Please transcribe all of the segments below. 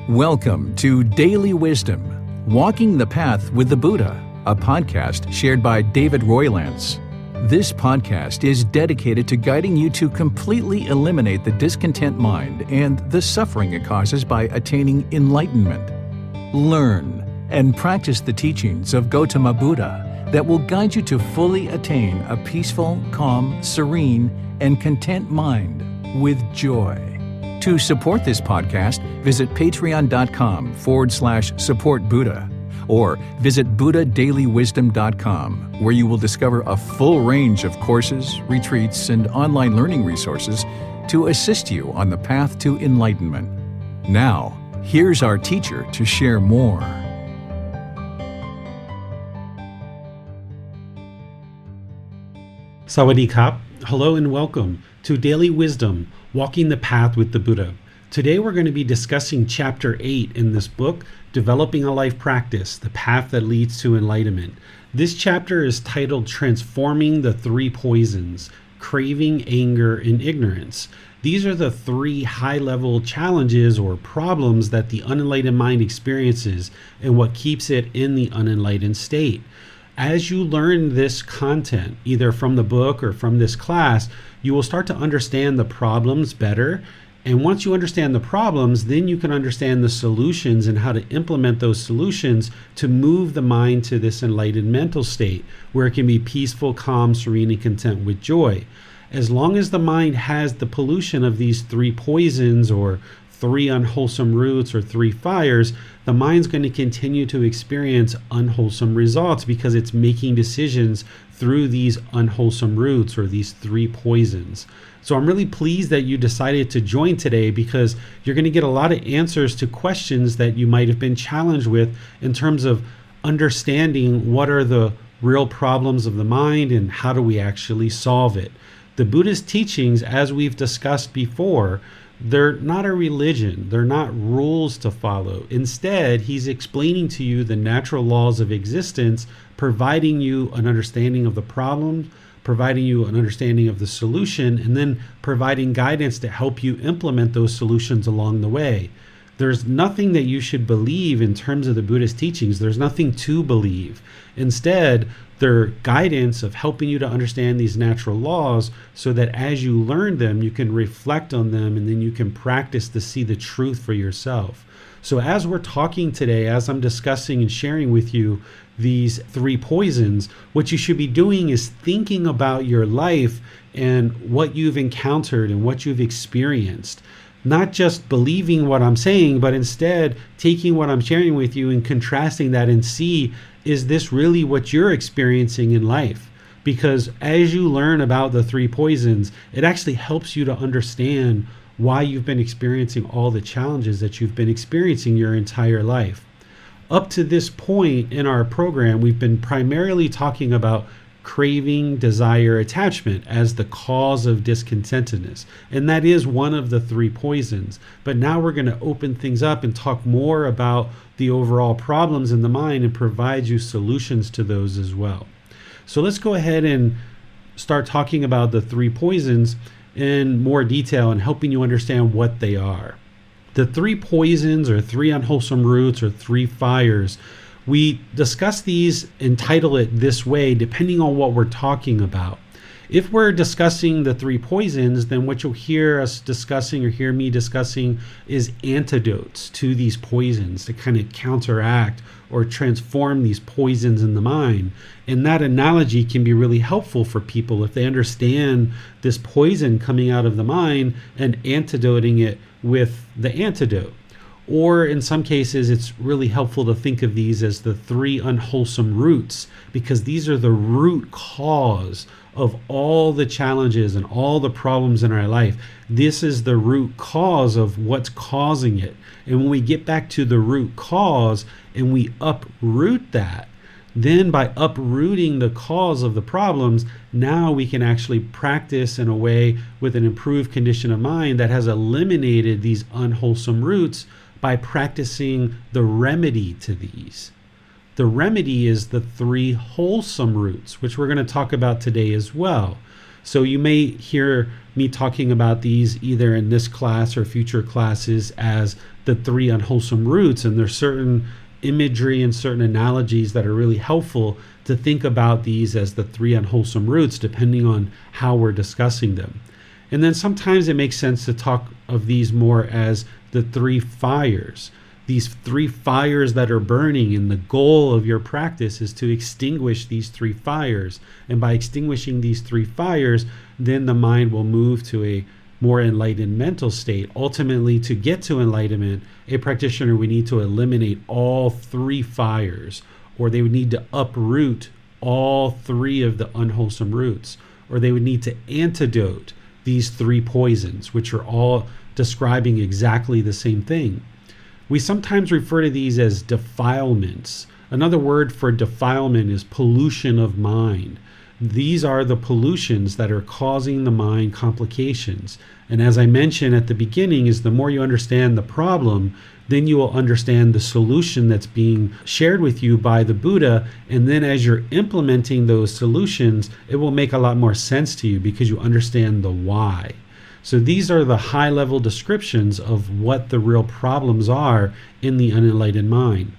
Welcome to Daily Wisdom, Walking the Path with the Buddha, a podcast shared by David Roylance. This podcast is dedicated to guiding you to completely eliminate the discontent mind and the suffering it causes by attaining enlightenment. Learn and practice the teachings of Gotama Buddha that will guide you to fully attain a peaceful, calm, serene, and content mind with joy. To support this podcast, visit patreon.com/support Buddha or visit buddhadailywisdom.com, where you will discover a full range of courses, retreats, and online learning resources to assist you on the path to enlightenment. Now, here's our teacher to share more. Sawadee Kap. Hello and welcome to Daily Wisdom, Walking the Path with the Buddha. Today we're going to be discussing Chapter 8 in this book, Developing a Life Practice, The Path That Leads to Enlightenment. This chapter is titled Transforming the Three Poisons: Craving, Anger, and Ignorance. These are the three high-level challenges or problems that the unenlightened mind experiences and what keeps it in the unenlightened state. As you learn this content, either from the book or from this class, you will start to understand the problems better. And once you understand the problems, then you can understand the solutions and how to implement those solutions to move the mind to this enlightened mental state where it can be peaceful, calm, serene, and content with joy. As long as the mind has the pollution of these three poisons or three unwholesome roots or three fires, the mind's going to continue to experience unwholesome results because it's making decisions through these unwholesome roots or these three poisons. So I'm really pleased that you decided to join today because you're going to get a lot of answers to questions that you might have been challenged with in terms of understanding what are the real problems of the mind and how do we actually solve it. The Buddha's teachings, as we've discussed before, they're not a religion. They're not rules to follow. Instead, he's explaining to you the natural laws of existence, providing you an understanding of the problem, providing you an understanding of the solution, and then providing guidance to help you implement those solutions along the way. There's nothing that you should believe in terms of the Buddhist teachings. There's nothing to believe. Instead, they're guidance of helping you to understand these natural laws so that as you learn them, you can reflect on them and then you can practice to see the truth for yourself. So as we're talking today, as I'm discussing and sharing with you these three poisons, what you should be doing is thinking about your life and what you've encountered and what you've experienced. Not just believing what I'm saying, but instead taking what I'm sharing with you and contrasting that and see, is this really what you're experiencing in life? Because as you learn about the three poisons, it actually helps you to understand why you've been experiencing all the challenges that you've been experiencing your entire life. Up to this point in our program, we've been primarily talking about craving, desire, attachment as the cause of discontentedness. And that is one of the three poisons. But now we're going to open things up and talk more about the overall problems in the mind and provide you solutions to those as well. So let's go ahead and start talking about the three poisons in more detail and helping you understand what they are. The three poisons or three unwholesome roots or three fires, we discuss these and title it this way depending on what we're talking about. If we're discussing the three poisons, then what you'll hear us discussing or hear me discussing is antidotes to these poisons to kind of counteract or transform these poisons in the mind. And that analogy can be really helpful for people if they understand this poison coming out of the mind and antidoting it with the antidote. Or in some cases, it's really helpful to think of these as the three unwholesome roots, because these are the root cause of all the challenges and all the problems in our life. This is the root cause of what's causing it. And when we get back to the root cause and we uproot that, then by uprooting the cause of the problems, now we can actually practice in a way with an improved condition of mind that has eliminated these unwholesome roots by practicing the remedy to these. The remedy is the three wholesome roots, which we're going to talk about today as well. So you may hear me talking about these either in this class or future classes as the three unwholesome roots, and there's certain imagery and certain analogies that are really helpful to think about these as the three unwholesome roots, depending on how we're discussing them. And then sometimes it makes sense to talk of these more as the three fires. These three fires that are burning, and the goal of your practice is to extinguish these three fires. And by extinguishing these three fires, then the mind will move to a more enlightened mental state. Ultimately, to get to enlightenment, a practitioner would need to eliminate all three fires, or they would need to uproot all three of the unwholesome roots, or they would need to antidote these three poisons, which are all describing exactly the same thing. We sometimes refer to these as defilements. Another word for defilement is pollution of mind. These are the pollutions that are causing the mind complications. And as I mentioned at the beginning, is the more you understand the problem, then you will understand the solution that's being shared with you by the Buddha. And then as you're implementing those solutions, it will make a lot more sense to you because you understand the why. So these are the high-level descriptions of what the real problems are in the unenlightened mind.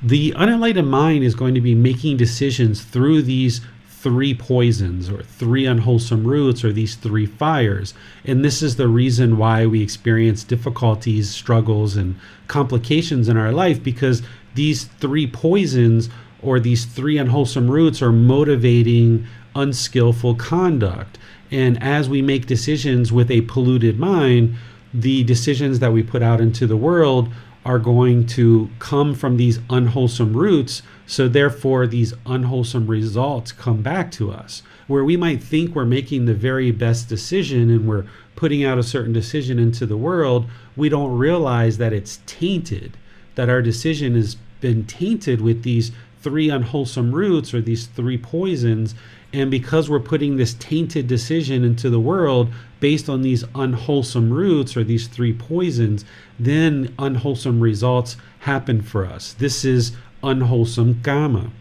The unenlightened mind is going to be making decisions through these three poisons or three unwholesome roots or these three fires. And this is the reason why we experience difficulties, struggles, and complications in our life, because these three poisons or these three unwholesome roots are motivating unskillful conduct. And as we make decisions with a polluted mind, the decisions that we put out into the world are going to come from these unwholesome roots. So therefore, these unwholesome results come back to us, where we might think we're making the very best decision and we're putting out a certain decision into the world. We don't realize that it's tainted, that our decision has been tainted with these three unwholesome roots or these three poisons. And because we're putting this tainted decision into the world based on these unwholesome roots or these three poisons, then unwholesome results happen for us. This is unwholesome karma.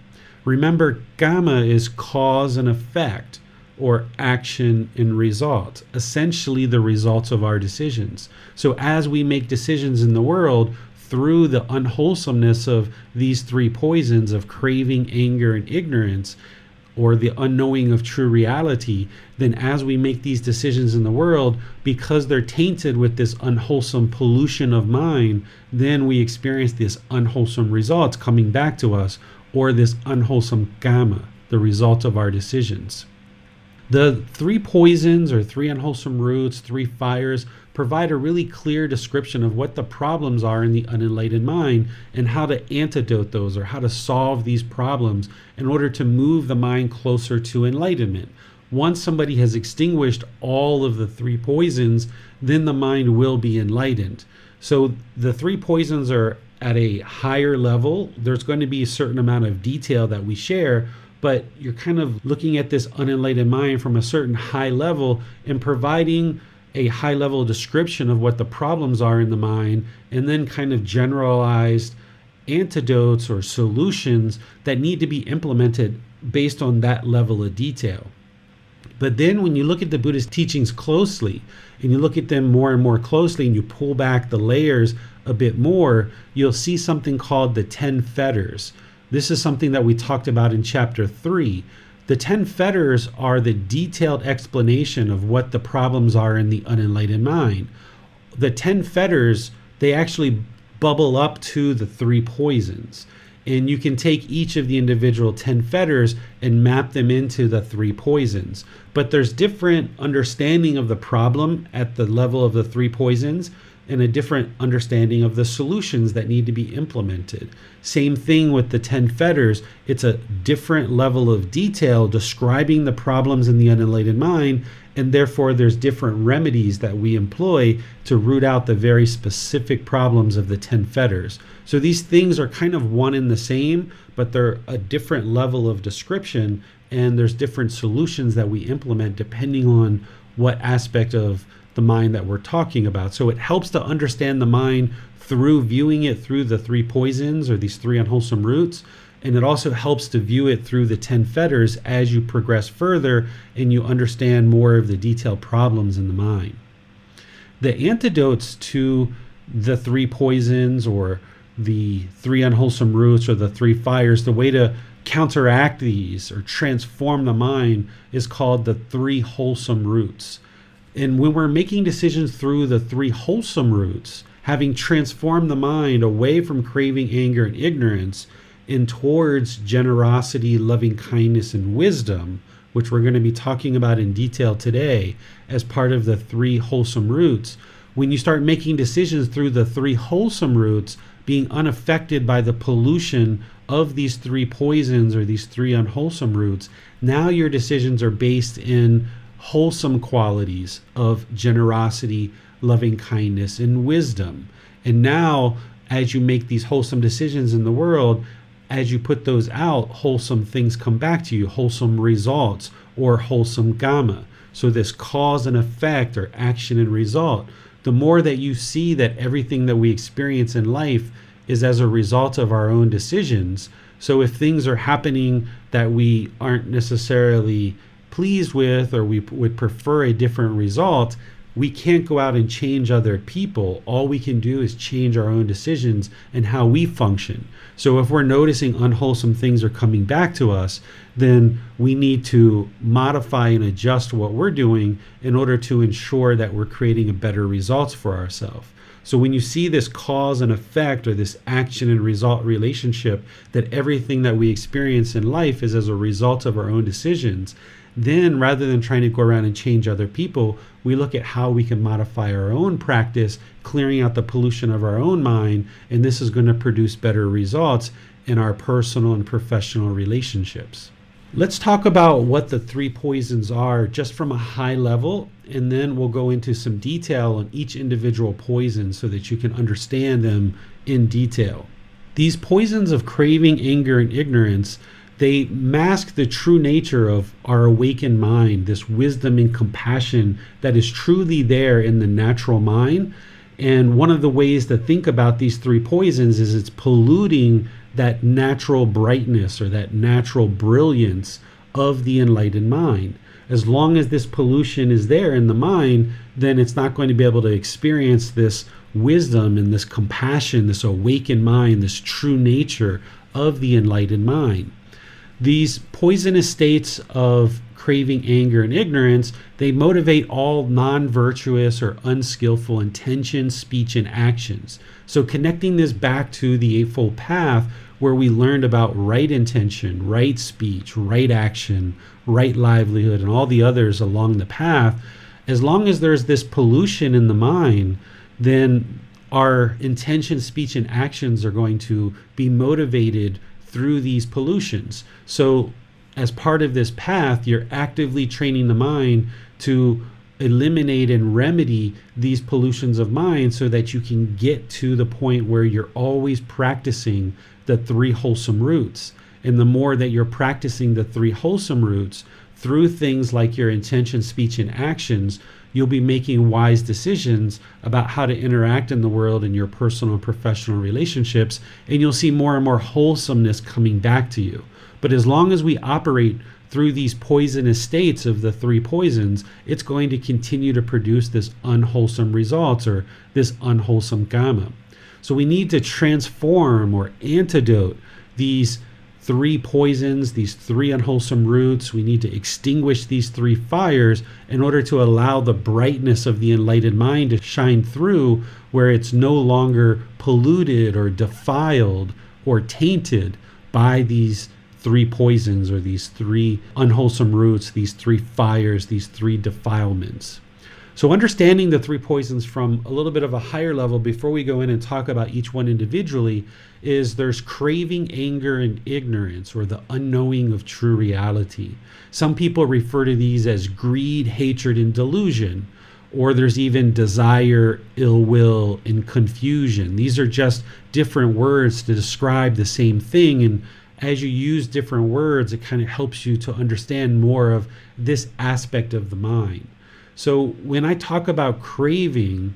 Remember, karma is cause and effect, or action and result, essentially the results of our decisions. So as we make decisions in the world through the unwholesomeness of these three poisons of craving, anger, and ignorance, or the unknowing of true reality, then as we make these decisions in the world, because they're tainted with this unwholesome pollution of mind, then we experience this unwholesome results coming back to us, or this unwholesome karma, the result of our decisions. The three poisons or three unwholesome roots, three fires, provide a really clear description of what the problems are in the unenlightened mind and how to antidote those, or how to solve these problems in order to move the mind closer to enlightenment. Once somebody has extinguished all of the three poisons, then the mind will be enlightened. So the three poisons are at a higher level. There's going to be a certain amount of detail that we share, but you're kind of looking at this unenlightened mind from a certain high level and providing a high level description of what the problems are in the mind, and then kind of generalized antidotes or solutions that need to be implemented based on that level of detail. But then when you look at the Buddha's teachings closely, and you look at them more and more closely, and you pull back the layers a bit more, you'll see something called the 10 fetters. This is something that we talked about in chapter 3. The 10 fetters are the detailed explanation of what the problems are in the unenlightened mind. The 10 fetters, they actually bubble up to the three poisons. And you can take each of the individual 10 fetters and map them into the three poisons. But there's different understanding of the problem at the level of the three poisons, and a different understanding of the solutions that need to be implemented. Same thing with the 10 fetters. It's a different level of detail describing the problems in the unenlightened mind, and therefore there's different remedies that we employ to root out the very specific problems of the 10 fetters. So these things are kind of one and the same, but they're a different level of description, and there's different solutions that we implement depending on what aspect of the mind that we're talking about. So it helps to understand the mind through viewing it through the three poisons or these three unwholesome roots, And it also helps to view it through the 10 fetters as you progress further and you understand more of the detailed problems in the mind. The antidotes to the 3 poisons or the 3 unwholesome roots or the 3 fires, the way to counteract these or transform the mind is called the 3 wholesome roots. And when we're making decisions through the 3 wholesome roots, having transformed the mind away from craving, anger, and ignorance and towards generosity, loving kindness, and wisdom, which we're going to be talking about in detail today as part of the 3 wholesome roots. When you start making decisions through the 3 wholesome roots, being unaffected by the pollution of these 3 poisons or these 3 unwholesome roots, now your decisions are based in wholesome qualities of generosity, loving kindness, and wisdom. And now, as you make these wholesome decisions in the world, as you put those out, wholesome things come back to you, wholesome results or wholesome Gotama. So this cause and effect or action and result. The more that you see that everything that we experience in life is as a result of our own decisions. So if things are happening that we aren't necessarily pleased with, or we would prefer a different result, we can't go out and change other people. All we can do is change our own decisions and how we function. So if we're noticing unwholesome things are coming back to us, then we need to modify and adjust what we're doing in order to ensure that we're creating a better results for ourselves. So when you see this cause and effect or this action and result relationship, that everything that we experience in life is as a result of our own decisions, then rather than trying to go around and change other people, we look at how we can modify our own practice, clearing out the pollution of our own mind, and this is going to produce better results in our personal and professional relationships. Let's talk about what the 3 poisons are just from a high level, and then we'll go into some detail on each individual poison so that you can understand them in detail. These poisons of craving, anger, and ignorance, they mask the true nature of our awakened mind, this wisdom and compassion that is truly there in the natural mind. And one of the ways to think about these 3 poisons is it's polluting that natural brightness or that natural brilliance of the enlightened mind. As long as this pollution is there in the mind, then it's not going to be able to experience this wisdom and this compassion, this awakened mind, this true nature of the enlightened mind. These poisonous states of craving, anger, and ignorance, they motivate all non-virtuous or unskillful intentions, speech, and actions. So connecting this back to the Eightfold Path, where we learned about right intention, right speech, right action, right livelihood, and all the others along the path, as long as there's this pollution in the mind, then our intention, speech, and actions are going to be motivated through these pollutions. So as part of this path, you're actively training the mind to eliminate and remedy these pollutions of mind so that you can get to the point where you're always practicing the 3 wholesome roots. And the more that you're practicing the 3 wholesome roots through things like your intention, speech, and actions, you'll be making wise decisions about how to interact in the world in your personal and professional relationships, and you'll see more and more wholesomeness coming back to you. But as long as we operate through these poisonous states of the 3 poisons, it's going to continue to produce this unwholesome results or this unwholesome Gotama. So we need to transform or antidote these 3 poisons, these 3 unwholesome roots. We need to extinguish these 3 fires in order to allow the brightness of the enlightened mind to shine through, where it's no longer polluted or defiled or tainted by these 3 poisons or these 3 unwholesome roots, these 3 fires, these 3 defilements. So understanding the 3 poisons from a little bit of a higher level before we go in and talk about each one individually is there's craving, anger, and ignorance, or the unknowing of true reality. Some people refer to these as greed, hatred, and delusion, or there's even desire, ill will, and confusion. These are just different words to describe the same thing, and as you use different words, it kind of helps you to understand more of this aspect of the mind. So when I talk about craving,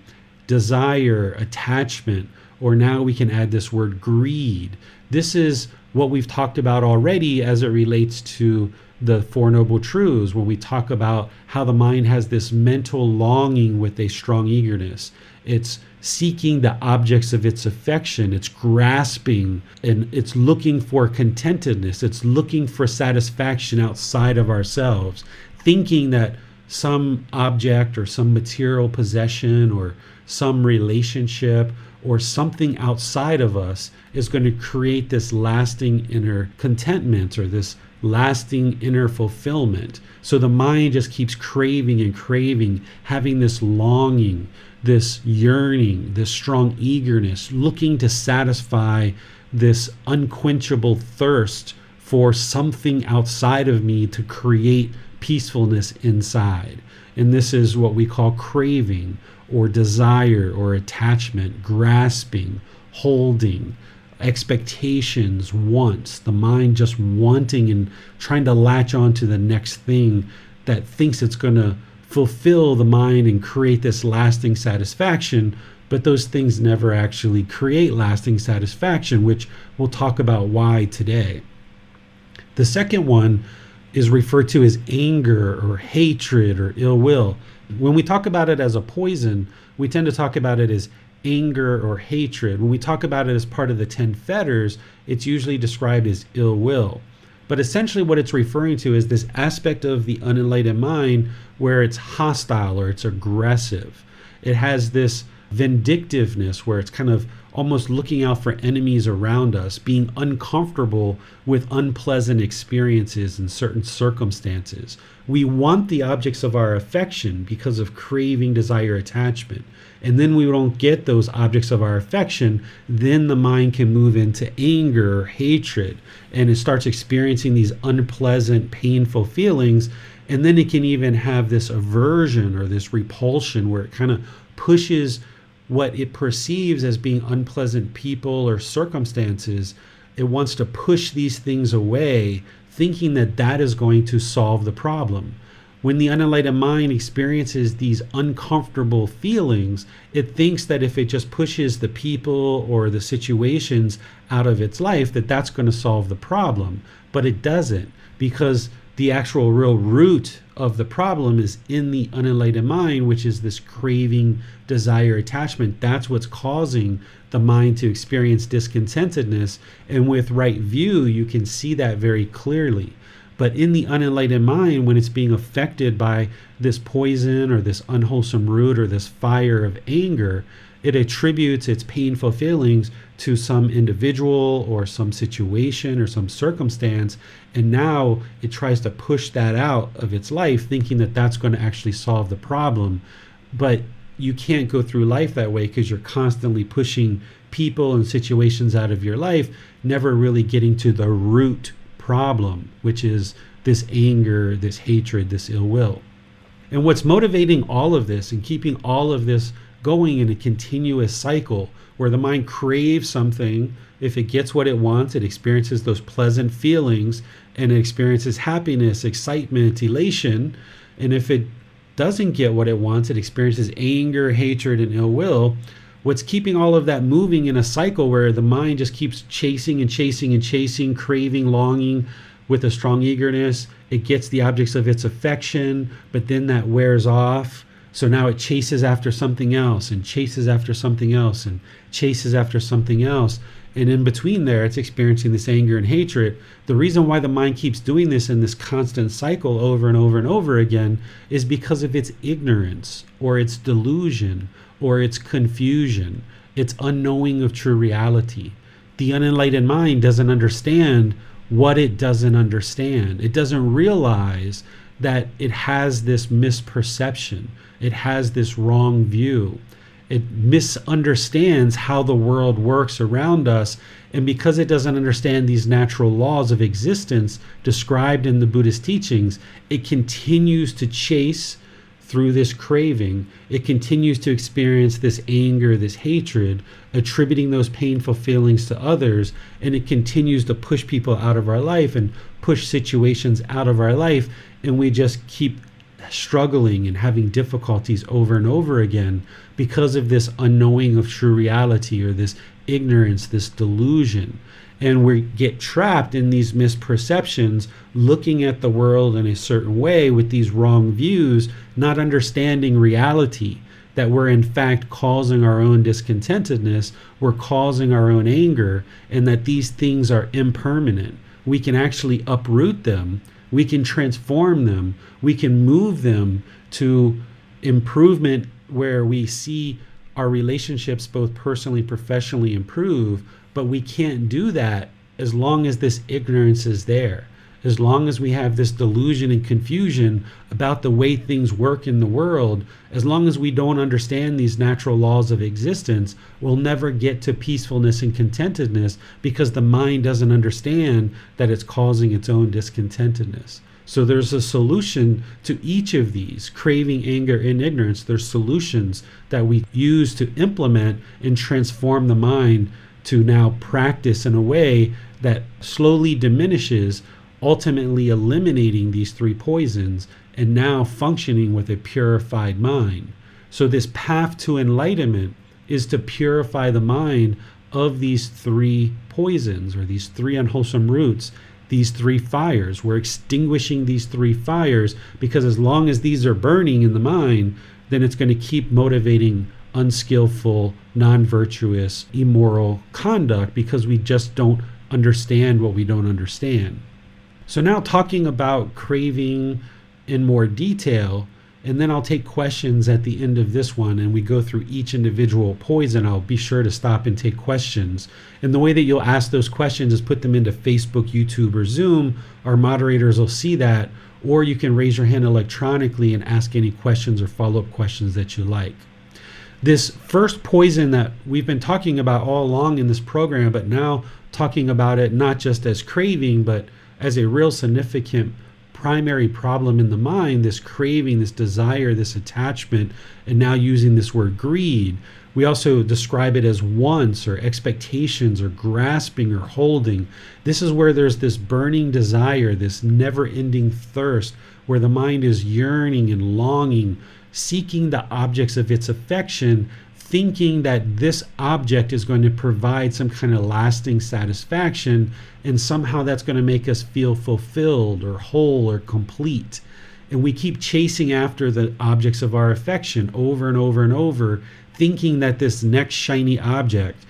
desire, attachment, or now we can add this word greed. This is what we've talked about already as it relates to the Four Noble Truths, when we talk about how the mind has this mental longing with a strong eagerness. It's seeking the objects of its affection. It's grasping and it's looking for contentedness. It's looking for satisfaction outside of ourselves, thinking that some object or some material possession or some relationship or something outside of us is going to create this lasting inner contentment or this lasting inner fulfillment. So the mind just keeps craving and craving, having this longing, this yearning, this strong eagerness, looking to satisfy this unquenchable thirst for something outside of me to create peacefulness inside. And this is what we call craving or desire or attachment, grasping, holding, expectations, wants, the mind just wanting and trying to latch on to the next thing that thinks it's going to fulfill the mind and create this lasting satisfaction, but those things never actually create lasting satisfaction, which we'll talk about why today. The second one is referred to as anger or hatred or ill will. When we talk about it as a poison, we tend to talk about it as anger or hatred. When we talk about it as part of the 10 fetters, it's usually described as ill will. But essentially what it's referring to is this aspect of the unenlightened mind where it's hostile or it's aggressive. It has this vindictiveness where it's kind of almost looking out for enemies around us, being uncomfortable with unpleasant experiences in certain circumstances. We want the objects of our affection because of craving, desire, attachment. And then we don't get those objects of our affection, then the mind can move into anger or hatred, and it starts experiencing these unpleasant, painful feelings. And then it can even have this aversion or this repulsion where it kind of pushes what it perceives as being unpleasant people or circumstances. It wants to push these things away, thinking that that is going to solve the problem. When the unenlightened mind experiences these uncomfortable feelings, it thinks that if it just pushes the people or the situations out of its life, that that's going to solve the problem. But it doesn't, because the actual real root of the problem is in the unenlightened mind, which is this craving, desire, attachment. That's what's causing the mind to experience discontentedness. And with right view, you can see that very clearly. But in the unenlightened mind, when it's being affected by this poison or this unwholesome root or this fire of anger, it attributes its painful feelings to some individual or some situation or some circumstance. And now it tries to push that out of its life, thinking that that's going to actually solve the problem. But you can't go through life that way because you're constantly pushing people and situations out of your life, never really getting to the root problem, which is this anger, this hatred, this ill will. And what's motivating all of this and keeping all of this going in a continuous cycle where the mind craves something, if it gets what it wants, it experiences those pleasant feelings and it experiences happiness, excitement, elation. And if it doesn't get what it wants, it experiences anger, hatred, and ill will. What's keeping all of that moving in a cycle where the mind just keeps chasing and chasing and chasing, craving, longing with a strong eagerness. It gets the objects of its affection, but then that wears off. So now it chases after something else and chases after something else and chases after something else. And in between there, it's experiencing this anger and hatred. The reason why the mind keeps doing this in this constant cycle over and over and over again is because of its ignorance or its delusion or its confusion, its unknowing of true reality. The unenlightened mind doesn't understand what it doesn't understand. It doesn't realize that it has this misperception. It has this wrong view. It misunderstands how the world works around us. And because it doesn't understand these natural laws of existence described in the Buddhist teachings, it continues to chase through this craving. It continues to experience this anger, this hatred, attributing those painful feelings to others. And it continues to push people out of our life and push situations out of our life. And we just keep struggling and having difficulties over and over again because of this unknowing of true reality, or this ignorance, this delusion. And we get trapped in these misperceptions, looking at the world in a certain way with these wrong views, not understanding reality, that we're in fact causing our own discontentedness, we're causing our own anger, and that these things are impermanent. We can actually uproot them, we can transform them, we can move them to improvement where we see our relationships both personally and professionally improve. But we can't do that as long as this ignorance is there. As long as we have this delusion and confusion about the way things work in the world, as long as we don't understand these natural laws of existence, we'll never get to peacefulness and contentedness, because the mind doesn't understand that it's causing its own discontentedness. So there's a solution to each of these: craving, anger, and ignorance. There's solutions that we use to implement and transform the mind to now practice in a way that slowly diminishes, ultimately eliminating these three poisons, and now functioning with a purified mind. So this path to enlightenment is to purify the mind of these three poisons, or these three unwholesome roots, these three fires. We're extinguishing these three fires, because as long as these are burning in the mind, then it's going to keep motivating unskillful, non-virtuous, immoral conduct, because we just don't understand what we don't understand. So now, talking about craving in more detail, and then I'll take questions at the end of this one, and we go through each individual poison. I'll be sure to stop and take questions. And the way that you'll ask those questions is put them into Facebook, YouTube, or Zoom. Our moderators will see that, or you can raise your hand electronically and ask any questions or follow-up questions that you like. This first poison that we've been talking about all along in this program, but now talking about it not just as craving, but as a real significant primary problem in the mind, this craving, this desire, this attachment, and now using this word greed. We also describe it as wants, or expectations, or grasping, or holding. This is where there's this burning desire, this never-ending thirst, where the mind is yearning and longing, seeking the objects of its affection, thinking that this object is going to provide some kind of lasting satisfaction, and somehow that's going to make us feel fulfilled or whole or complete. And we keep chasing after the objects of our affection over and over and over, thinking that this next shiny object,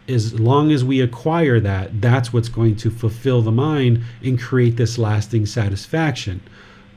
as long as we acquire that, that's what's going to fulfill the mind and create this lasting satisfaction.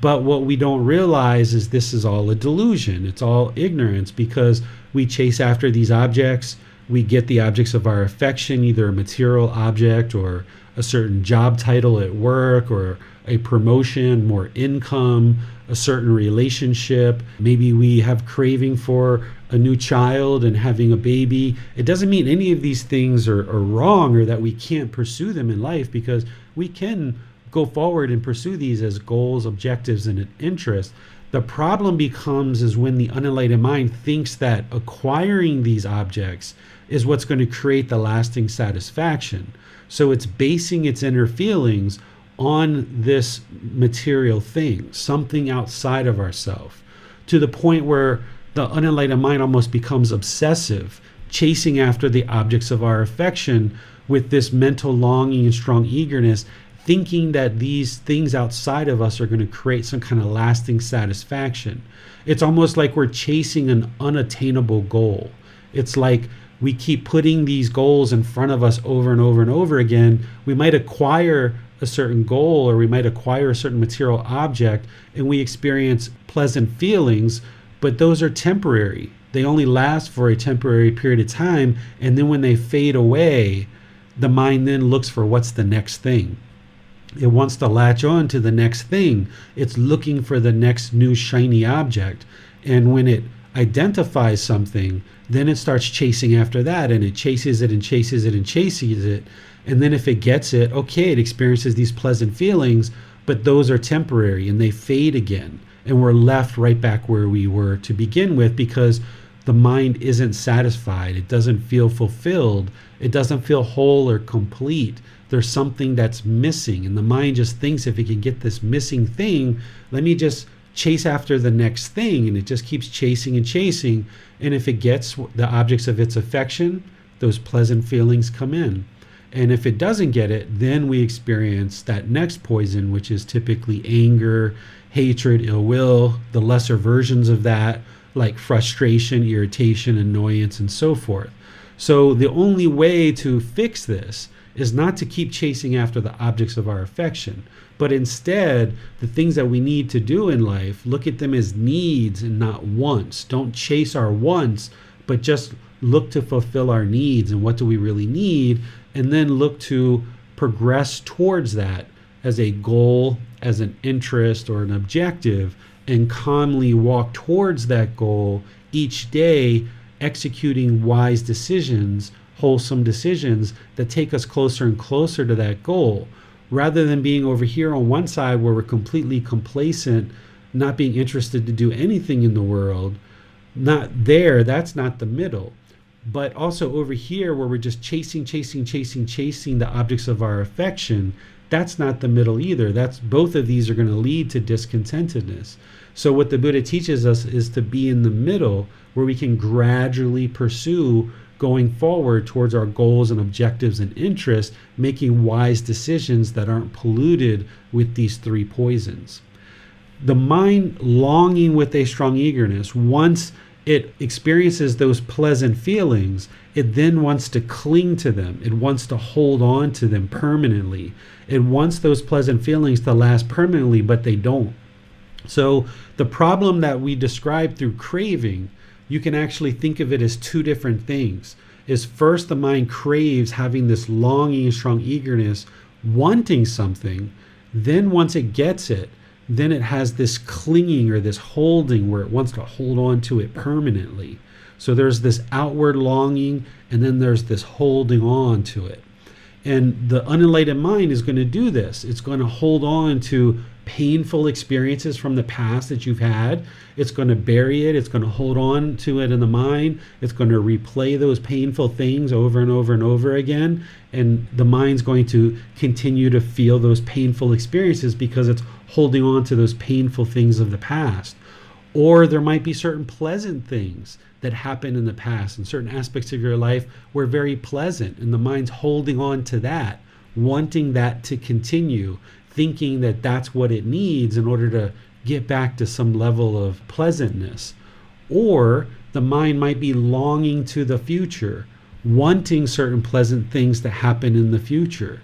But what we don't realize is this is all a delusion. It's all ignorance, because we chase after these objects. We get the objects of our affection, either a material object or a certain job title at work, or a promotion, more income, a certain relationship. Maybe we have craving for a new child and having a baby. It doesn't mean any of these things are wrong, or that we can't pursue them in life, because we can go forward and pursue these as goals, objectives, and an interest. The problem becomes is when the unenlightened mind thinks that acquiring these objects is what's going to create the lasting satisfaction. So it's basing its inner feelings on this material thing, something outside of ourselves, to the point where the unenlightened mind almost becomes obsessive, chasing after the objects of our affection with this mental longing and strong eagerness, thinking that these things outside of us are going to create some kind of lasting satisfaction. It's almost like we're chasing an unattainable goal. It's like we keep putting these goals in front of us over and over and over again. We might acquire a certain goal, or we might acquire a certain material object, and we experience pleasant feelings, but those are temporary. They only last for a temporary period of time, and then when they fade away, the mind then looks for what's the next thing. It wants to latch on to the next thing. It's looking for the next new shiny object. And when it identifies something, then it starts chasing after that, and it chases it and chases it and chases it. And then if it gets it, okay, it experiences these pleasant feelings, but those are temporary and they fade again. And we're left right back where we were to begin with, because the mind isn't satisfied. It doesn't feel fulfilled. It doesn't feel whole or complete. There's something that's missing, and the mind just thinks if it can get this missing thing, let me just chase after the next thing, and it just keeps chasing and chasing. And if it gets the objects of its affection, those pleasant feelings come in. And if it doesn't get it, then we experience that next poison, which is typically anger, hatred, ill will, the lesser versions of that, like frustration, irritation, annoyance, and so forth. So the only way to fix this is not to keep chasing after the objects of our affection, but instead, the things that we need to do in life, look at them as needs and not wants. Don't chase our wants, but just look to fulfill our needs and what do we really need, and then look to progress towards that as a goal, as an interest or an objective, and calmly walk towards that goal each day, executing wise decisions, wholesome decisions that take us closer and closer to that goal, rather than being over here on one side where we're completely complacent, not being interested to do anything in the world. Not there, that's not the middle. But also over here where we're just chasing the objects of our affection, that's not the middle either. That's both of these are going to lead to discontentedness. So what the Buddha teaches us is to be in the middle, where we can gradually pursue going forward towards our goals and objectives and interests, making wise decisions that aren't polluted with these three poisons. The mind longing with a strong eagerness, once it experiences those pleasant feelings, it then wants to cling to them. It wants to hold on to them permanently. It wants those pleasant feelings to last permanently, but they don't. So the problem that we describe through craving, you can actually think of it as two different things. Is first, the mind craves having this longing, strong eagerness, wanting something. Then once it gets it, then it has this clinging or this holding where it wants to hold on to it permanently. So there's this outward longing, and then there's this holding on to it. And the unenlightened mind is going to do this. It's going to hold on to painful experiences from the past that you've had. It's going to bury it. It's going to hold on to it in the mind. It's going to replay those painful things over and over and over again. And the mind's going to continue to feel those painful experiences because it's holding on to those painful things of the past. Or there might be certain pleasant things that happened in the past, and certain aspects of your life were very pleasant, and the mind's holding on to that, wanting that to continue, thinking that that's what it needs in order to get back to some level of pleasantness. Or the mind might be longing to the future, wanting certain pleasant things to happen in the future.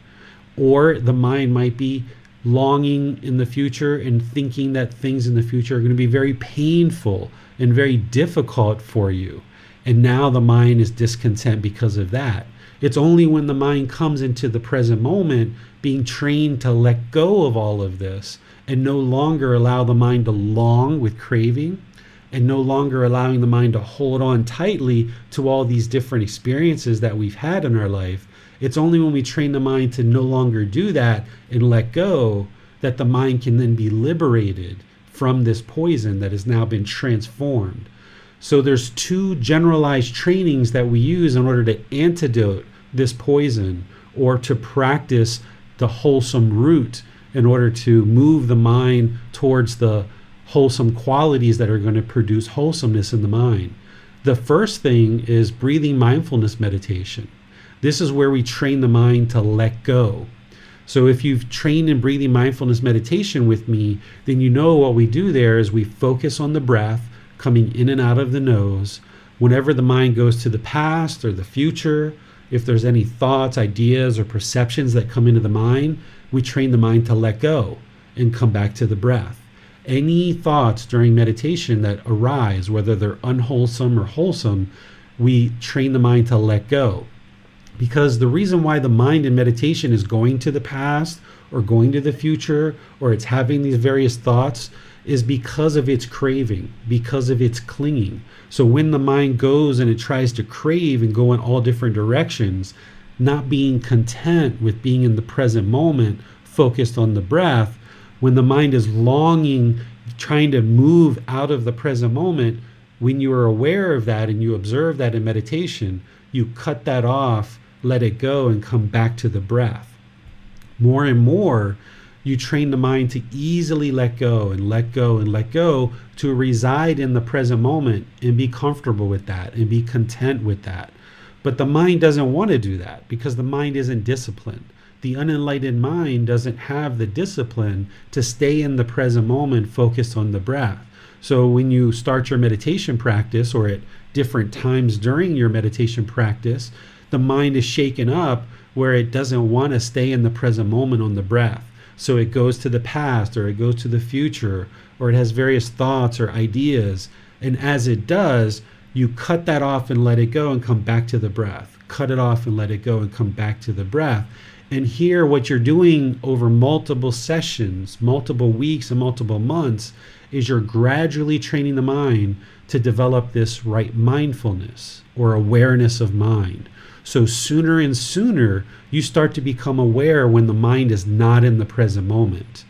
Or the mind might be longing in the future and thinking that things in the future are going to be very painful and very difficult for you. And now the mind is discontent because of that. It's only when the mind comes into the present moment, being trained to let go of all of this and no longer allow the mind to long with craving, and no longer allowing the mind to hold on tightly to all these different experiences that we've had in our life. It's only when we train the mind to no longer do that and let go that the mind can then be liberated from this poison that has now been transformed. So there's two generalized trainings that we use in order to antidote this poison, or to practice the wholesome root in order to move the mind towards the wholesome qualities that are going to produce wholesomeness in the mind. The first thing is breathing mindfulness meditation. This is where we train the mind to let go. So if you've trained in breathing mindfulness meditation with me, then you know what we do there is we focus on the breath coming in and out of the nose. Whenever the mind goes to the past or the future, if there's any thoughts, ideas, or perceptions that come into the mind, we train the mind to let go and come back to the breath. Any thoughts during meditation that arise, whether they're unwholesome or wholesome, we train the mind to let go. Because the reason why the mind in meditation is going to the past or going to the future, or it's having these various thoughts, is because of its craving, because of its clinging. So when the mind goes and it tries to crave and go in all different directions, not being content with being in the present moment, focused on the breath, when the mind is longing, trying to move out of the present moment, when you are aware of that and you observe that in meditation, you cut that off, let it go, and come back to the breath. More and more, You train the mind to easily let go and let go and let go, to reside in the present moment and be comfortable with that and be content with that. But the mind doesn't want to do that because the mind isn't disciplined. The unenlightened mind doesn't have the discipline to stay in the present moment focused on the breath. So when you start your meditation practice, or at different times during your meditation practice, the mind is shaken up where it doesn't want to stay in the present moment on the breath. So it goes to the past, or it goes to the future, or it has various thoughts or ideas. And as it does, you cut that off and let it go and come back to the breath. Cut it off and let it go and come back to the breath. And here, what you're doing over multiple sessions, multiple weeks and multiple months, is you're gradually training the mind to develop this right mindfulness or awareness of mind. So sooner and sooner, you start to become aware when the mind is not in the present moment.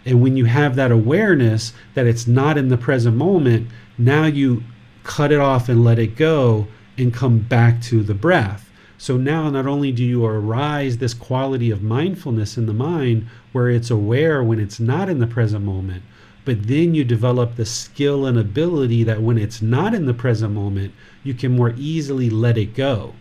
And when you have that awareness that it's not in the present moment, now you cut it off and let it go and come back to the breath. So now not only do you arise this quality of mindfulness in the mind where it's aware when it's not in the present moment, but then you develop the skill and ability that when it's not in the present moment, you can more easily let it go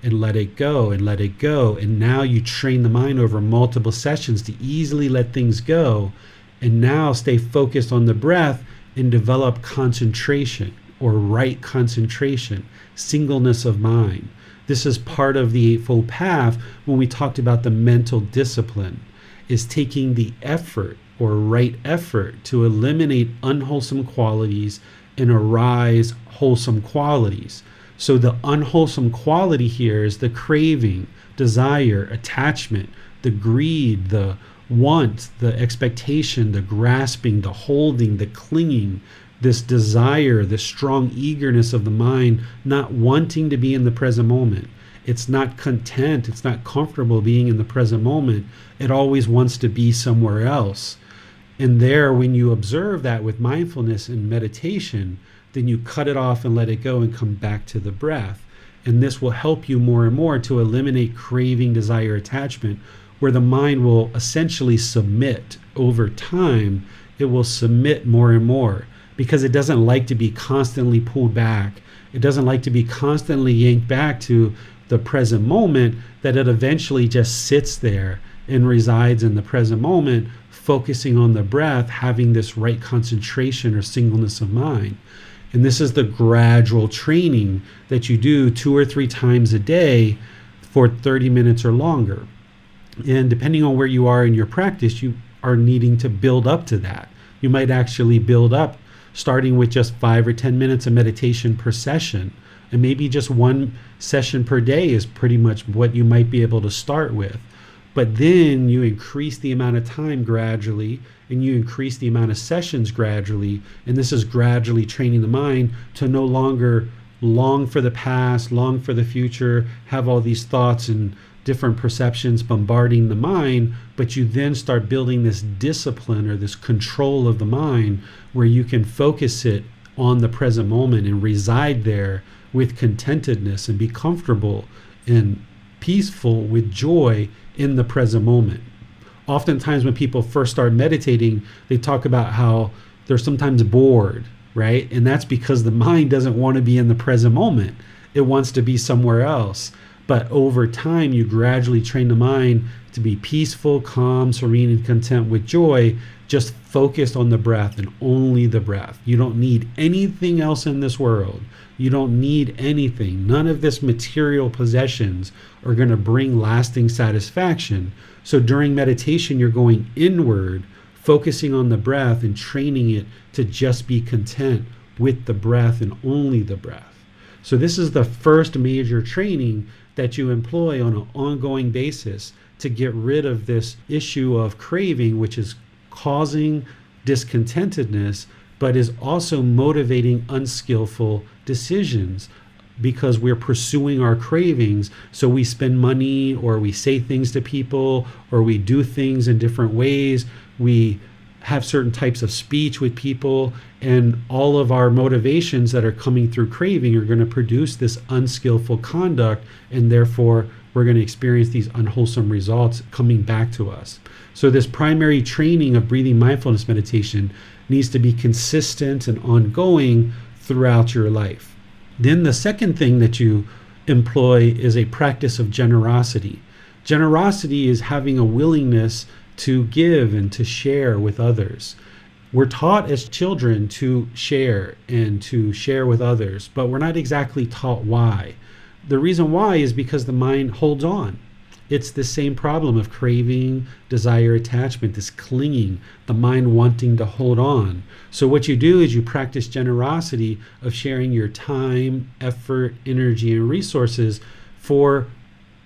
and let it go and let it go. And now you train the mind over multiple sessions to easily let things go, and now stay focused on the breath and develop concentration, or right concentration, singleness of mind. This is part of the Eightfold Path when we talked about the mental discipline, is taking the effort or right effort to eliminate unwholesome qualities and arise wholesome qualities. So the unwholesome quality here is the craving, desire, attachment, the greed, the want, the expectation, the grasping, the holding, the clinging, this desire, this strong eagerness of the mind, not wanting to be in the present moment. It's not content, it's not comfortable being in the present moment. It always wants to be somewhere else. And there, when you observe that with mindfulness and meditation, then you cut it off and let it go and come back to the breath. And this will help you more and more to eliminate craving, desire, attachment, where the mind will essentially submit over time. It will submit more and more because it doesn't like to be constantly pulled back. It doesn't like to be constantly yanked back to the present moment, that it eventually just sits there and resides in the present moment, focusing on the breath, having this right concentration or singleness of mind. And this is the gradual training that you do 2 or 3 times a day for 30 minutes or longer. And depending on where you are in your practice, you are needing to build up to that. You might actually build up starting with just 5 or 10 minutes of meditation per session. And maybe just 1 session per day is pretty much what you might be able to start with. But then you increase the amount of time gradually, and you increase the amount of sessions gradually. And this is gradually training the mind to no longer long for the past, long for the future, have all these thoughts and different perceptions bombarding the mind. But you then start building this discipline or this control of the mind where you can focus it on the present moment and reside there with contentedness and be comfortable and peaceful with joy in the present moment. Oftentimes when people first start meditating, they talk about how they're sometimes bored, right? And that's because the mind doesn't want to be in the present moment. It wants to be somewhere else. But over time, you gradually train the mind to be peaceful, calm, serene, and content with joy, just focused on the breath and only the breath. You don't need anything else in this world. You don't need anything. None of this material possessions are going to bring lasting satisfaction. So during meditation, you're going inward, focusing on the breath and training it to just be content with the breath and only the breath. So this is the first major training that you employ on an ongoing basis to get rid of this issue of craving, which is causing discontentedness, but is also motivating unskillful decisions because we're pursuing our cravings. So we spend money, or we say things to people, or we do things in different ways. We have certain types of speech with people, and all of our motivations that are coming through craving are going to produce this unskillful conduct, and therefore we're going to experience these unwholesome results coming back to us. So this primary training of breathing mindfulness meditation needs to be consistent and ongoing throughout your life. Then the second thing that you employ is a practice of generosity. Generosity is having a willingness to give and to share with others. We're taught as children to share and to share with others, but we're not exactly taught why. The reason why is because the mind holds on. It's the same problem of craving, desire, attachment, this clinging, the mind wanting to hold on. So what you do is you practice generosity of sharing your time, effort, energy, and resources for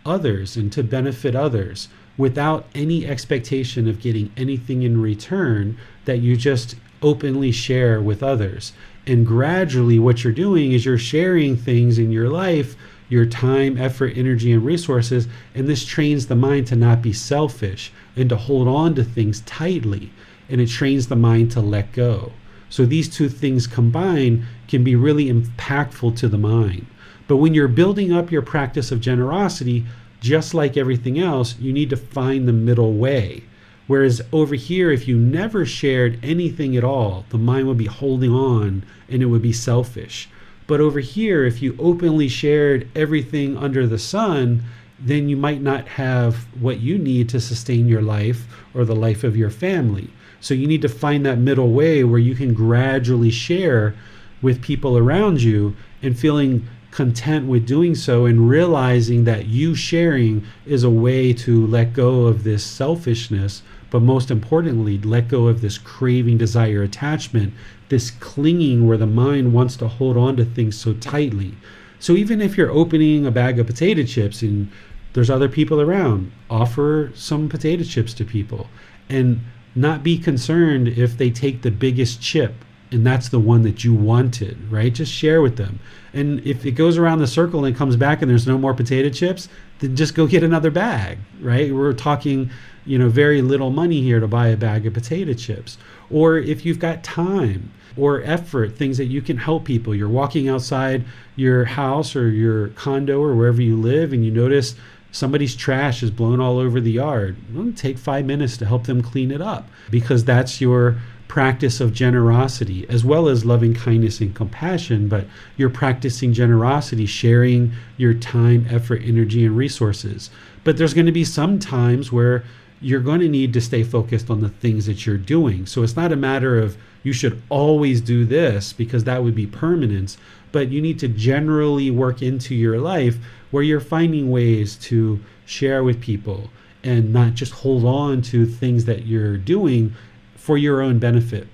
others and to benefit others without any expectation of getting anything in return, that you just openly share with others. And gradually what you're doing is you're sharing things in your life, your time, effort, energy, and resources, and this trains the mind to not be selfish and to hold on to things tightly, and it trains the mind to let go. So these two things combined can be really impactful to the mind. But when you're building up your practice of generosity, just like everything else, you need to find the middle way. Whereas over here, if you never shared anything at all, the mind would be holding on and it would be selfish. But over here, if you openly shared everything under the sun, then you might not have what you need to sustain your life or the life of your family. So you need to find that middle way where you can gradually share with people around you and feeling content with doing so, and realizing that you sharing is a way to let go of this selfishness, but most importantly, let go of this craving, desire, attachment, this clinging where the mind wants to hold on to things so tightly. So even if you're opening a bag of potato chips and there's other people around, offer some potato chips to people and not be concerned if they take the biggest chip and that's the one that you wanted, right? Just share with them. And if it goes around the circle and comes back and there's no more potato chips, then just go get another bag, right? We're talking, very little money here to buy a bag of potato chips. Or if you've got time or effort, things that you can help people. You're walking outside your house or your condo or wherever you live and you notice somebody's trash is blown all over the yard. Well, take 5 minutes to help them clean it up, because that's your practice of generosity, as well as loving kindness and compassion. But you're practicing generosity, sharing your time, effort, energy, and resources. But there's going to be some times where you're going to need to stay focused on the things that you're doing. So it's not a matter of you should always do this, because that would be permanence, but you need to generally work into your life where you're finding ways to share with people and not just hold on to things that you're doing for your own benefit.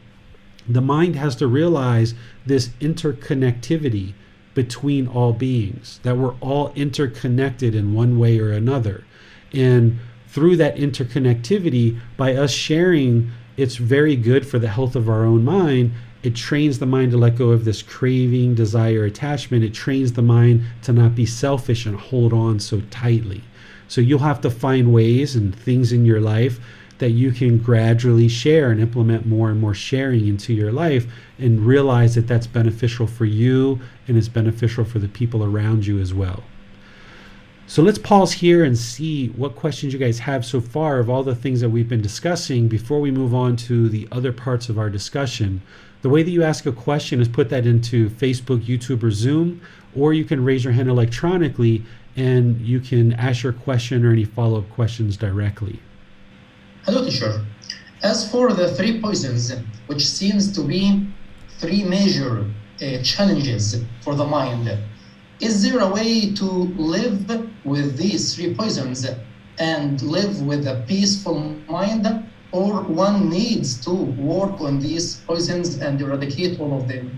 The mind has to realize this interconnectivity between all beings, that we're all interconnected in one way or another. And through that interconnectivity, by us sharing, it's very good for the health of our own mind. It trains the mind to let go of this craving, desire, attachment. It trains the mind to not be selfish and hold on so tightly. So you'll have to find ways and things in your life that you can gradually share and implement more and more sharing into your life, and realize that that's beneficial for you and it's beneficial for the people around you as well. So let's pause here and see what questions you guys have so far of all the things that we've been discussing before we move on to the other parts of our discussion. The way that you ask a question is put that into Facebook, YouTube, or Zoom, or you can raise your hand electronically and you can ask your question or any follow-up questions directly. Hello, teacher. As for the three poisons, which seems to be three major challenges for the mind, is there a way to live with these three poisons and live with a peaceful mind, or one needs to work on these poisons and eradicate all of them?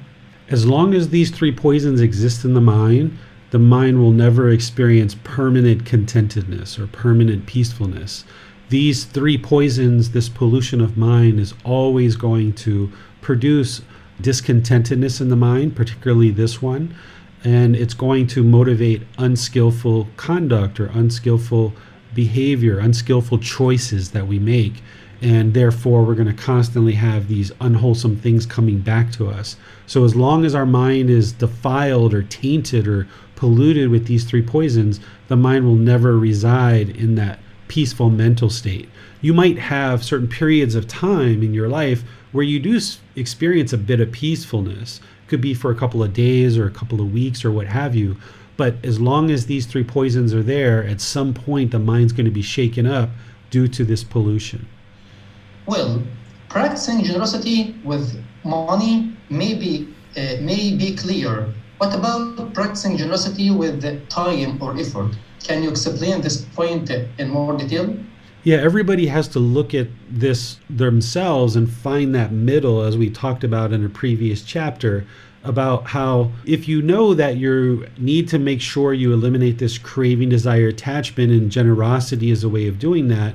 As long as these three poisons exist in the mind will never experience permanent contentedness or permanent peacefulness. These three poisons, this pollution of mind, is always going to produce discontentedness in the mind, particularly this one, and it's going to motivate unskillful conduct or unskillful behavior, unskillful choices that we make. And therefore, we're going to constantly have these unwholesome things coming back to us. So as long as our mind is defiled or tainted or polluted with these three poisons, the mind will never reside in that peaceful mental state. You might have certain periods of time in your life where you do experience a bit of peacefulness. It could be for a couple of days or a couple of weeks or what have you. But as long as these three poisons are there, at some point the mind's going to be shaken up due to this pollution. Well, practicing generosity with money may be clear. What about practicing generosity with time or effort? Can you explain this point in more detail? Yeah, everybody has to look at this themselves and find that middle, as we talked about in a previous chapter, about how if you know that you need to make sure you eliminate this craving, desire, attachment, and generosity is a way of doing that,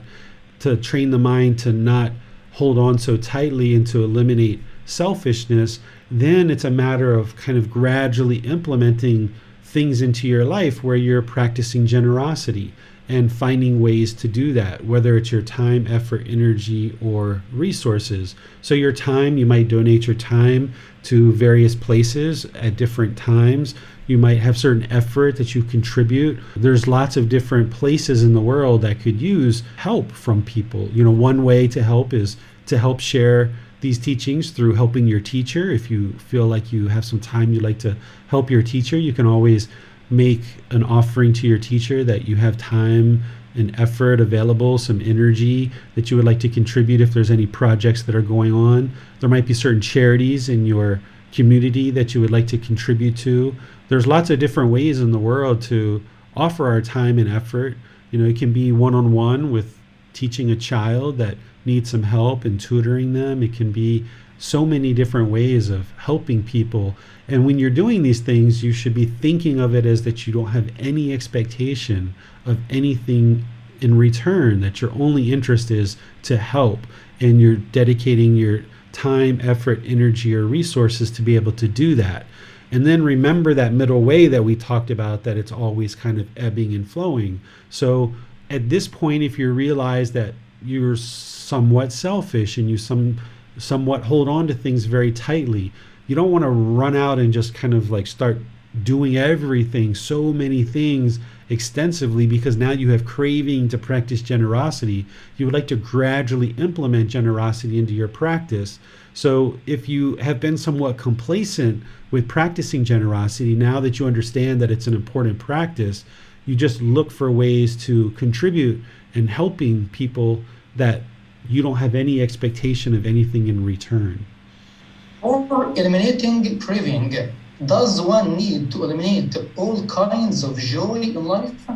to train the mind to not hold on so tightly and to eliminate selfishness, then it's a matter of kind of gradually implementing things into your life where you're practicing generosity and finding ways to do that, whether it's your time, effort, energy, or resources. So your time, you might donate your time to various places at different times. You might have certain effort that you contribute. There's lots of different places in the world that could use help from people. One way to help is to help share these teachings through helping your teacher. If you feel like you have some time you'd like to help your teacher, you can always make an offering to your teacher that you have time and effort available, some energy that you would like to contribute if there's any projects that are going on. There might be certain charities in your community that you would like to contribute to. There's lots of different ways in the world to offer our time and effort. It can be one-on-one with teaching a child that needs some help and tutoring them. It can be so many different ways of helping people. And when you're doing these things, you should be thinking of it as that you don't have any expectation of anything in return, that your only interest is to help, and you're dedicating your time, effort, energy, or resources to be able to do that. And then remember that middle way that we talked about, that it's always kind of ebbing and flowing. So at this point, if you realize that you're somewhat selfish and you somewhat hold on to things very tightly, you don't want to run out and just kind of like start doing everything, so many things extensively, because now you have craving to practice generosity. You would like to gradually implement generosity into your practice. So if you have been somewhat complacent with practicing generosity, now that you understand that it's an important practice, you just look for ways to contribute and helping people that you don't have any expectation of anything in return. For eliminating craving, does one need to eliminate all kinds of joy in life?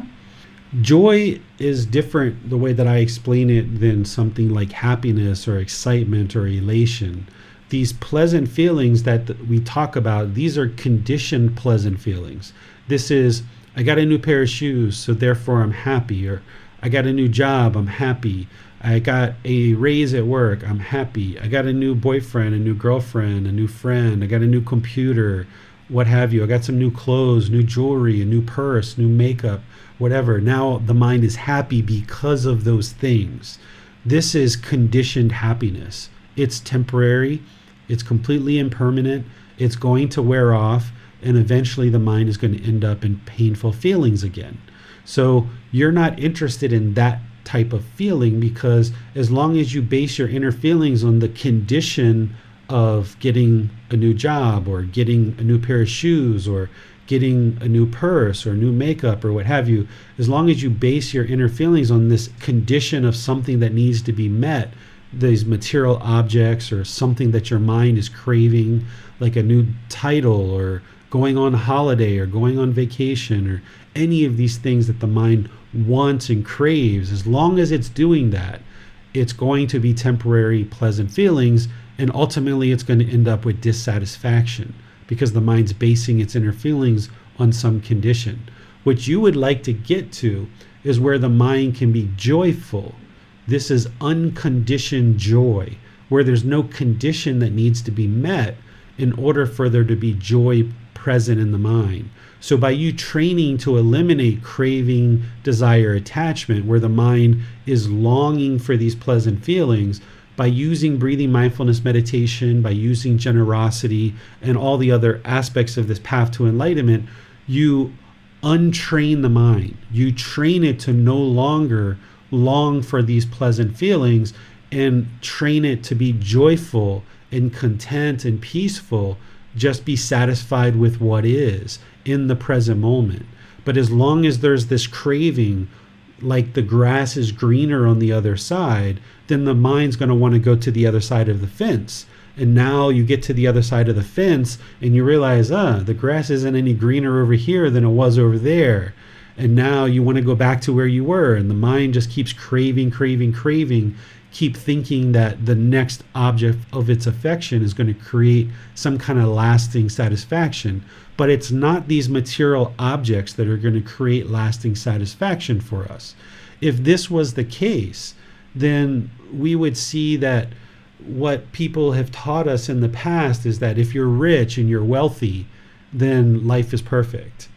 Joy is different, the way that I explain it, than something like happiness or excitement or elation. These pleasant feelings that we talk about, these are conditioned pleasant feelings. This is, I got a new pair of shoes, so therefore I'm happy. Or I got a new job, I'm happy. I got a raise at work, I'm happy. I got a new boyfriend, a new girlfriend, a new friend. I got a new computer, what have you. I got some new clothes, new jewelry, a new purse, new makeup, whatever. Now the mind is happy because of those things. This is conditioned happiness. It's temporary. It's completely impermanent. It's going to wear off, and eventually the mind is going to end up in painful feelings again. So you're not interested in that type of feeling, because as long as you base your inner feelings on the condition of getting a new job or getting a new pair of shoes or getting a new purse or new makeup or what have you, as long as you base your inner feelings on this condition of something that needs to be met, these material objects or something that your mind is craving, like a new title or going on holiday or going on vacation or any of these things that the mind wants and craves, as long as it's doing that, it's going to be temporary pleasant feelings, and ultimately it's going to end up with dissatisfaction because the mind's basing its inner feelings on some condition. What you would like to get to is where the mind can be joyful. This is unconditioned joy, where there's no condition that needs to be met in order for there to be joy present in the mind. So by you training to eliminate craving, desire, attachment, where the mind is longing for these pleasant feelings, by using breathing mindfulness meditation, by using generosity and all the other aspects of this path to enlightenment, you untrain the mind. You train it to no longer long for these pleasant feelings and train it to be joyful and content and peaceful, just be satisfied with what is in the present moment. But as long as there's this craving, like the grass is greener on the other side, then the mind's going to want to go to the other side of the fence. And now you get to the other side of the fence and you realize, the grass isn't any greener over here than it was over there. And now you want to go back to where you were. And the mind just keeps craving, keep thinking that the next object of its affection is going to create some kind of lasting satisfaction. But it's not these material objects that are going to create lasting satisfaction for us. If this was the case, then we would see that what people have taught us in the past is that if you're rich and you're wealthy, then life is perfect.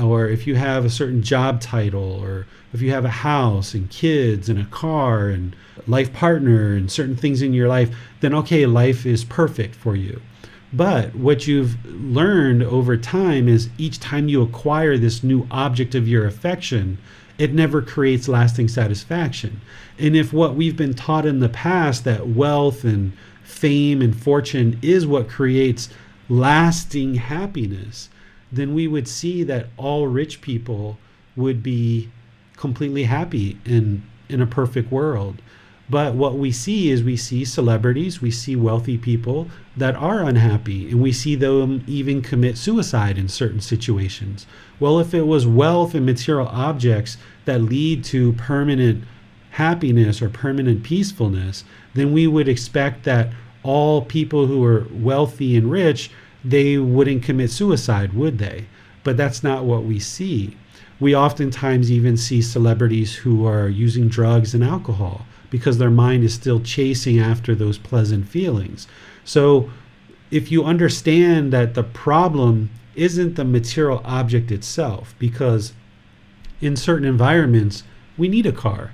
Or if you have a certain job title, or if you have a house and kids and a car and life partner and certain things in your life, then okay, life is perfect for you. But what you've learned over time is each time you acquire this new object of your affection, it never creates lasting satisfaction. And if what we've been taught in the past, that wealth and fame and fortune is what creates lasting happiness, then we would see that all rich people would be completely happy in a perfect world. But what we see celebrities, we see wealthy people that are unhappy, and we see them even commit suicide in certain situations. Well, if it was wealth and material objects that lead to permanent happiness or permanent peacefulness, then we would expect that all people who are wealthy and rich, they wouldn't commit suicide, would they? But that's not what we see. We oftentimes even see celebrities who are using drugs and alcohol because their mind is still chasing after those pleasant feelings. So if you understand that the problem isn't the material object itself, because in certain environments, we need a car,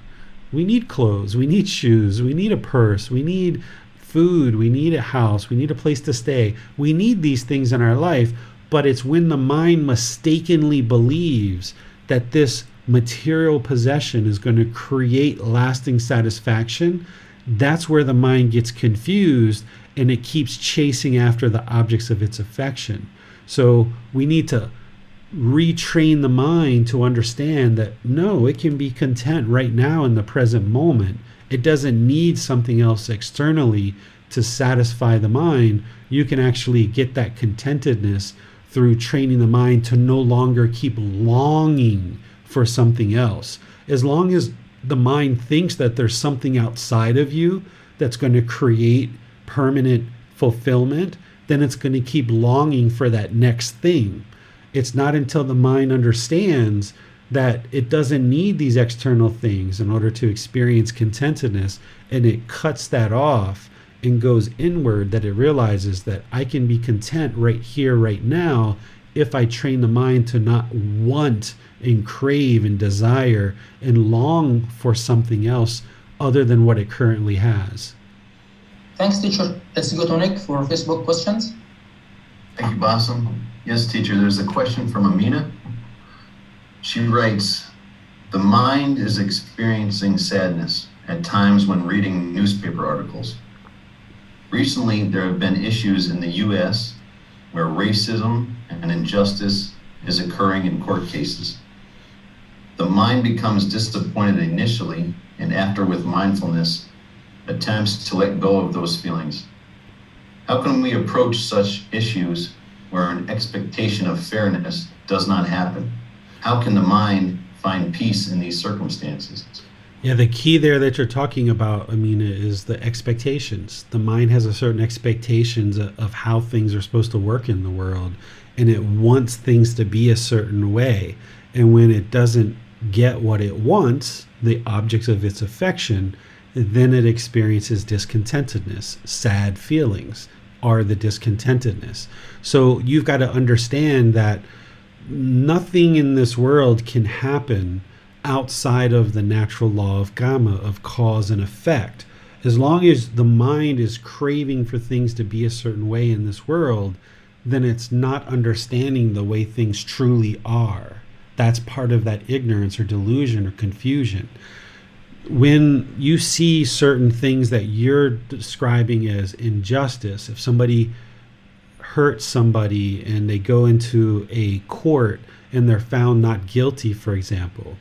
we need clothes, we need shoes, we need a purse, we need food, we need a house, we need a place to stay. We need these things in our life, but it's when the mind mistakenly believes that this material possession is going to create lasting satisfaction, that's where the mind gets confused and it keeps chasing after the objects of its affection. So we need to retrain the mind to understand that no, it can be content right now in the present moment. It doesn't need something else externally to satisfy the mind. You can actually get that contentedness through training the mind to no longer keep longing for something else. As long as the mind thinks that there's something outside of you that's going to create permanent fulfillment, then it's going to keep longing for that next thing. It's not until the mind understands that it doesn't need these external things in order to experience contentedness, and it cuts that off and goes inward, that it realizes that I can be content right here, right now, if I train the mind to not want and crave and desire and long for something else other than what it currently has. Thanks, teacher. Let's go to Nick for Facebook questions. Thank you, Bassem. Yes, teacher, there's a question from Amina. She writes, the mind is experiencing sadness at times when reading newspaper articles. Recently, there have been issues in the U.S. where racism and injustice is occurring in court cases. The mind becomes disappointed initially, and after, with mindfulness, attempts to let go of those feelings. How can we approach such issues where an expectation of fairness does not happen? How can the mind find peace in these circumstances? Yeah, the key there that you're talking about, Amina, is the expectations. The mind has a certain expectations of how things are supposed to work in the world, and it wants things to be a certain way. And when it doesn't get what it wants, the objects of its affection, then it experiences discontentedness, sad feelings, are the discontentedness. So you've got to understand that nothing in this world can happen outside of the natural law of Gotama, of cause and effect. As long as the mind is craving for things to be a certain way in this world, then it's not understanding the way things truly are. That's part of that ignorance or delusion or confusion. When you see certain things that you're describing as injustice, if somebody hurts somebody and they go into a court and they're found not guilty, for example,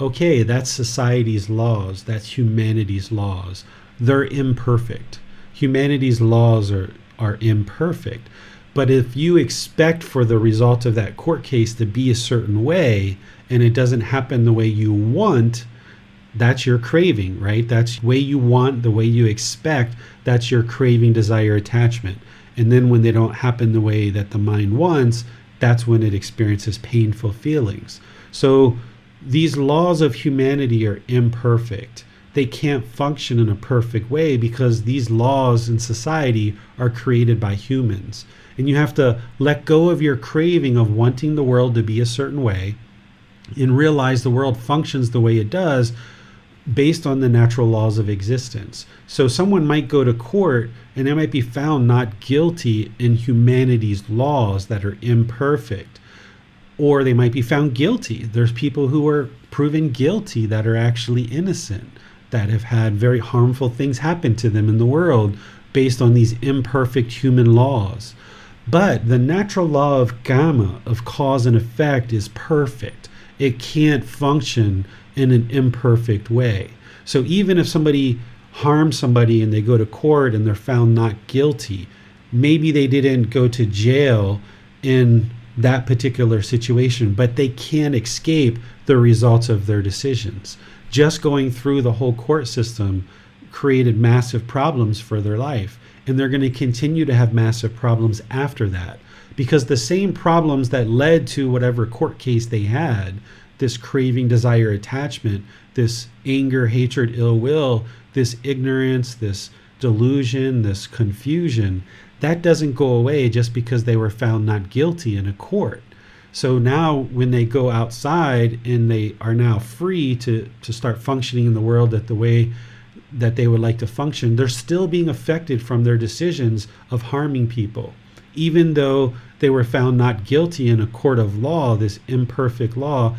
okay, that's society's laws, that's humanity's laws. They're imperfect. Humanity's laws are imperfect. But if you expect for the result of that court case to be a certain way and it doesn't happen the way you want, that's your craving, right? That's the way you want, the way you expect. That's your craving, desire, attachment. And then when they don't happen the way that the mind wants, that's when it experiences painful feelings. So these laws of humanity are imperfect. They can't function in a perfect way because these laws in society are created by humans. And you have to let go of your craving of wanting the world to be a certain way and realize the world functions the way it does based on the natural laws of existence. So someone might go to court and they might be found not guilty in humanity's laws that are imperfect, or they might be found guilty. There's people who are proven guilty that are actually innocent, that have had very harmful things happen to them in the world based on these imperfect human laws. But the natural law of Gotama, of cause and effect, is perfect. It can't function in an imperfect way. So even if somebody harms somebody and they go to court and they're found not guilty, maybe they didn't go to jail in that particular situation, but they can't escape the results of their decisions. Just going through the whole court system created massive problems for their life. And they're going to continue to have massive problems after that, because the same problems that led to whatever court case they had, this craving, desire, attachment, this anger, hatred, ill will, this ignorance, this delusion, this confusion, that doesn't go away just because they were found not guilty in a court. So now when they go outside and they are now free to start functioning in the world the way that they would like to function, they're still being affected from their decisions of harming people. Even though they were found not guilty in a court of law, this imperfect law,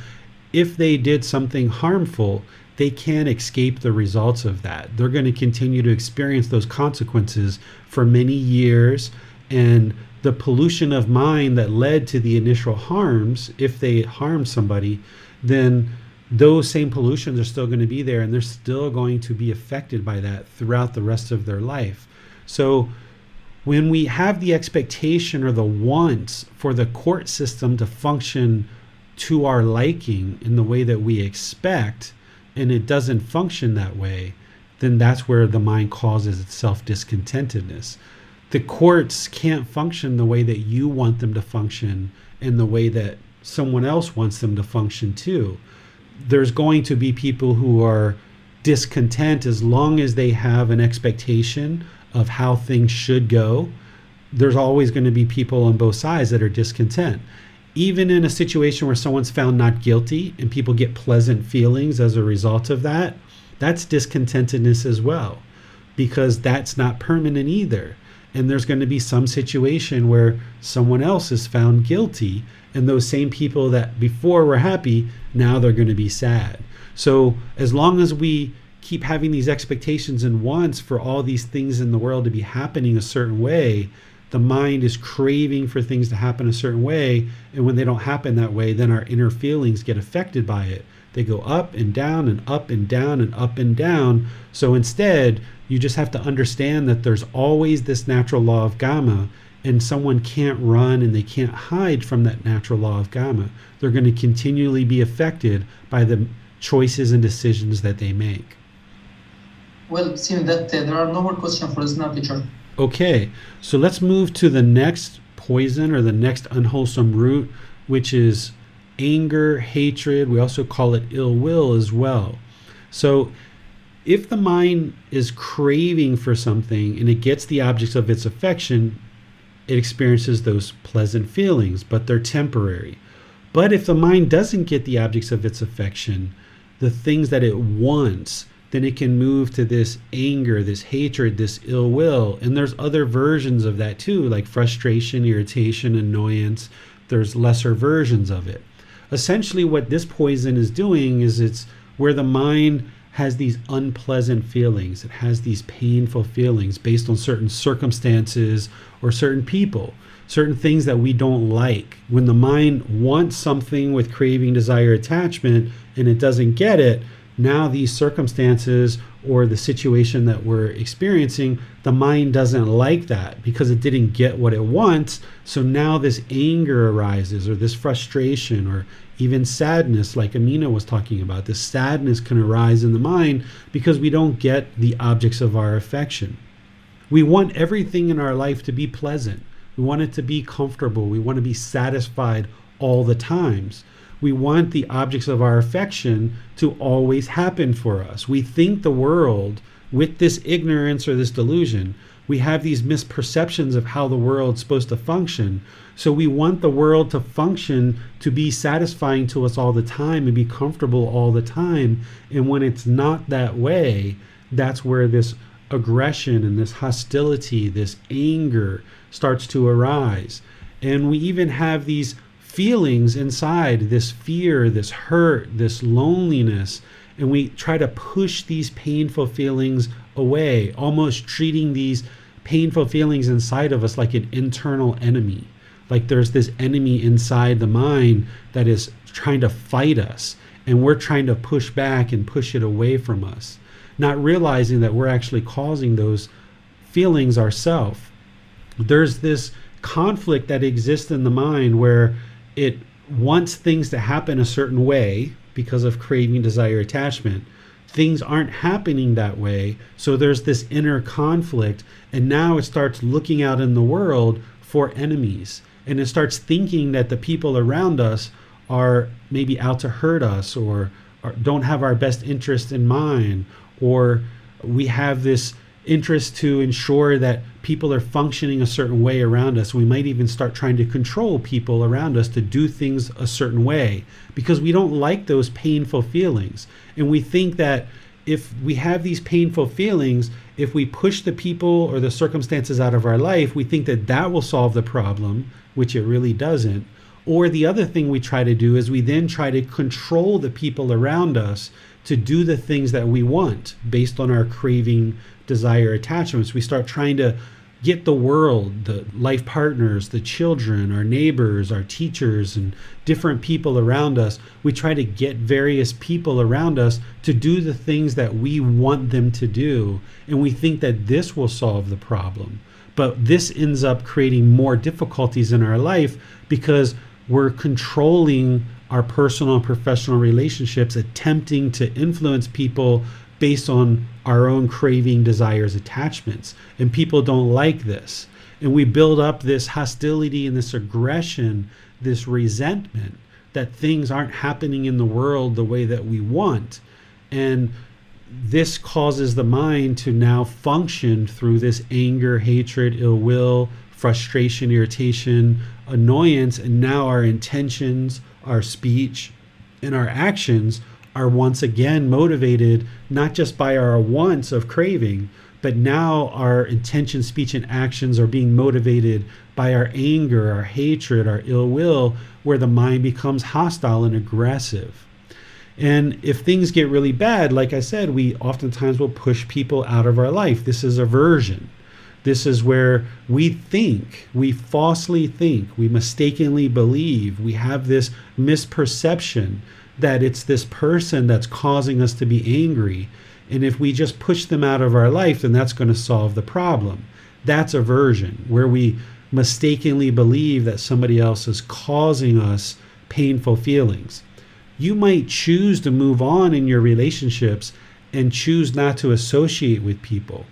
if they did something harmful, they can't escape the results of that. They're going to continue to experience those consequences for many years, and the pollution of mind that led to the initial harms, if they harm somebody, then those same pollutions are still going to be there, and they're still going to be affected by that throughout the rest of their life. So when we have the expectation or the wants for the court system to function to our liking in the way that we expect, and it doesn't function that way, then that's where the mind causes itself discontentedness. The courts can't function the way that you want them to function and the way that someone else wants them to function too. There's going to be people who are discontent as long as they have an expectation of how things should go. There's always going to be people on both sides that are discontent. Even in a situation where someone's found not guilty and people get pleasant feelings as a result of that, that's discontentedness as well, because that's not permanent either. And there's going to be some situation where someone else is found guilty, and those same people that before were happy, now they're going to be sad. So as long as we keep having these expectations and wants for all these things in the world to be happening a certain way, the mind is craving for things to happen a certain way. And when they don't happen that way, then our inner feelings get affected by it. They go up and down and up and down and up and down. So instead, you just have to understand that there's always this natural law of Gotama, and someone can't run and they can't hide from that natural law of Gotama. They're going to continually be affected by the choices and decisions that they make. Well, seeing that there are no more questions for us now, teacher. Okay, so let's move to the next poison or the next unwholesome root, which is anger, hatred. We also call it ill will as well. So if the mind is craving for something and it gets the objects of its affection, it experiences those pleasant feelings, but they're temporary. But if the mind doesn't get the objects of its affection, the things that it wants, then it can move to this anger, this hatred, this ill will. And there's other versions of that too, like frustration, irritation, annoyance. There's lesser versions of it. Essentially what this poison is doing is it's where the mind has these unpleasant feelings. It has these painful feelings based on certain circumstances or certain people, certain things that we don't like. When the mind wants something with craving, desire, attachment, and it doesn't get it, now these circumstances or the situation that we're experiencing, the mind doesn't like that because it didn't get what it wants. So now this anger arises, or this frustration, or even sadness, like Amina was talking about. This sadness can arise in the mind because we don't get the objects of our affection. We want everything in our life to be pleasant. We want it to be comfortable. We want to be satisfied all the times. We want the objects of our affection to always happen for us. We think the world, with this ignorance or this delusion, we have these misperceptions of how the world's supposed to function. So we want the world to function, to be satisfying to us all the time and be comfortable all the time. And when it's not that way, that's where this aggression and this hostility, this anger starts to arise. And we even have these feelings inside, this fear, this hurt, this loneliness, and we try to push these painful feelings away, almost treating these painful feelings inside of us like an internal enemy. Like there's this enemy inside the mind that is trying to fight us, and we're trying to push back and push it away from us, not realizing that we're actually causing those feelings ourselves. There's this conflict that exists in the mind where it wants things to happen a certain way because of craving, desire, attachment. Things aren't happening that way, so there's this inner conflict, and now it starts looking out in the world for enemies, and it starts thinking that the people around us are maybe out to hurt us, or don't have our best interest in mind, or we have this interest to ensure that people are functioning a certain way around us. We might even start trying to control people around us to do things a certain way because we don't like those painful feelings. And we think that if we have these painful feelings, if we push the people or the circumstances out of our life, we think that that will solve the problem, which it really doesn't. Or the other thing we try to do is we then try to control the people around us to do the things that we want based on our craving, desire, attachments. We start trying to get the world, the life partners, the children, our neighbors, our teachers, and different people around us. We try to get various people around us to do the things that we want them to do, and we think that this will solve the problem. But this ends up creating more difficulties in our life because we're controlling our personal and professional relationships, attempting to influence people based on our own craving, desires, attachments. And people don't like this. And we build up this hostility and this aggression, this resentment that things aren't happening in the world the way that we want. And this causes the mind to now function through this anger, hatred, ill will, frustration, irritation, annoyance. And now our intentions, our speech, and our actions are once again motivated not just by our wants of craving, but now our intention, speech, and actions are being motivated by our anger, our hatred, our ill will, where the mind becomes hostile and aggressive. And if things get really bad, like I said, we oftentimes will push people out of our life. This is aversion. This is where we think, we falsely think, we mistakenly believe, we have this misperception that it's this person that's causing us to be angry. And if we just push them out of our life, then that's going to solve the problem. That's aversion, where we mistakenly believe that somebody else is causing us painful feelings. You might choose to move on in your relationships and choose not to associate with people.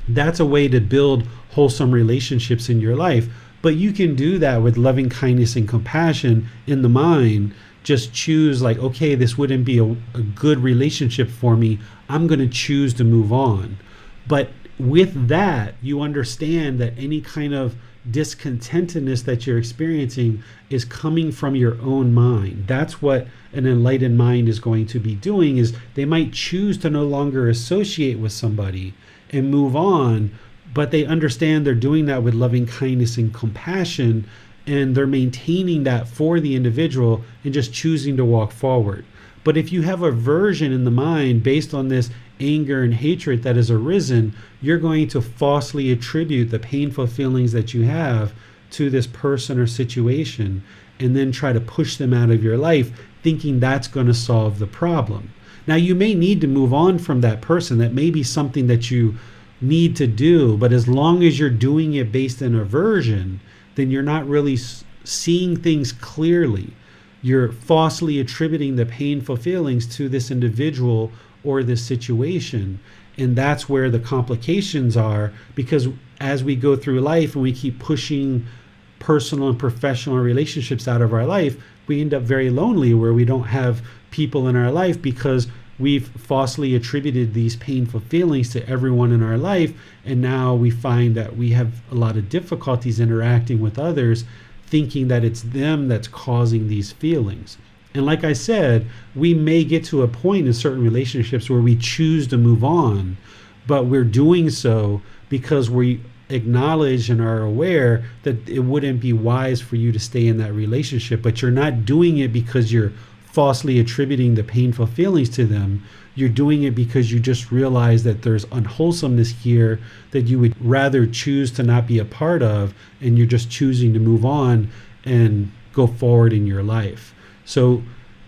That's a way to build wholesome relationships in your life. But you can do that with loving kindness and compassion in the mind, just choose like, okay, this wouldn't be a good relationship for me, I'm going to choose to move on. But with that, you understand that any kind of discontentedness that you're experiencing is coming from your own mind. That's what an enlightened mind is going to be doing, is they might choose to no longer associate with somebody and move on, but they understand they're doing that with loving kindness and compassion, and they're maintaining that for the individual and just choosing to walk forward. But if you have aversion in the mind based on this anger and hatred that has arisen, you're going to falsely attribute the painful feelings that you have to this person or situation, and then try to push them out of your life, thinking that's going to solve the problem. Now, you may need to move on from that person. That may be something that you need to do, but as long as you're doing it based on aversion, then you're not really seeing things clearly. You're falsely attributing the painful feelings to this individual or this situation. And that's where the complications are, because as we go through life and we keep pushing personal and professional relationships out of our life, we end up very lonely, where we don't have people in our life because we've falsely attributed these painful feelings to everyone in our life. And now we find that we have a lot of difficulties interacting with others, thinking that it's them that's causing these feelings. And like I said, we may get to a point in certain relationships where we choose to move on, but we're doing so because we acknowledge and are aware that it wouldn't be wise for you to stay in that relationship. But you're not doing it because you're falsely attributing the painful feelings to them. You're doing it because you just realize that there's unwholesomeness here that you would rather choose to not be a part of, and you're just choosing to move on and go forward in your life. So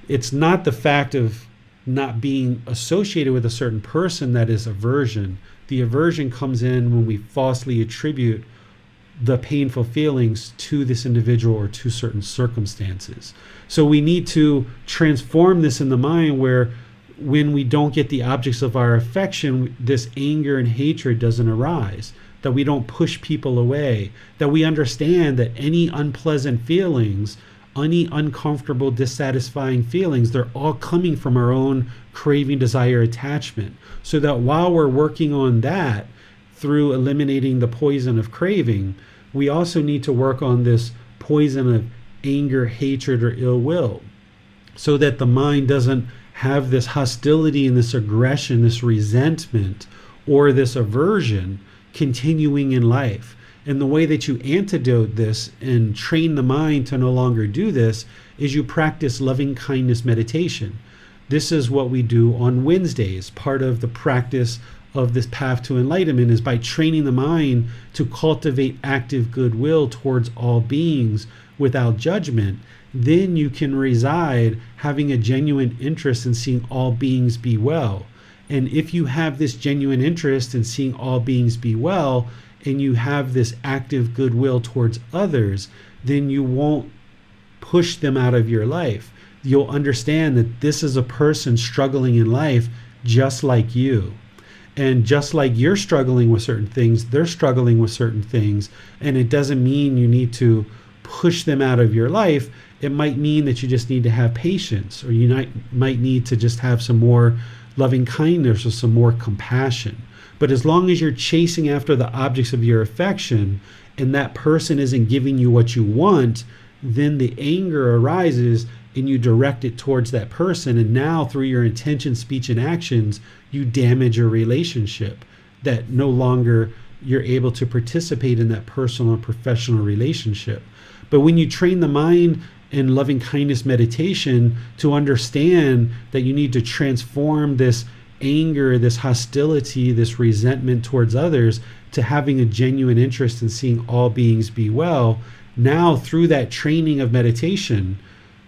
it's not the fact of not being associated with a certain person that is aversion. The aversion comes in when we falsely attribute the painful feelings to this individual or to certain circumstances. So we need to transform this in the mind, where when we don't get the objects of our affection, this anger and hatred doesn't arise, that we don't push people away, that we understand that any unpleasant feelings, any uncomfortable, dissatisfying feelings, they're all coming from our own craving, desire, attachment. So that while we're working on that through eliminating the poison of craving, we also need to work on this poison of anger, hatred, or ill will, so that the mind doesn't have this hostility and this aggression, this resentment, or this aversion continuing in life. And the way that you antidote this and train the mind to no longer do this is you practice loving kindness meditation. This is what we do on Wednesdays. Part of the practice of this path to enlightenment is by training the mind to cultivate active goodwill towards all beings without judgment. Then you can reside having a genuine interest in seeing all beings be well. And if you have this genuine interest in seeing all beings be well, and you have this active goodwill towards others, then you won't push them out of your life. You'll understand that this is a person struggling in life just like you. And just like you're struggling with certain things, they're struggling with certain things. And it doesn't mean you need to push them out of your life. It might mean that you just need to have patience, or you might need to just have some more loving kindness or some more compassion. But as long as you're chasing after the objects of your affection and that person isn't giving you what you want, then the anger arises and you direct it towards that person. And now through your intention, speech, and actions, you damage a relationship that no longer you're able to participate in that personal and professional relationship. But when you train the mind in loving kindness meditation to understand that you need to transform this anger, this hostility, this resentment towards others to having a genuine interest in seeing all beings be well, now through that training of meditation,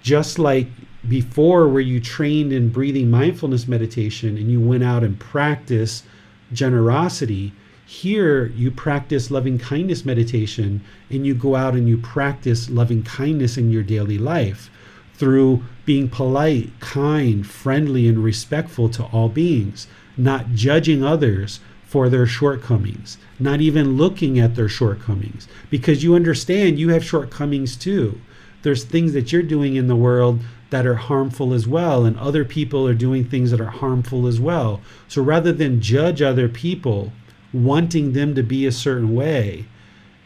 just like before where you trained in breathing mindfulness meditation and you went out and practiced generosity, here you practice loving kindness meditation and you go out and you practice loving kindness in your daily life through being polite, kind, friendly, and respectful to all beings, not judging others for their shortcomings, not even looking at their shortcomings, because you understand you have shortcomings too. There's things that you're doing in the world that are harmful as well, and other people are doing things that are harmful as well. So rather than judge other people, wanting them to be a certain way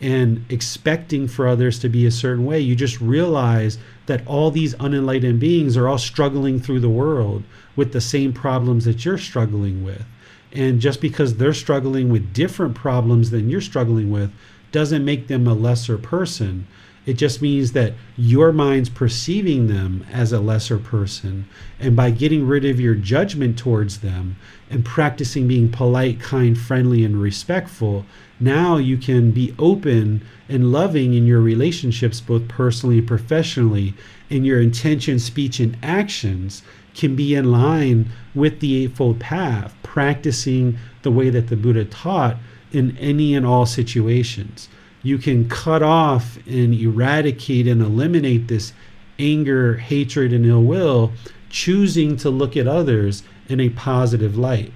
and expecting for others to be a certain way, you just realize that all these unenlightened beings are all struggling through the world with the same problems that you're struggling with. And just because they're struggling with different problems than you're struggling with doesn't make them a lesser person. It just means that your mind's perceiving them as a lesser person. And by getting rid of your judgment towards them and practicing being polite, kind, friendly, and respectful, now you can be open and loving in your relationships, both personally and professionally, and your intention, speech, and actions can be in line with the Eightfold Path, practicing the way that the Buddha taught in any and all situations. You can cut off and eradicate and eliminate this anger, hatred, and ill will, choosing to look at others in a positive light.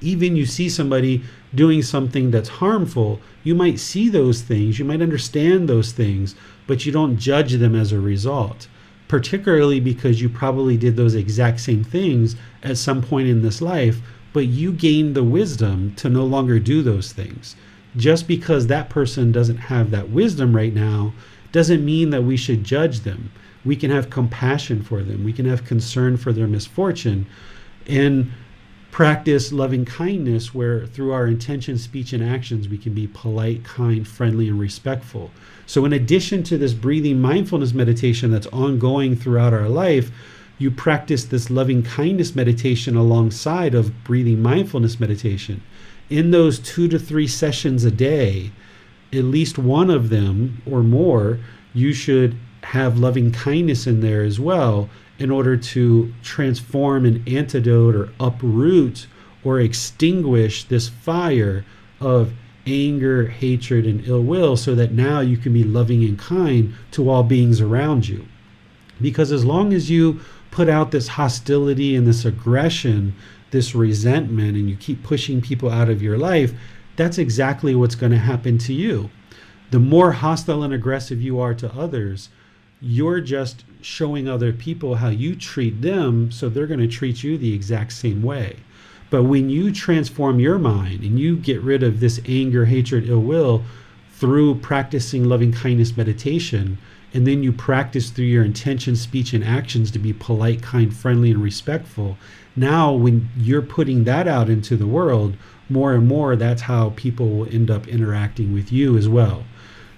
Even you see somebody doing something that's harmful, you might see those things, you might understand those things, but you don't judge them as a result, particularly because you probably did those exact same things at some point in this life, but you gained the wisdom to no longer do those things. Just because that person doesn't have that wisdom right now doesn't mean that we should judge them. We can have compassion for them. We can have concern for their misfortune and practice loving kindness, where through our intention, speech, and actions, we can be polite, kind, friendly, and respectful. So in addition to this breathing mindfulness meditation that's ongoing throughout our life, you practice this loving kindness meditation alongside of breathing mindfulness meditation. In those 2 to 3 sessions a day, at least one of them or more, you should have loving kindness in there as well, in order to transform an antidote or uproot or extinguish this fire of anger, hatred, and ill will, so that now you can be loving and kind to all beings around you. Because as long as you put out this hostility and this aggression, this resentment, and you keep pushing people out of your life, that's exactly what's going to happen to you. The more hostile and aggressive you are to others, you're just showing other people how you treat them, so they're going to treat you the exact same way. But when you transform your mind and you get rid of this anger, hatred, ill will through practicing loving kindness meditation, and then you practice through your intention, speech, and actions to be polite, kind, friendly, and respectful, now when you're putting that out into the world, more and more, that's how people will end up interacting with you as well.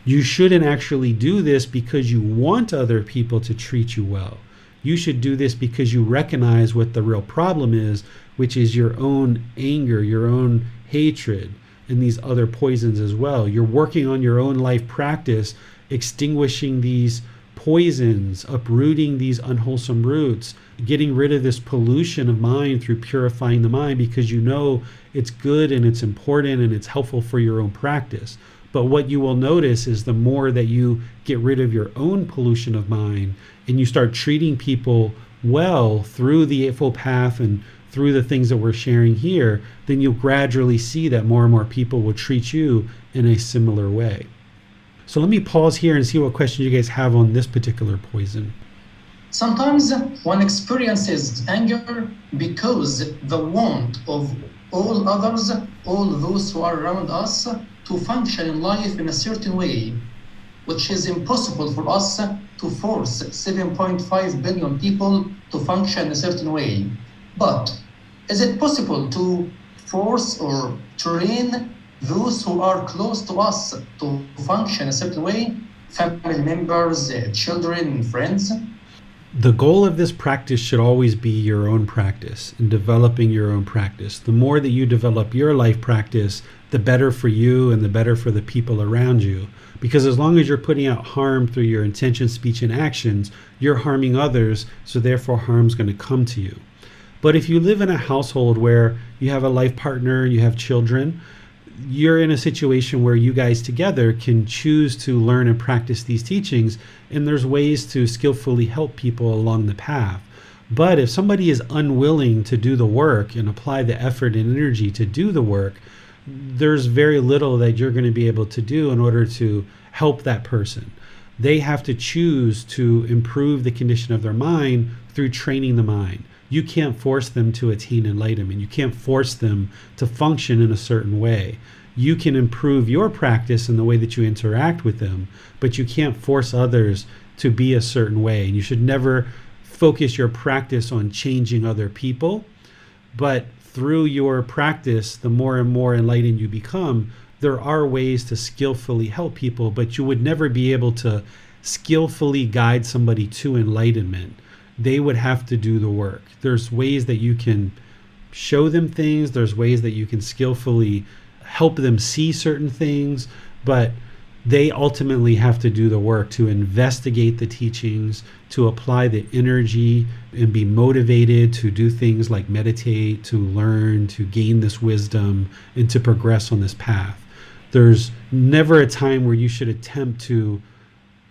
You shouldn't actually do this because you want other people to treat you well. You should do this because you recognize what the real problem is, which is your own anger, your own hatred, and these other poisons as well. You're working on your own life practice, extinguishing these poisons, uprooting these unwholesome roots, getting rid of this pollution of mind through purifying the mind, because you know it's good and it's important and it's helpful for your own practice. But what you will notice is the more that you get rid of your own pollution of mind and you start treating people well through the Eightfold Path and through the things that we're sharing here, then you'll gradually see that more and more people will treat you in a similar way. So let me pause here and see what questions you guys have on this particular poison. Sometimes one experiences anger because the want of all others, all those who are around us, to function in life in a certain way, which is impossible for us to force 7.5 billion people to function in a certain way. But is it possible to force or train those who are close to us to function a certain way? Family members, children, friends? The goal of this practice should always be your own practice and developing your own practice. The more that you develop your life practice, the better for you and the better for the people around you. Because as long as you're putting out harm through your intention, speech, and actions, you're harming others, so therefore harm's going to come to you. But if you live in a household where you have a life partner, you have children, you're in a situation where you guys together can choose to learn and practice these teachings, and there's ways to skillfully help people along the path. But if somebody is unwilling to do the work and apply the effort and energy to do the work, there's very little that you're going to be able to do in order to help that person. They have to choose to improve the condition of their mind through training the mind. You can't force them to attain enlightenment. You can't force them to function in a certain way. You can improve your practice in the way that you interact with them, but you can't force others to be a certain way. And you should never focus your practice on changing other people, but through your practice, the more and more enlightened you become, there are ways to skillfully help people, but you would never be able to skillfully guide somebody to enlightenment. They would have to do the work. There's ways that you can show them things. There's ways that you can skillfully help them see certain things, but they ultimately have to do the work to investigate the teachings, to apply the energy and be motivated to do things like meditate, to learn, to gain this wisdom, and to progress on this path. There's never a time where you should attempt to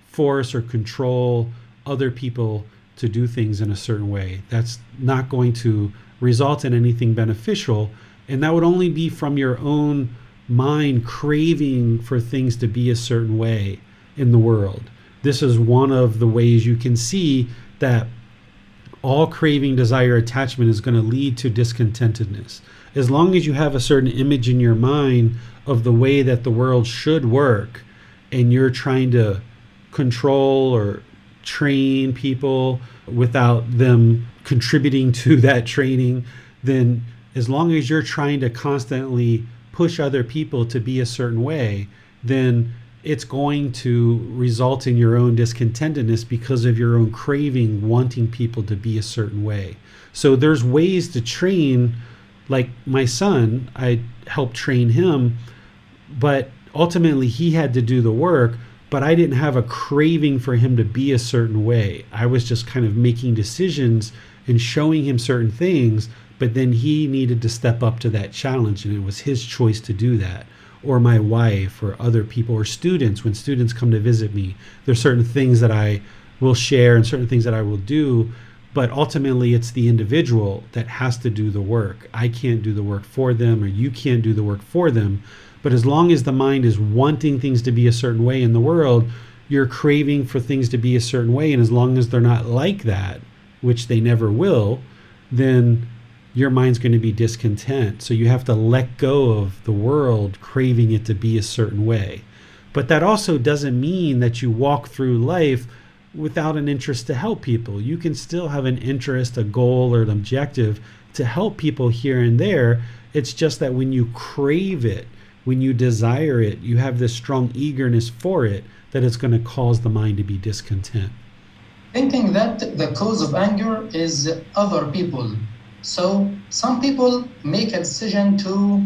force or control other people to do things in a certain way. That's not going to result in anything beneficial, and that would only be from your own mind craving for things to be a certain way in the world. This is one of the ways you can see that all craving, desire, attachment is going to lead to discontentedness. As long as you have a certain image in your mind of the way that the world should work, and you're trying to control or train people without them contributing to that training, then as long as you're trying to constantly push other people to be a certain way, then it's going to result in your own discontentedness because of your own craving, wanting people to be a certain way. So there's ways to train, like my son, I helped train him, but ultimately he had to do the work, but I didn't have a craving for him to be a certain way. I was just kind of making decisions and showing him certain things, but then he needed to step up to that challenge, and it was his choice to do that. Or my wife, or other people, or students. When students come to visit me, there's certain things that I will share and certain things that I will do, but ultimately it's the individual that has to do the work. I can't do the work for them, or you can't do the work for them. But as long as the mind is wanting things to be a certain way in the world, you're craving for things to be a certain way, and as long as they're not like that, which they never will, then your mind's going to be discontent. So you have to let go of the world craving it to be a certain way. But that also doesn't mean that you walk through life without an interest to help people. You can still have an interest, a goal, or an objective to help people here and there. It's just that when you crave it, when you desire it, you have this strong eagerness for it, that it's going to cause the mind to be discontent. Thinking that the cause of anger is other people. So some people make a decision to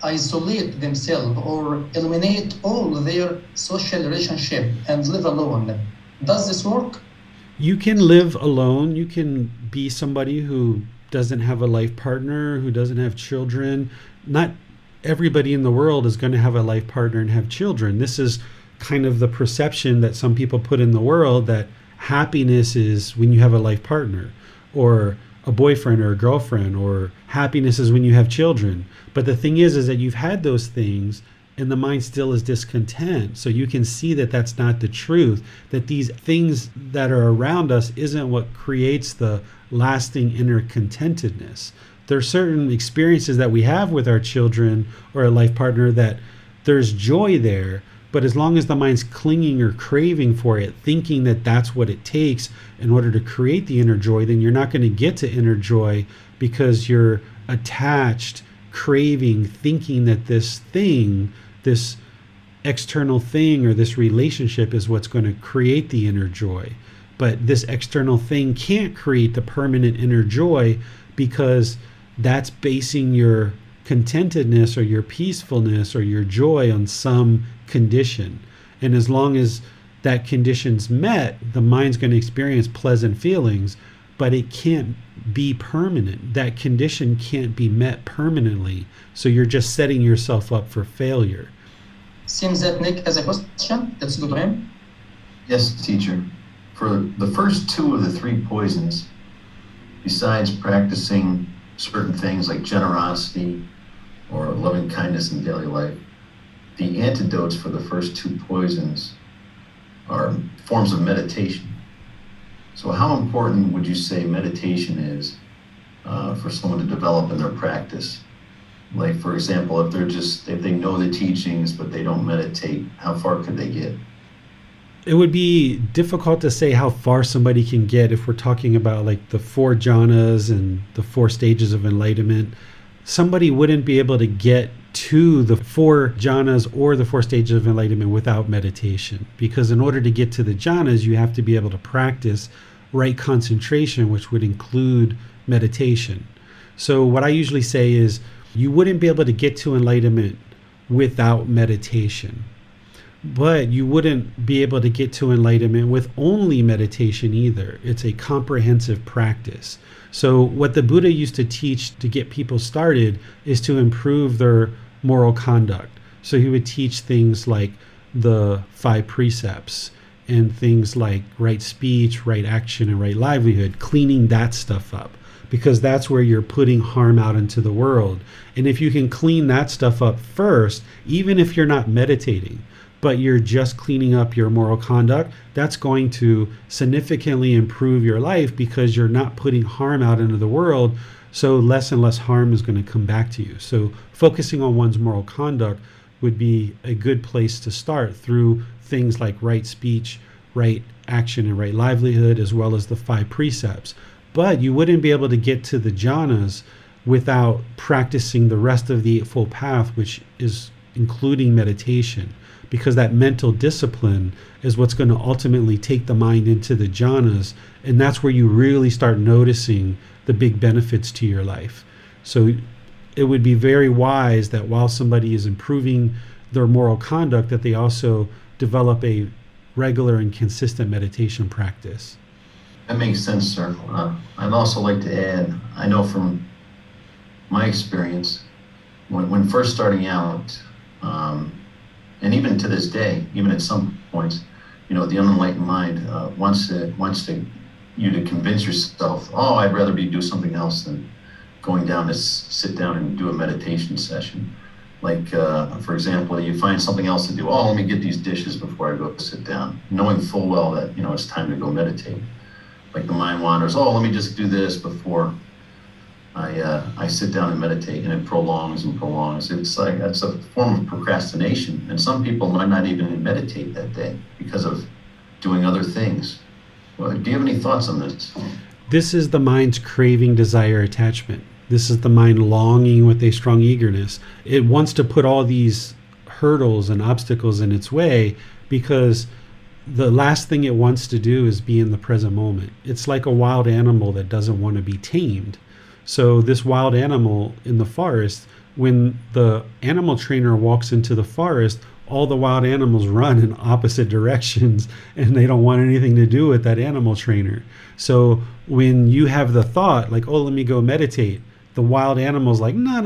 isolate themselves or eliminate all their social relationship and live alone. Does this work? You can live alone. You can be somebody who doesn't have a life partner, who doesn't have children. Not everybody in the world is going to have a life partner and have children. This is kind of the perception that some people put in the world, that happiness is when you have a life partner, or a boyfriend or a girlfriend, or happiness is when you have children. But the thing is that you've had those things and the mind still is discontent. So you can see that that's not the truth, that these things that are around us isn't what creates the lasting inner contentedness. There are certain experiences that we have with our children or a life partner that there's joy there, but as long as the mind's clinging or craving for it, thinking that that's what it takes in order to create the inner joy, then you're not going to get to inner joy, because you're attached, craving, thinking that this thing, this external thing or this relationship is what's going to create the inner joy. But this external thing can't create the permanent inner joy, because that's basing your contentedness or your peacefulness or your joy on some condition. And as long as that condition's met, the mind's going to experience pleasant feelings, but it can't be permanent. That condition can't be met permanently. So you're just setting yourself up for failure. Seems that Nick has a question. Let's go to him. Yes, teacher. For the first two of the three poisons, besides practicing certain things like generosity or loving kindness in daily life, the antidotes for the first two poisons are forms of meditation. So how important would you say meditation is for someone to develop in their practice? Like, for example, if they know the teachings but they don't meditate, how far could they get? It would be difficult to say how far somebody can get if we're talking about like the 4 jhanas and the 4 stages of enlightenment. Somebody wouldn't be able to get to the 4 jhanas or the 4 stages of enlightenment without meditation, because in order to get to the jhanas, you have to be able to practice right concentration, which would include meditation. So what I usually say is you wouldn't be able to get to enlightenment without meditation, but you wouldn't be able to get to enlightenment with only meditation either. It's a comprehensive practice. So what the Buddha used to teach to get people started is to improve their moral conduct. So he would teach things like the 5 precepts and things like right speech, right action, and right livelihood, cleaning that stuff up, because that's where you're putting harm out into the world. And if you can clean that stuff up first, even if you're not meditating, but you're just cleaning up your moral conduct, that's going to significantly improve your life because you're not putting harm out into the world. So less and less harm is going to come back to you. So focusing on one's moral conduct would be a good place to start through things like right speech, right action, and right livelihood, as well as the 5 precepts. But you wouldn't be able to get to the jhanas without practicing the rest of the Eightfold Path, which is including meditation, because that mental discipline is what's going to ultimately take the mind into the jhanas, and that's where you really start noticing the big benefits to your life. So it would be very wise that while somebody is improving their moral conduct, that they also develop a regular and consistent meditation practice. That makes sense, sir. I'd also like to add, I know from my experience, when first starting out, and even to this day, even at some points, the unenlightened mind wants you to convince yourself, oh, I'd rather do something else than going down to sit down and do a meditation session. Like, for example, you find something else to do. Oh, let me get these dishes before I go sit down, knowing full well that, it's time to go meditate. Like the mind wanders, oh, let me just do this before I sit down and meditate, and it prolongs and prolongs. It's like, that's a form of procrastination. And some people might not even meditate that day because of doing other things. Well, do you have any thoughts on this? This is the mind's craving, desire, attachment. This is the mind longing with a strong eagerness. It wants to put all these hurdles and obstacles in its way because the last thing it wants to do is be in the present moment. It's like a wild animal that doesn't want to be tamed. So this wild animal in the forest, when the animal trainer walks into the forest, all the wild animals run in opposite directions and they don't want anything to do with that animal trainer. So when you have the thought like, oh, let me go meditate, the wild animal's like, no,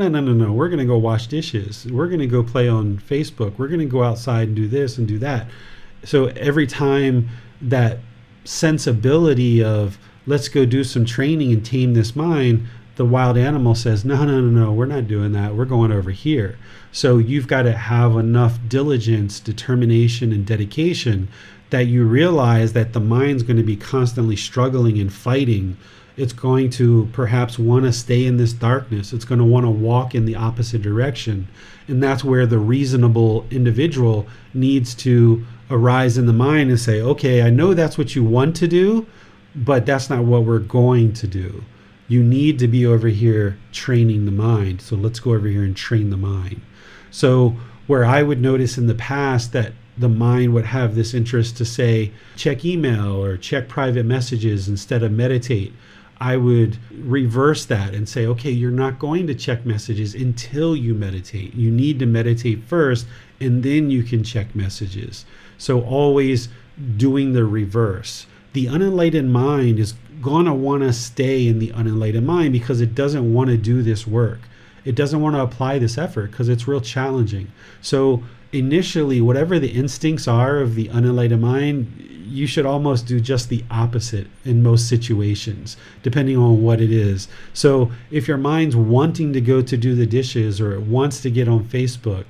we're going to go wash dishes. We're going to go play on Facebook. We're going to go outside and do this and do that. So every time that sensibility of let's go do some training and tame this mind, the wild animal says, no, we're not doing that. We're going over here. So you've got to have enough diligence, determination, and dedication that you realize that the mind's going to be constantly struggling and fighting. It's going to perhaps want to stay in this darkness. It's going to want to walk in the opposite direction. And that's where the reasonable individual needs to arise in the mind and say, okay, I know that's what you want to do, but that's not what we're going to do. You need to be over here training the mind. So let's go over here and train the mind. So where I would notice in the past that the mind would have this interest to say, check email or check private messages instead of meditate, I would reverse that and say, okay, you're not going to check messages until you meditate. You need to meditate first, and then you can check messages. So always doing the reverse. The unenlightened mind is going to want to stay in the unenlightened mind because it doesn't want to do this work. It doesn't want to apply this effort because it's real challenging. So initially, whatever the instincts are of the unenlightened mind, you should almost do just the opposite in most situations, depending on what it is. So if your mind's wanting to go to do the dishes or it wants to get on Facebook,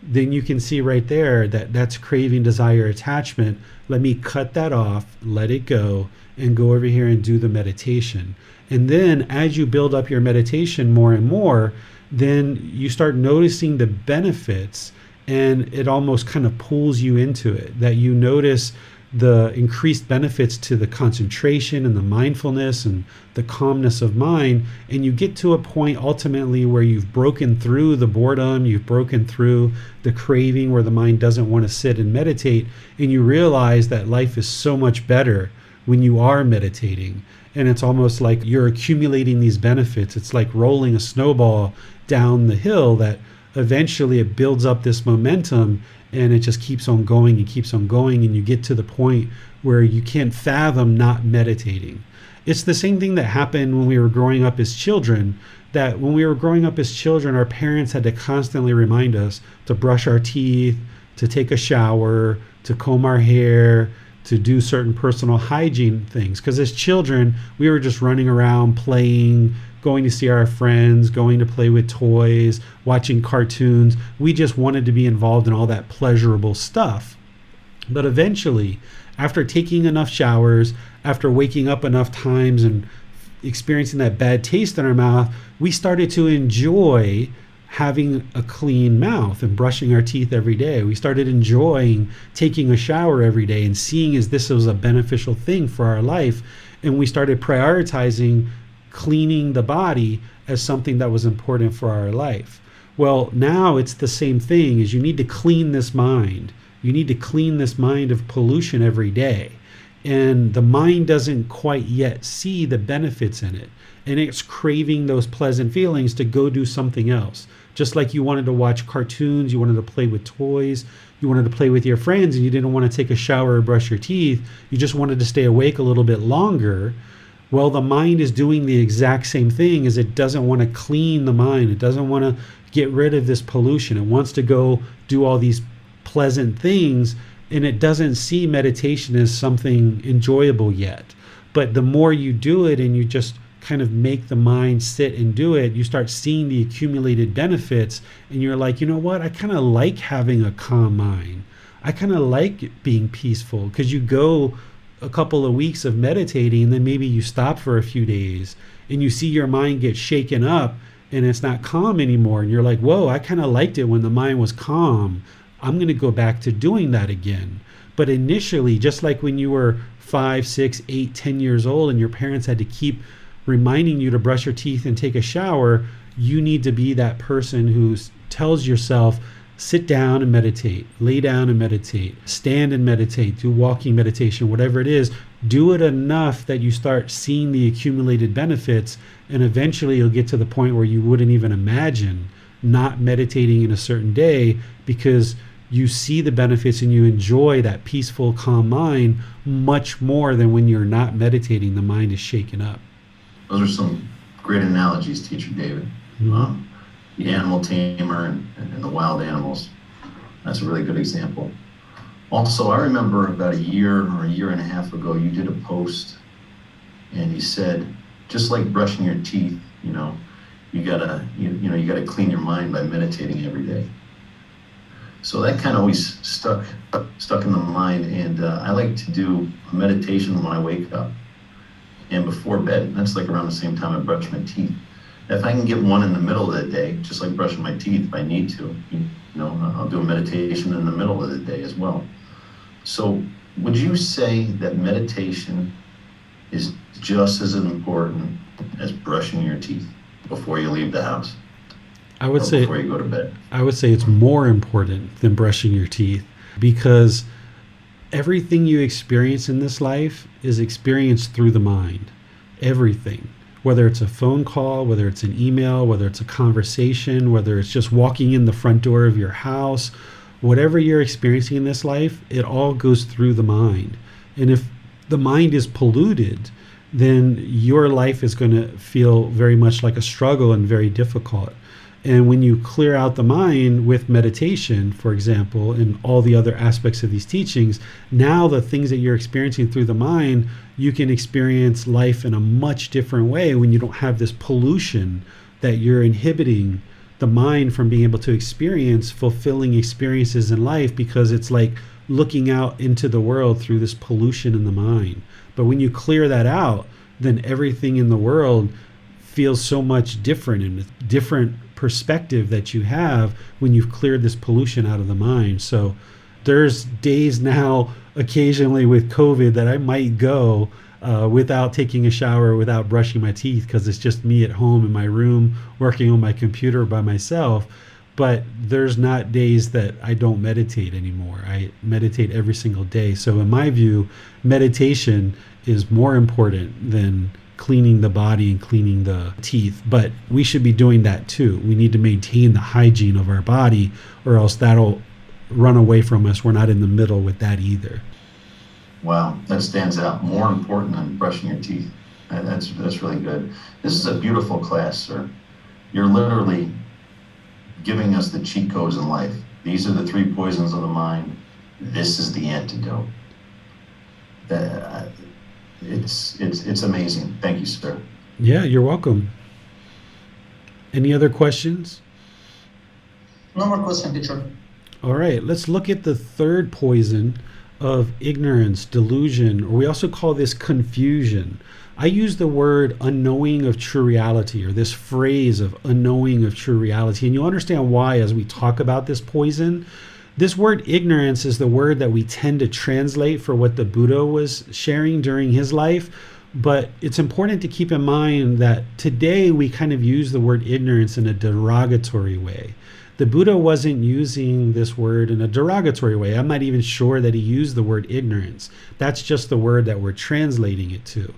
then you can see right there that that's craving, desire, attachment. Let me cut that off, let it go, and go over here and do the meditation. And then as you build up your meditation more and more, then you start noticing the benefits, and it almost kind of pulls you into it, that you notice the increased benefits to the concentration and the mindfulness and the calmness of mind. And you get to a point ultimately where you've broken through the boredom, you've broken through the craving where the mind doesn't want to sit and meditate, and you realize that life is so much better when you are meditating. And it's almost like you're accumulating these benefits. It's like rolling a snowball down the hill, that eventually it builds up this momentum, and it just keeps on going and keeps on going, and you get to the point where you can't fathom not meditating. It's the same thing that happened when we were growing up as children, that when we were growing up as children, our parents had to constantly remind us to brush our teeth, to take a shower, to comb our hair, to do certain personal hygiene things. Because as children, we were just running around, playing, going to see our friends, going to play with toys, watching cartoons. We just wanted to be involved in all that pleasurable stuff. But eventually, after taking enough showers, after waking up enough times and experiencing that bad taste in our mouth, we started to enjoy having a clean mouth and brushing our teeth every day. We started enjoying taking a shower every day and seeing as this was a beneficial thing for our life. And we started prioritizing cleaning the body as something that was important for our life. Well, now it's the same thing, is you need to clean this mind. You need to clean this mind of pollution every day. And the mind doesn't quite yet see the benefits in it. And it's craving those pleasant feelings to go do something else. Just like you wanted to watch cartoons, you wanted to play with toys, you wanted to play with your friends, and you didn't want to take a shower or brush your teeth. You just wanted to stay awake a little bit longer. Well, the mind is doing the exact same thing, as it doesn't want to clean the mind. It doesn't want to get rid of this pollution. It wants to go do all these pleasant things, and it doesn't see meditation as something enjoyable yet. But the more you do it and you just kind of make the mind sit and do it, you start seeing the accumulated benefits, and you're like, you know what? I kind of like having a calm mind. I kind of like being peaceful, because you go a couple of weeks of meditating, and then maybe you stop for a few days and you see your mind get shaken up and it's not calm anymore. And you're like, whoa, I kind of liked it when the mind was calm. I'm going to go back to doing that again. But initially, just like when you were 5, 6, 8, 10 years old and your parents had to keep reminding you to brush your teeth and take a shower, you need to be that person who tells yourself, sit down and meditate, lay down and meditate, stand and meditate, do walking meditation, whatever it is. Do it enough that you start seeing the accumulated benefits, and eventually you'll get to the point where you wouldn't even imagine not meditating in a certain day, because you see the benefits and you enjoy that peaceful, calm mind much more than when you're not meditating. The mind is shaken up. Those are some great analogies, Teacher David. Mm-hmm. The animal tamer and the wild animals. That's a really good example. Also, I remember about a year or a year and a half ago, you did a post and you said, just like brushing your teeth, you gotta clean your mind by meditating every day. So that kind of always stuck in the mind, and I like to do a meditation when I wake up and before bed. That's like around the same time I brush my teeth. If I can get one in the middle of the day, just like brushing my teeth if I need to, I'll do a meditation in the middle of the day as well. So would you say that meditation is just as important as brushing your teeth before you leave the house? I would say before you go to bed. I would say it's more important than brushing your teeth, because everything you experience in this life is experienced through the mind. Everything. Whether it's a phone call, whether it's an email, whether it's a conversation, whether it's just walking in the front door of your house, whatever you're experiencing in this life, it all goes through the mind. And if the mind is polluted, then your life is going to feel very much like a struggle and very difficult. And when you clear out the mind with meditation, for example, and all the other aspects of these teachings, now the things that you're experiencing through the mind, you can experience life in a much different way when you don't have this pollution that you're inhibiting the mind from being able to experience fulfilling experiences in life, because it's like looking out into the world through this pollution in the mind. But when you clear that out, then everything in the world feels so much different, and a different perspective that you have when you've cleared this pollution out of the mind. So there's days now occasionally with COVID that I might go without taking a shower, without brushing my teeth, because it's just me at home in my room working on my computer by myself. But there's not days that I don't meditate anymore. I meditate every single day. So in my view, meditation is more important than cleaning the body and cleaning the teeth. But we should be doing that too. We need to maintain the hygiene of our body, or else that'll run away from us. We're not in the middle with that either. Wow, that stands out. More important than brushing your teeth. That's really good. This is a beautiful class, sir. You're literally giving us the cheat codes in life. These are the 3 poisons of the mind. This is the antidote. It's amazing. Thank you, sir. Yeah, you're welcome. Any other questions? No more question, teacher. All right, let's look at the third poison of ignorance, delusion, or we also call this confusion. I use the word unknowing of true reality, or this phrase of unknowing of true reality. And you'll understand why as we talk about this poison. This word ignorance is the word that we tend to translate for what the Buddha was sharing during his life. But it's important to keep in mind that today we kind of use the word ignorance in a derogatory way. The Buddha wasn't using this word in a derogatory way. I'm not even sure that he used the word ignorance. That's just the word that we're translating it to.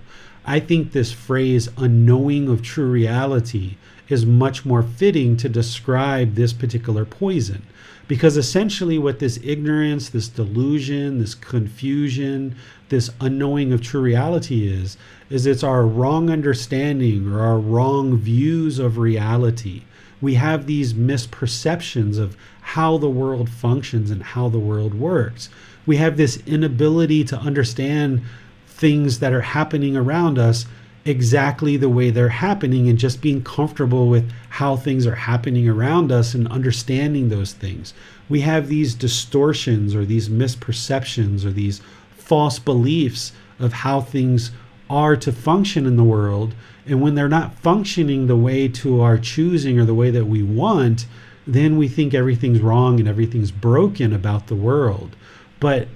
I think this phrase, unknowing of true reality, is much more fitting to describe this particular poison. Because essentially what this ignorance, this delusion, this confusion, this unknowing of true reality is it's our wrong understanding or our wrong views of reality. We have these misperceptions of how the world functions and how the world works. We have this inability to understand things that are happening around us exactly the way they're happening, and just being comfortable with how things are happening around us and understanding those things. We have these distortions or these misperceptions or these false beliefs of how things are to function in the world. And when they're not functioning the way to our choosing or the way that we want, then we think everything's wrong and everything's broken about the world. But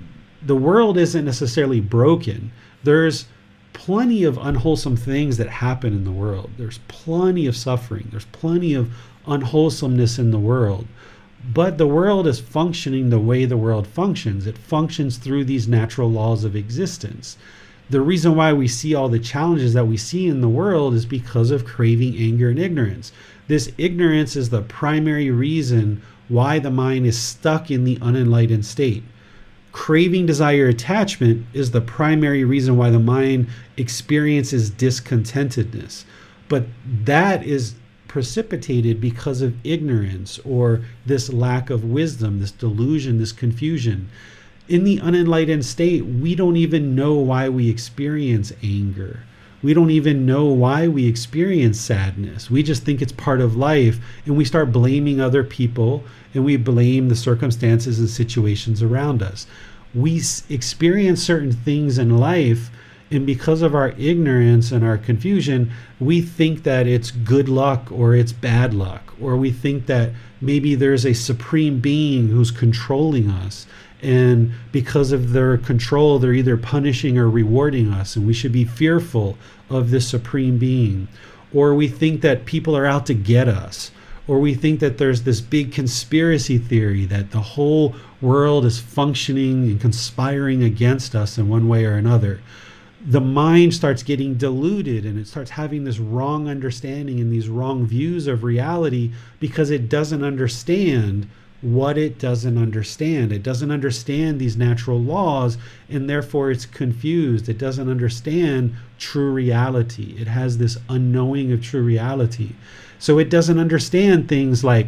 the world isn't necessarily broken. There's plenty of unwholesome things that happen in the world. There's plenty of suffering. There's plenty of unwholesomeness in the world. But the world is functioning the way the world functions. It functions through these natural laws of existence. The reason why we see all the challenges that we see in the world is because of craving, anger, and ignorance. This ignorance is the primary reason why the mind is stuck in the unenlightened state. Craving, desire, attachment is the primary reason why the mind experiences discontentedness. But that is precipitated because of ignorance or this lack of wisdom, this delusion, this confusion. In the unenlightened state, we don't even know why we experience anger. We don't even know why we experience sadness. We just think it's part of life, and we start blaming other people, and we blame the circumstances and situations around us. We experience certain things in life, and because of our ignorance and our confusion, we think that it's good luck or it's bad luck, or we think that maybe there's a supreme being who's controlling us. And because of their control, they're either punishing or rewarding us, and we should be fearful of this supreme being. Or we think that people are out to get us. Or we think that there's this big conspiracy theory that the whole world is functioning and conspiring against us in one way or another. The mind starts getting diluted, and it starts having this wrong understanding and these wrong views of reality because it doesn't understand what it doesn't understand. It doesn't understand these natural laws, and therefore it's confused. It doesn't understand true reality. It has this unknowing of true reality. So it doesn't understand things like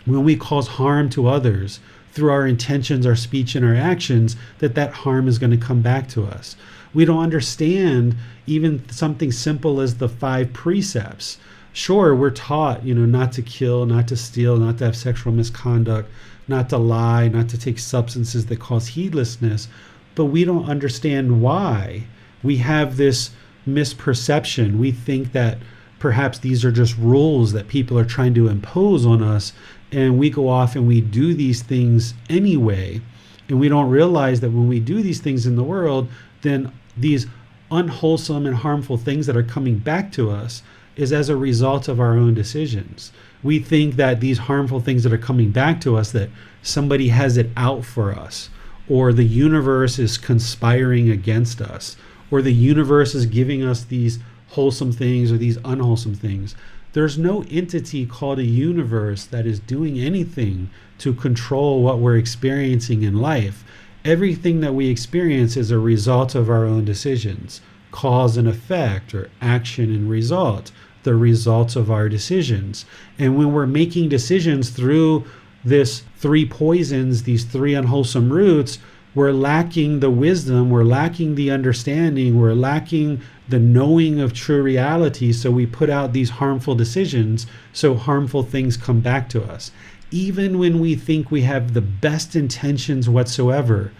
when we cause harm to others through our intentions, our speech, and our actions, that harm is going to come back to us. We don't understand even something simple as the 5 precepts. Sure, we're taught, not to kill, not to steal, not to have sexual misconduct, not to lie, not to take substances that cause heedlessness, but we don't understand why. We have this misperception. We think that perhaps these are just rules that people are trying to impose on us, and we go off and we do these things anyway. And we don't realize that when we do these things in the world, then these unwholesome and harmful things that are coming back to us is as a result of our own decisions. We think that these harmful things that are coming back to us, that somebody has it out for us, or the universe is conspiring against us, or the universe is giving us these wholesome things or these unwholesome things. There's no entity called a universe that is doing anything to control what we're experiencing in life. Everything that we experience is a result of our own decisions. Cause and effect, or action and result, the results of our decisions. And when we're making decisions through this three poisons, these three unwholesome roots, we're lacking the wisdom, we're lacking the understanding, we're lacking the knowing of true reality. So we put out these harmful decisions, so harmful things come back to us. Even when we think we have the best intentions whatsoever,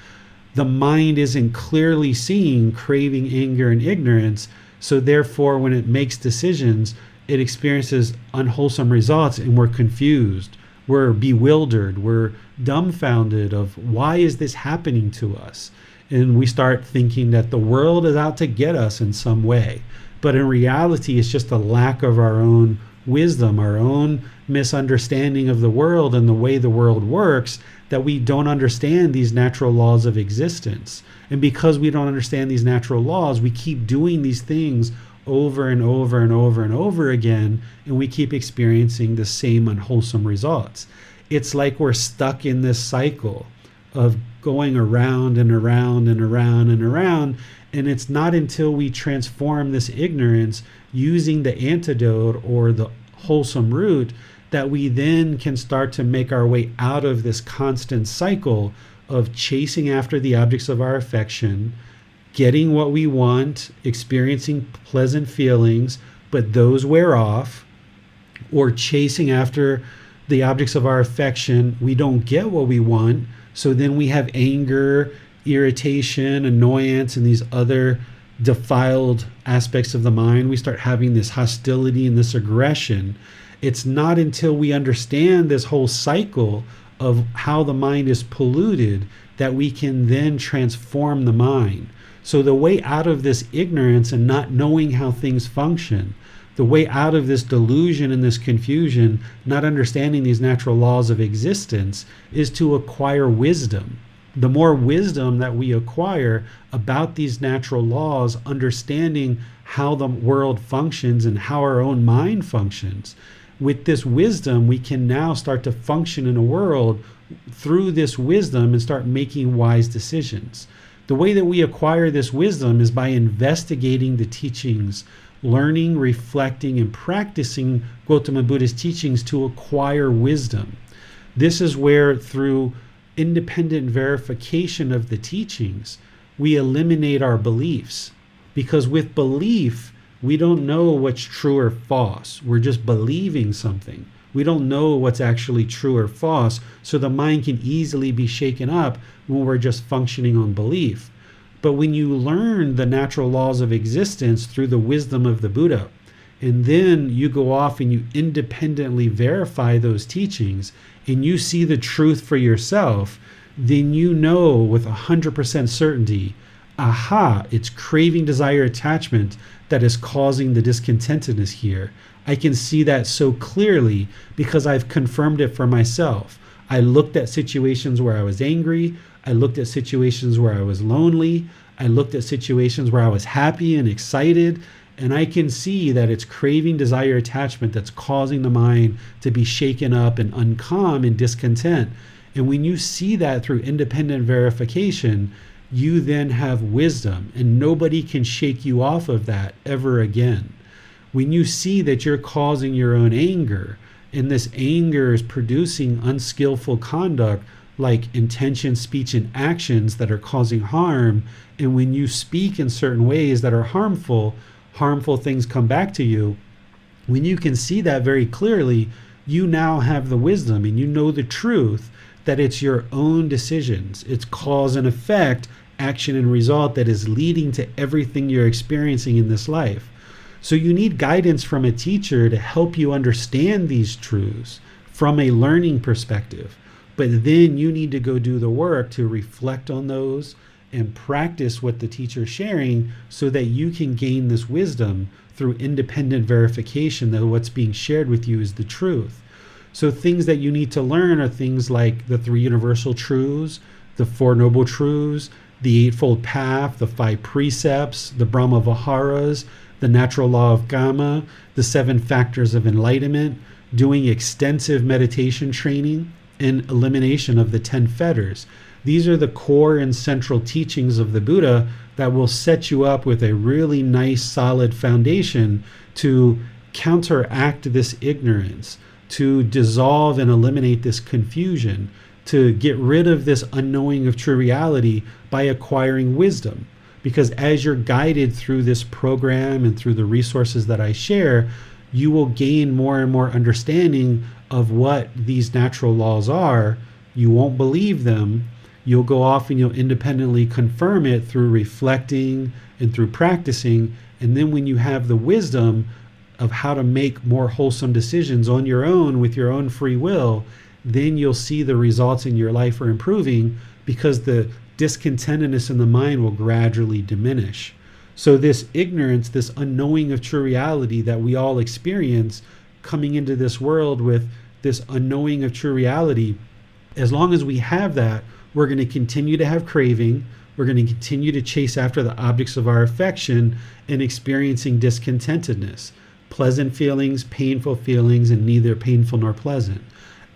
the mind isn't clearly seeing craving, anger, and ignorance. So therefore, when it makes decisions, it experiences unwholesome results, and we're confused. We're bewildered. We're dumbfounded of why is this happening to us? And we start thinking that the world is out to get us in some way. But in reality, it's just a lack of our own wisdom, our own misunderstanding of the world and the way the world works, that we don't understand these natural laws of existence. And because we don't understand these natural laws, we keep doing these things over and over and over and over again, and we keep experiencing the same unwholesome results. It's like we're stuck in this cycle of going around and around and around and around, and it's not until we transform this ignorance using the antidote or the wholesome root that we then can start to make our way out of this constant cycle of chasing after the objects of our affection, getting what we want, experiencing pleasant feelings, but those wear off, or chasing after the objects of our affection, we don't get what we want, so then we have anger, irritation, annoyance, and these other defiled aspects of the mind. We start having this hostility and this aggression. It's not until we understand this whole cycle of how the mind is polluted that we can then transform the mind. So the way out of this ignorance and not knowing how things function, the way out of this delusion and this confusion, not understanding these natural laws of existence, is to acquire wisdom. The more wisdom that we acquire about these natural laws, understanding how the world functions and how our own mind functions, with this wisdom, we can now start to function in a world through this wisdom and start making wise decisions. The way that we acquire this wisdom is by investigating the teachings, learning, reflecting, and practicing Gotama Buddha's teachings to acquire wisdom. This is where, through independent verification of the teachings, we eliminate our beliefs. Because with belief, we don't know what's true or false. We're just believing something. We don't know what's actually true or false, so the mind can easily be shaken up when we're just functioning on belief. But when you learn the natural laws of existence through the wisdom of the Buddha, and then you go off and you independently verify those teachings, and you see the truth for yourself, then you know with 100% certainty, aha, it's craving, desire, attachment that is causing the discontentedness here. I can see that so clearly because I've confirmed it for myself. I looked at situations where I was angry. I looked at situations where I was lonely. I looked at situations where I was happy and excited. And I can see that it's craving, desire, attachment that's causing the mind to be shaken up and uncalm and discontent. And when you see that through independent verification, you then have wisdom, and nobody can shake you off of that ever again. When you see that you're causing your own anger, and this anger is producing unskillful conduct like intention, speech, and actions that are causing harm, and when you speak in certain ways that are harmful things come back to you, When you can see that very clearly, you now have the wisdom and you know the truth that it's your own decisions. It's cause and effect, action and result that is leading to everything you're experiencing in this life. So you need guidance from a teacher to help you understand these truths from a learning perspective. But then you need to go do the work to reflect on those and practice what the teacher's sharing so that you can gain this wisdom through independent verification that what's being shared with you is the truth. So things that you need to learn are things like the three universal truths, the four noble truths, the eightfold path, the five precepts, the Brahma Viharas, the natural law of Gotama, the seven factors of enlightenment, doing extensive meditation training, and elimination of the 10 fetters. These are the core and central teachings of the Buddha that will set you up with a really nice, solid foundation to counteract this ignorance, to dissolve and eliminate this confusion, to get rid of this unknowing of true reality by acquiring wisdom. Because as you're guided through this program and through the resources that I share, you will gain more and more understanding of what these natural laws are. You won't believe them. You'll go off and you'll independently confirm it through reflecting and through practicing. And then when you have the wisdom of how to make more wholesome decisions on your own with your own free will, then you'll see the results in your life are improving because the discontentedness in the mind will gradually diminish. So this ignorance, this unknowing of true reality that we all experience coming into this world with this unknowing of true reality, as long as we have that, we're going to continue to have craving. We're going to continue to chase after the objects of our affection and experiencing discontentedness, pleasant feelings, painful feelings, and neither painful nor pleasant.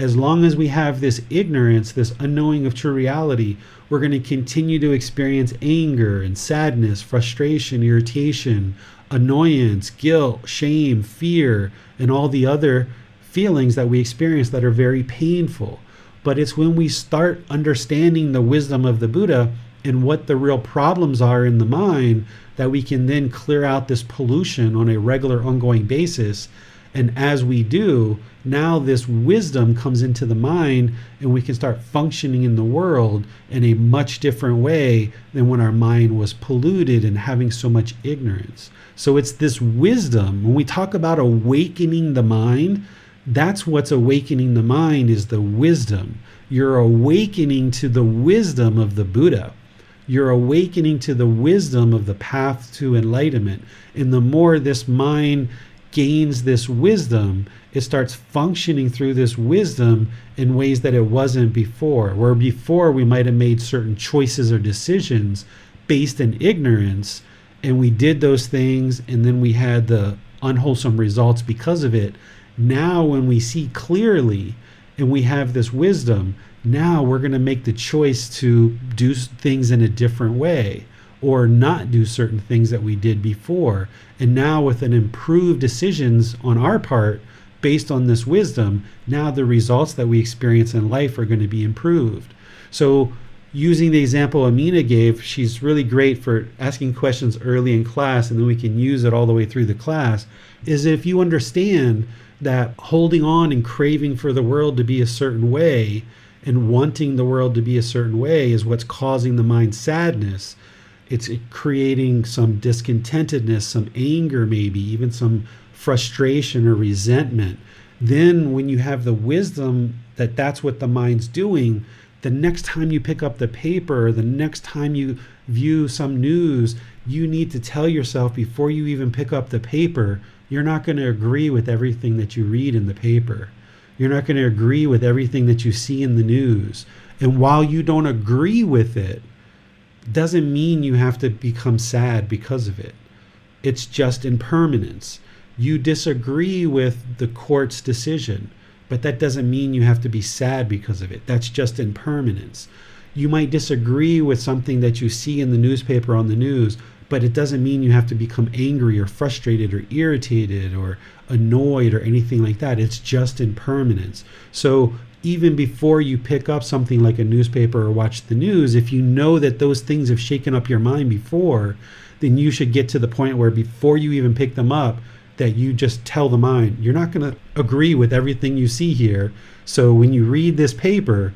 As long as we have this ignorance, this unknowing of true reality, we're going to continue to experience anger and sadness, frustration, irritation, annoyance, guilt, shame, fear, and all the other feelings that we experience that are very painful. But it's when we start understanding the wisdom of the Buddha and what the real problems are in the mind that we can then clear out this pollution on a regular, ongoing basis. And as we do, now this wisdom comes into the mind and we can start functioning in the world in a much different way than when our mind was polluted and having so much ignorance. So it's this wisdom. When we talk about awakening the mind, that's what's awakening the mind, is the wisdom. You're awakening to the wisdom of the Buddha. You're awakening to the wisdom of the path to enlightenment. And the more this mind gains this wisdom, it starts functioning through this wisdom in ways that it wasn't before. Where before we might have made certain choices or decisions based in ignorance, and we did those things and then we had the unwholesome results because of it. Now when we see clearly and we have this wisdom, now we're going to make the choice to do things in a different way or not do certain things that we did before. And now with an improved decisions on our part based on this wisdom, now the results that we experience in life are going to be improved. So using the example Amina gave, she's really great for asking questions early in class, and then we can use it all the way through the class, is if you understand that holding on and craving for the world to be a certain way and wanting the world to be a certain way is what's causing the mind sadness. It's creating some discontentedness, some anger, maybe even some frustration or resentment. Then when you have the wisdom that that's what the mind's doing, the next time you pick up the paper, the next time you view some news, you need to tell yourself before you even pick up the paper, you're not going to agree with everything that you read in the paper. You're not going to agree with everything that you see in the news. And while you don't agree with it, doesn't mean you have to become sad because of it. It's just impermanence. You disagree with the court's decision, but that doesn't mean you have to be sad because of it. That's just impermanence. You might disagree with something that you see in the newspaper on the news, but it doesn't mean you have to become angry or frustrated or irritated or annoyed or anything like that. It's just impermanence. So even before you pick up something like a newspaper or watch the news, if you know that those things have shaken up your mind before, then you should get to the point where before you even pick them up, that you just tell the mind, you're not going to agree with everything you see here. So when you read this paper,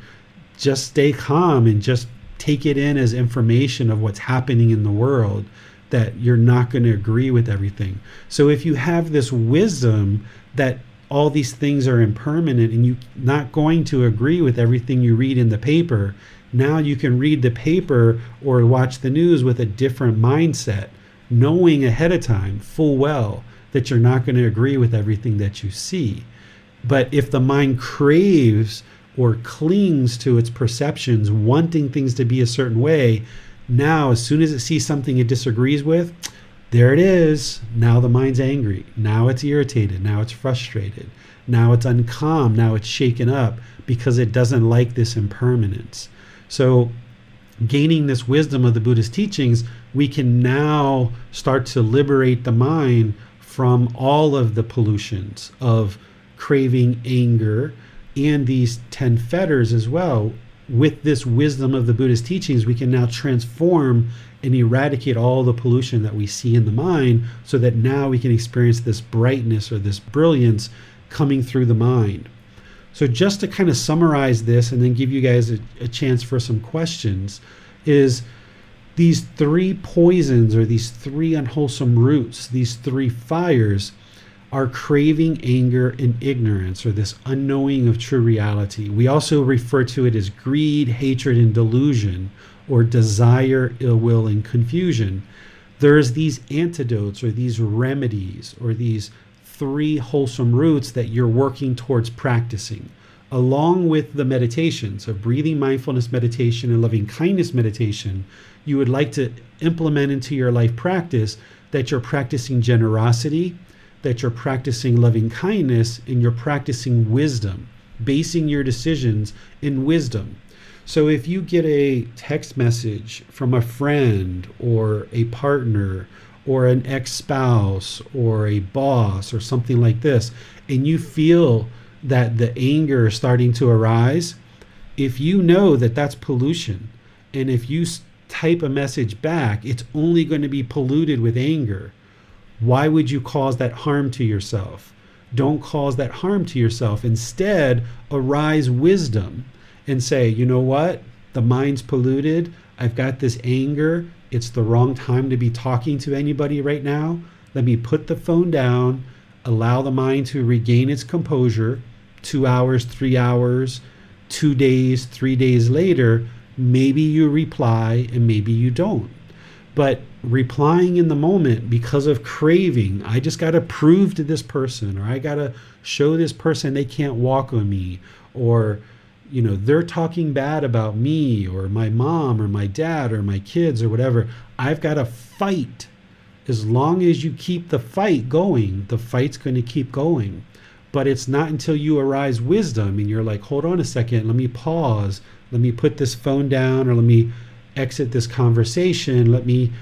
just stay calm and just take it in as information of what's happening in the world, that you're not going to agree with everything. So if you have this wisdom that all these things are impermanent and you're not going to agree with everything you read in the paper, now you can read the paper or watch the news with a different mindset, knowing ahead of time full well that you're not going to agree with everything that you see. But if the mind craves or clings to its perceptions, wanting things to be a certain way, now as soon as it sees something it disagrees with, there it is. Now the mind's angry. Now it's irritated. Now it's frustrated. Now it's uncalm. Now it's shaken up because it doesn't like this impermanence. So gaining this wisdom of the Buddhist teachings, we can now start to liberate the mind from all of the pollutions of craving, anger, and these 10 fetters as well. With this wisdom of the Buddhist teachings, we can now transform and eradicate all the pollution that we see in the mind, so that now we can experience this brightness or this brilliance coming through the mind. So just to kind of summarize this and then give you guys a chance for some questions, is these 3 poisons or these 3 unwholesome roots, these 3 fires, are craving, anger, and ignorance, or this unknowing of true reality. We also refer to it as greed, hatred, and delusion, or desire, ill will, and confusion. There's these antidotes or these remedies or these 3 wholesome roots that you're working towards practicing, along with the meditations of breathing mindfulness meditation and loving kindness meditation. You would like to implement into your life practice that you're practicing generosity, that you're practicing loving kindness, and you're practicing wisdom, basing your decisions in wisdom. So if you get a text message from a friend or a partner or an ex-spouse or a boss or something like this, and you feel that the anger is starting to arise, if you know that that's pollution, and if you type a message back, it's only going to be polluted with anger. Why would you cause that harm to yourself? Don't cause that harm to yourself. Instead, arise wisdom and say, you know what? The mind's polluted. I've got this anger. It's the wrong time to be talking to anybody right now. Let me put the phone down, allow the mind to regain its composure. 2 hours, 3 hours, 2 days, 3 days later, maybe you reply and maybe you don't. But replying in the moment because of craving, I just got to prove to this person, or I got to show this person they can't walk on me, or they're talking bad about me or my mom or my dad or my kids or whatever. I've got to fight. As long as you keep the fight going, the fight's going to keep going. But it's not until you arise wisdom and you're like, hold on a second, let me pause, let me put this phone down, or let me exit this conversation, let me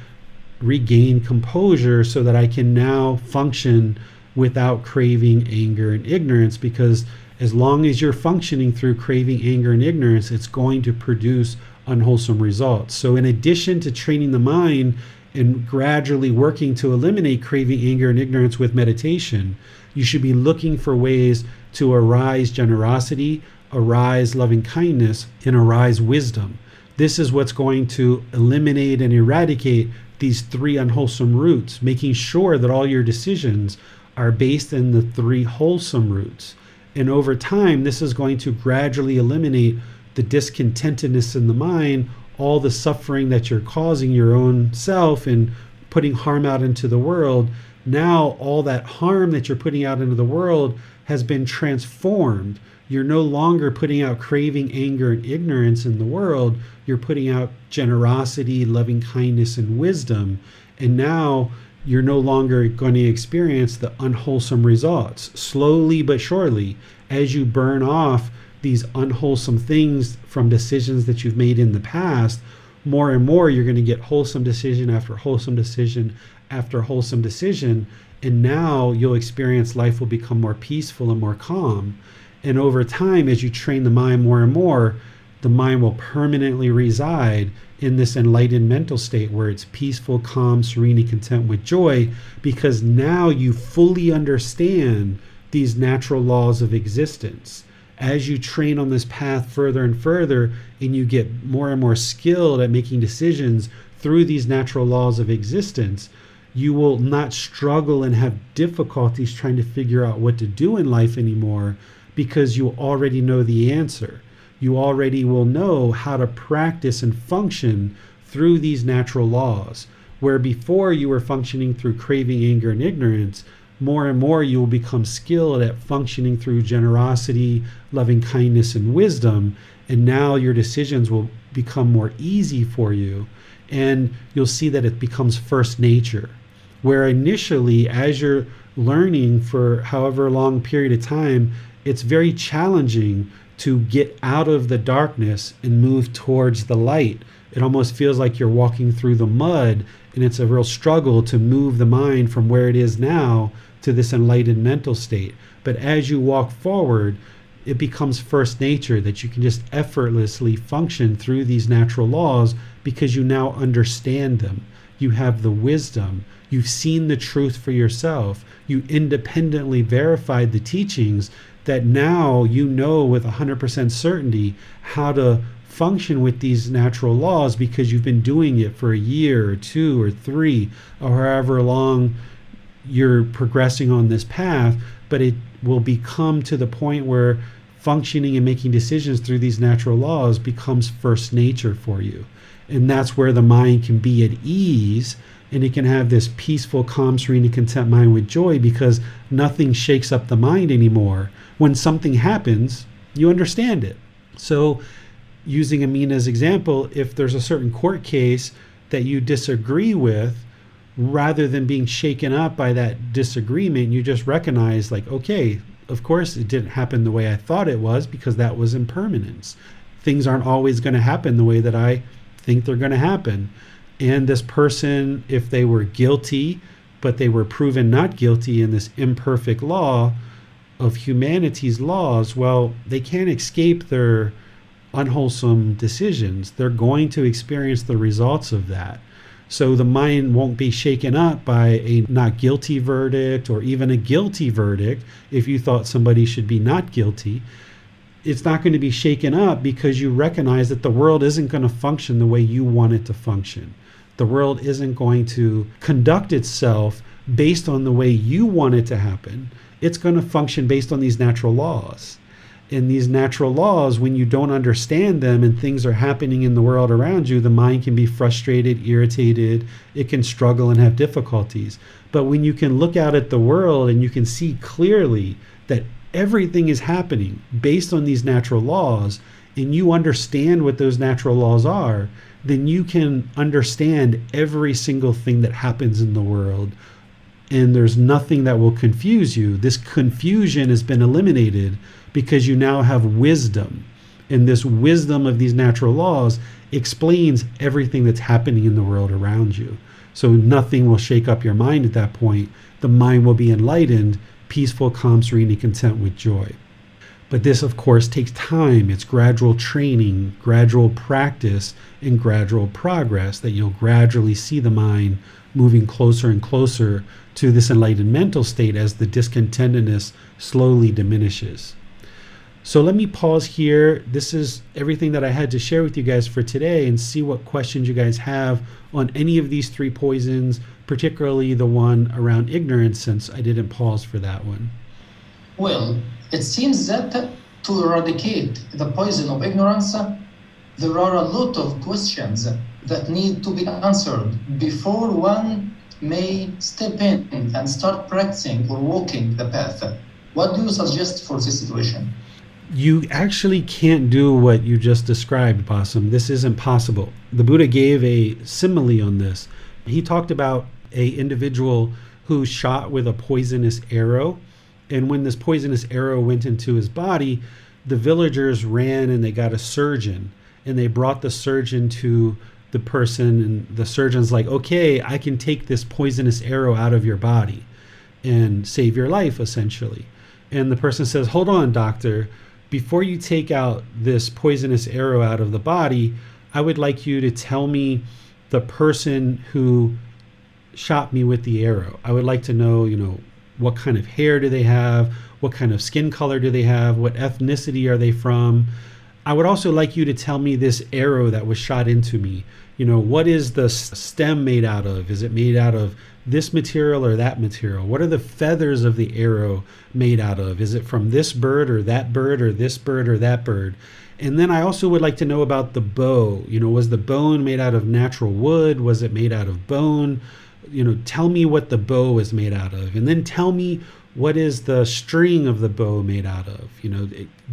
regain composure so that I can now function without craving, anger, and ignorance. Because as long as you're functioning through craving, anger, and ignorance, it's going to produce unwholesome results. So in addition to training the mind and gradually working to eliminate craving, anger, and ignorance with meditation, you should be looking for ways to arise generosity, arise loving kindness, and arise wisdom. This is what's going to eliminate and eradicate these 3 unwholesome roots, making sure that all your decisions are based in the 3 wholesome roots. And over time, this is going to gradually eliminate the discontentedness in the mind, all the suffering that you're causing your own self and putting harm out into the world. Now, all that harm that you're putting out into the world has been transformed. You're no longer putting out craving, anger, and ignorance in the world. You're putting out generosity, loving kindness, and wisdom. And now you're no longer going to experience the unwholesome results. Slowly but surely, as you burn off these unwholesome things from decisions that you've made in the past, more and more you're going to get wholesome decision after wholesome decision after wholesome decision. And now you'll experience life will become more peaceful and more calm. And over time, as you train the mind more and more, the mind will permanently reside in this enlightened mental state where it's peaceful, calm, serene, and content with joy, because now you fully understand these natural laws of existence. As you train on this path further and further, and you get more and more skilled at making decisions through these natural laws of existence, you will not struggle and have difficulties trying to figure out what to do in life anymore, because you already know the answer. You already will know how to practice and function through these natural laws. Where before you were functioning through craving, anger, and ignorance, more and more you will become skilled at functioning through generosity, loving kindness, and wisdom. And now your decisions will become more easy for you. And you'll see that it becomes first nature. Where initially, as you're learning for however long period of time, it's very challenging to get out of the darkness and move towards the light. It almost feels like you're walking through the mud, and it's a real struggle to move the mind from where it is now to this enlightened mental state. But as you walk forward, it becomes first nature that you can just effortlessly function through these natural laws, because you now understand them. You have the wisdom. You've seen the truth for yourself. You independently verified the teachings, that now you know with 100% certainty how to function with these natural laws, because you've been doing it for a year or 2 or 3 or however long you're progressing on this path. But it will become to the point where functioning and making decisions through these natural laws becomes first nature for you. And that's where the mind can be at ease, and it can have this peaceful, calm, serene, and content mind with joy, because nothing shakes up the mind anymore. When something happens, you understand it. So using Amina's example, if there's a certain court case that you disagree with, rather than being shaken up by that disagreement, you just recognize, like, okay, of course it didn't happen the way I thought it was, because that was impermanence. Things aren't always going to happen the way that I think they're going to happen. And this person, if they were guilty, but they were proven not guilty in this imperfect law of humanity's laws, well, they can't escape their unwholesome decisions. They're going to experience the results of that. So the mind won't be shaken up by a not guilty verdict, or even a guilty verdict. If you thought somebody should be not guilty, it's not going to be shaken up, because you recognize that the world isn't going to function the way you want it to function. The world isn't going to conduct itself based on the way you want it to happen. It's going to function based on these natural laws. And these natural laws, when you don't understand them and things are happening in the world around you, the mind can be frustrated, irritated, it can struggle and have difficulties. But when you can look out at the world and you can see clearly that everything is happening based on these natural laws, and you understand what those natural laws are, then you can understand every single thing that happens in the world. And there's nothing that will confuse you. This confusion has been eliminated, because you now have wisdom. And this wisdom of these natural laws explains everything that's happening in the world around you. So nothing will shake up your mind at that point. The mind will be enlightened, peaceful, calm, serene, and content with joy. But this, of course, takes time. It's gradual training, gradual practice, and gradual progress, that you'll gradually see the mind moving closer and closer to this enlightened mental state as the discontentedness slowly diminishes. So let me pause here. This is everything that I had to share with you guys for today, and see what questions you guys have on any of these 3 poisons, particularly the one around ignorance, since I didn't pause for that one. Well, it seems that to eradicate the poison of ignorance, there are a lot of questions that need to be answered before one may step in and start practicing or walking the path. What do you suggest for this situation? You actually can't do what you just described, Bassam. This isn't possible. The Buddha gave a simile on this. He talked about a individual who shot with a poisonous arrow. And when this poisonous arrow went into his body, the villagers ran and they got a surgeon. And they brought the surgeon to the person. And the surgeon's like, okay, I can take this poisonous arrow out of your body and save your life, essentially. And the person says, hold on, doctor. before you take out this poisonous arrow out of the body, I would like you to tell me the person who shot me with the arrow. I would like to know, what kind of hair do they have? What kind of skin color do they have? What ethnicity are they from? I would also like you to tell me this arrow that was shot into me. What is the stem made out of? Is it made out of this material or that material? What are the feathers of the arrow made out of? Is it from this bird or that bird or this bird or that bird? And then I also would like to know about the bow. Was the bone made out of natural wood? Was it made out of bone? Tell me what the bow is made out of. And then tell me, what is the string of the bow made out of?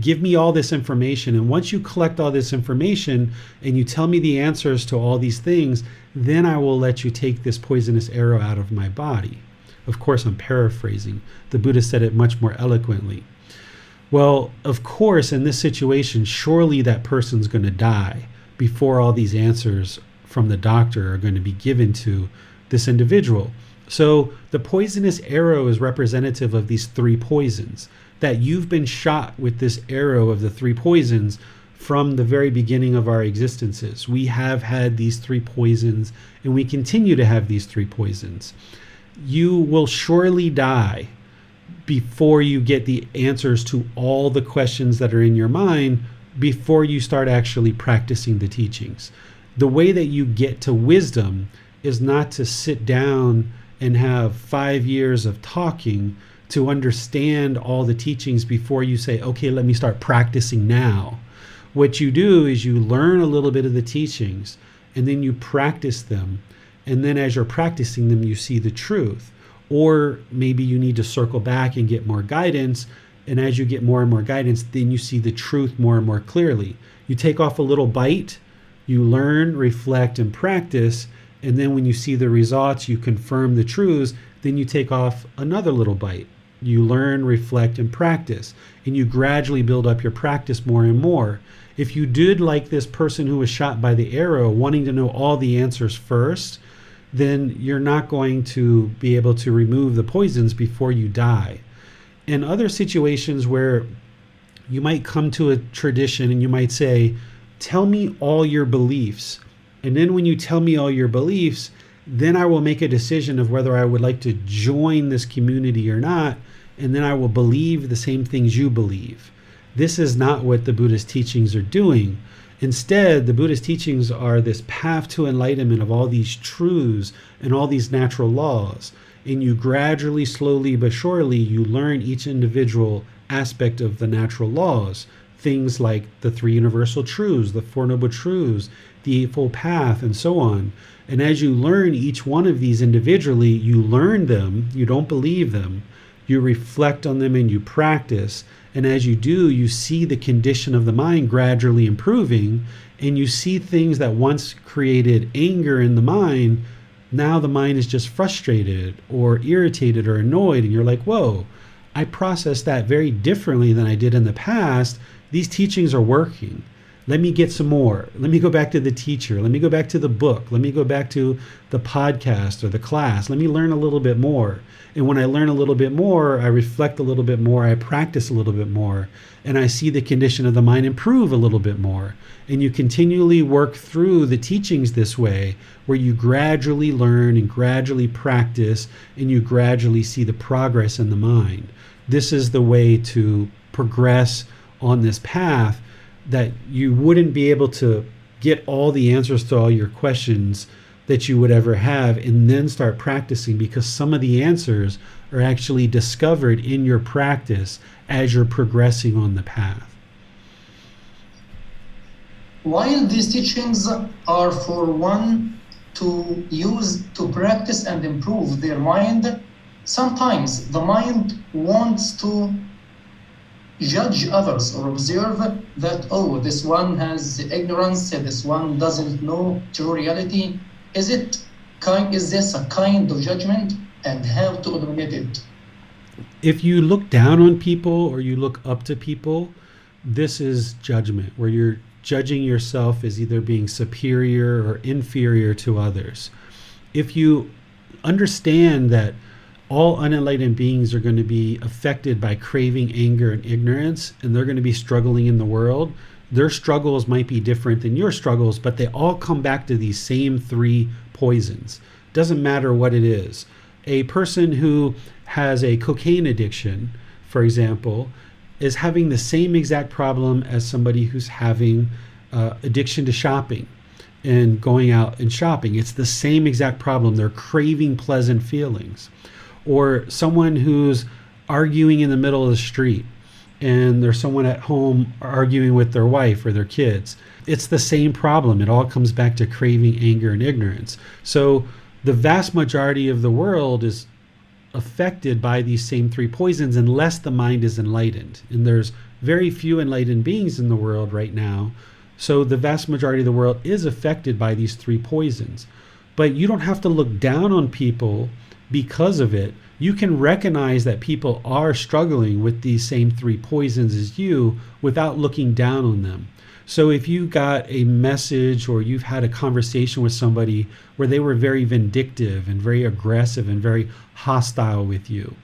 Give me all this information. And once you collect all this information and you tell me the answers to all these things, then I will let you take this poisonous arrow out of my body. Of course, I'm paraphrasing. The Buddha said it much more eloquently. Well, of course, in this situation, surely that person's going to die before all these answers from the doctor are going to be given to this individual. So the poisonous arrow is representative of these three poisons, that you've been shot with this arrow of the three poisons from the very beginning of our existences. We have had these three poisons, and we continue to have these three poisons. You will surely die before you get the answers to all the questions that are in your mind before you start actually practicing the teachings. The way that you get to wisdom is not to sit down and have 5 years of talking to understand all the teachings before you say, okay, let me start practicing now. What you do is you learn a little bit of the teachings and then you practice them. And then as you're practicing them, you see the truth. Or maybe you need to circle back and get more guidance. And as you get more and more guidance, then you see the truth more and more clearly. You take off a little bite, you learn, reflect, and practice. And then when you see the results, you confirm the truths, then you take off another little bite. You learn, reflect, and practice. And you gradually build up your practice more and more. If you did like this person who was shot by the arrow, wanting to know all the answers first, then you're not going to be able to remove the poisons before you die. In other situations where you might come to a tradition and you might say, tell me all your beliefs. And then when you tell me all your beliefs, then I will make a decision of whether I would like to join this community or not. And then I will believe the same things you believe. This is not what the Buddhist teachings are doing. Instead, the Buddhist teachings are this path to enlightenment of all these truths and all these natural laws. And you gradually, slowly, but surely, you learn each individual aspect of the natural laws. Things like the three universal truths, the Four Noble Truths, the Eightfold Path, and so on. And as you learn each one of these individually, you learn them, you don't believe them, you reflect on them and you practice. And as you do, you see the condition of the mind gradually improving, and you see things that once created anger in the mind, now the mind is just frustrated or irritated or annoyed, and you're like, whoa, I processed that very differently than I did in the past. These teachings are working. Let me get some more. Let me go back to the teacher. Let me go back to the book. Let me go back to the podcast or the class. Let me learn a little bit more. And when I learn a little bit more, I reflect a little bit more. I practice a little bit more. And I see the condition of the mind improve a little bit more. And you continually work through the teachings this way, where you gradually learn and gradually practice, and you gradually see the progress in the mind. This is the way to progress on this path, that you wouldn't be able to get all the answers to all your questions that you would ever have and then start practicing, because some of the answers are actually discovered in your practice as you're progressing on the path. While these teachings are for one to use to practice and improve their mind, sometimes the mind wants to judge others or observe that, oh, this one has ignorance, this one doesn't know true reality. Is this a kind of judgment, and how to eliminate it? If you look down on people or you look up to people, this is judgment, where you're judging yourself as either being superior or inferior to others. If you understand that all unenlightened beings are going to be affected by craving, anger, and ignorance, and they're going to be struggling in the world. Their struggles might be different than your struggles, but they all come back to these same three poisons. Doesn't matter what it is. A person who has a cocaine addiction, for example, is having the same exact problem as somebody who's having addiction to shopping and going out and shopping. It's the same exact problem. They're craving pleasant feelings. Or someone who's arguing in the middle of the street and there's someone at home arguing with their wife or their kids. It's the same problem. It all comes back to craving, anger, and ignorance. So the vast majority of the world is affected by these same three poisons unless the mind is enlightened. And there's very few enlightened beings in the world right now. So the vast majority of the world is affected by these three poisons. But you don't have to look down on people because of it. You can recognize that people are struggling with these same three poisons as you without looking down on them. So if you got a message or you've had a conversation with somebody where they were very vindictive and very aggressive and very hostile with you,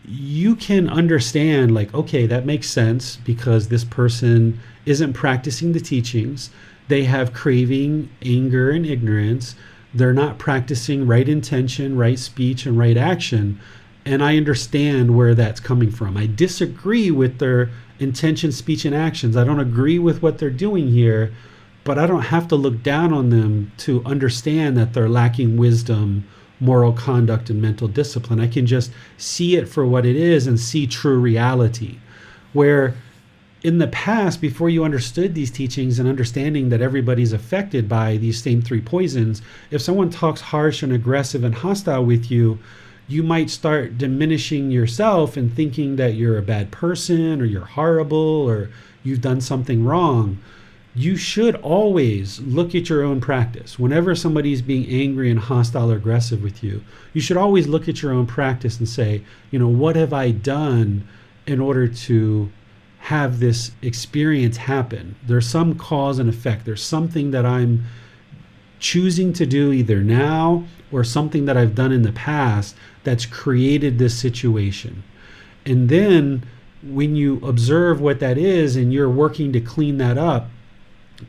you can understand, like, okay, that makes sense because this person isn't practicing the teachings. They have craving, anger, and ignorance. They're not practicing right intention, right speech, and right action. And I understand where that's coming from. I disagree with their intention, speech, and actions. I don't agree with what they're doing here, but I don't have to look down on them to understand that they're lacking wisdom, moral conduct, and mental discipline. I can just see it for what it is and see true reality. Where in the past, before you understood these teachings and understanding that everybody's affected by these same three poisons, if someone talks harsh and aggressive and hostile with you, you might start diminishing yourself and thinking that you're a bad person or you're horrible or you've done something wrong. You should always look at your own practice. Whenever somebody's being angry and hostile or aggressive with you, you should always look at your own practice and say, what have I done in order to have this experience happen? There's some cause and effect. There's something that I'm choosing to do either now or something that I've done in the past that's created this situation. And then when you observe what that is and you're working to clean that up,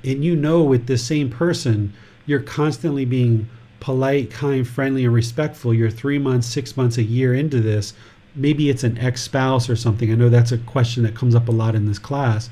and with this same person, you're constantly being polite, kind, friendly, and respectful. You're 3 months, 6 months, a year into this. Maybe it's an ex-spouse or something. I know that's a question that comes up a lot in this class.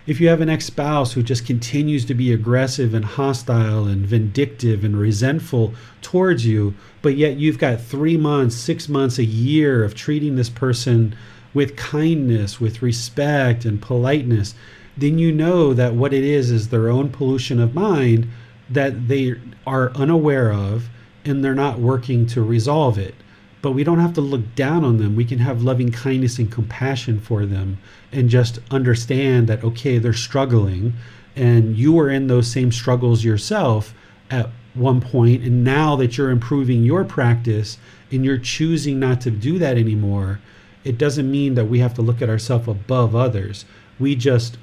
If you have an ex-spouse who just continues to be aggressive and hostile and vindictive and resentful towards you, but yet you've got 3 months, 6 months, a year of treating this person with kindness, with respect and politeness, then you know that what it is their own pollution of mind that they are unaware of, and they're not working to resolve it. But we don't have to look down on them. We can have loving kindness and compassion for them and just understand that, okay, they're struggling and you were in those same struggles yourself at one point. And now that you're improving your practice and you're choosing not to do that anymore, it doesn't mean that we have to look at ourselves above others. We just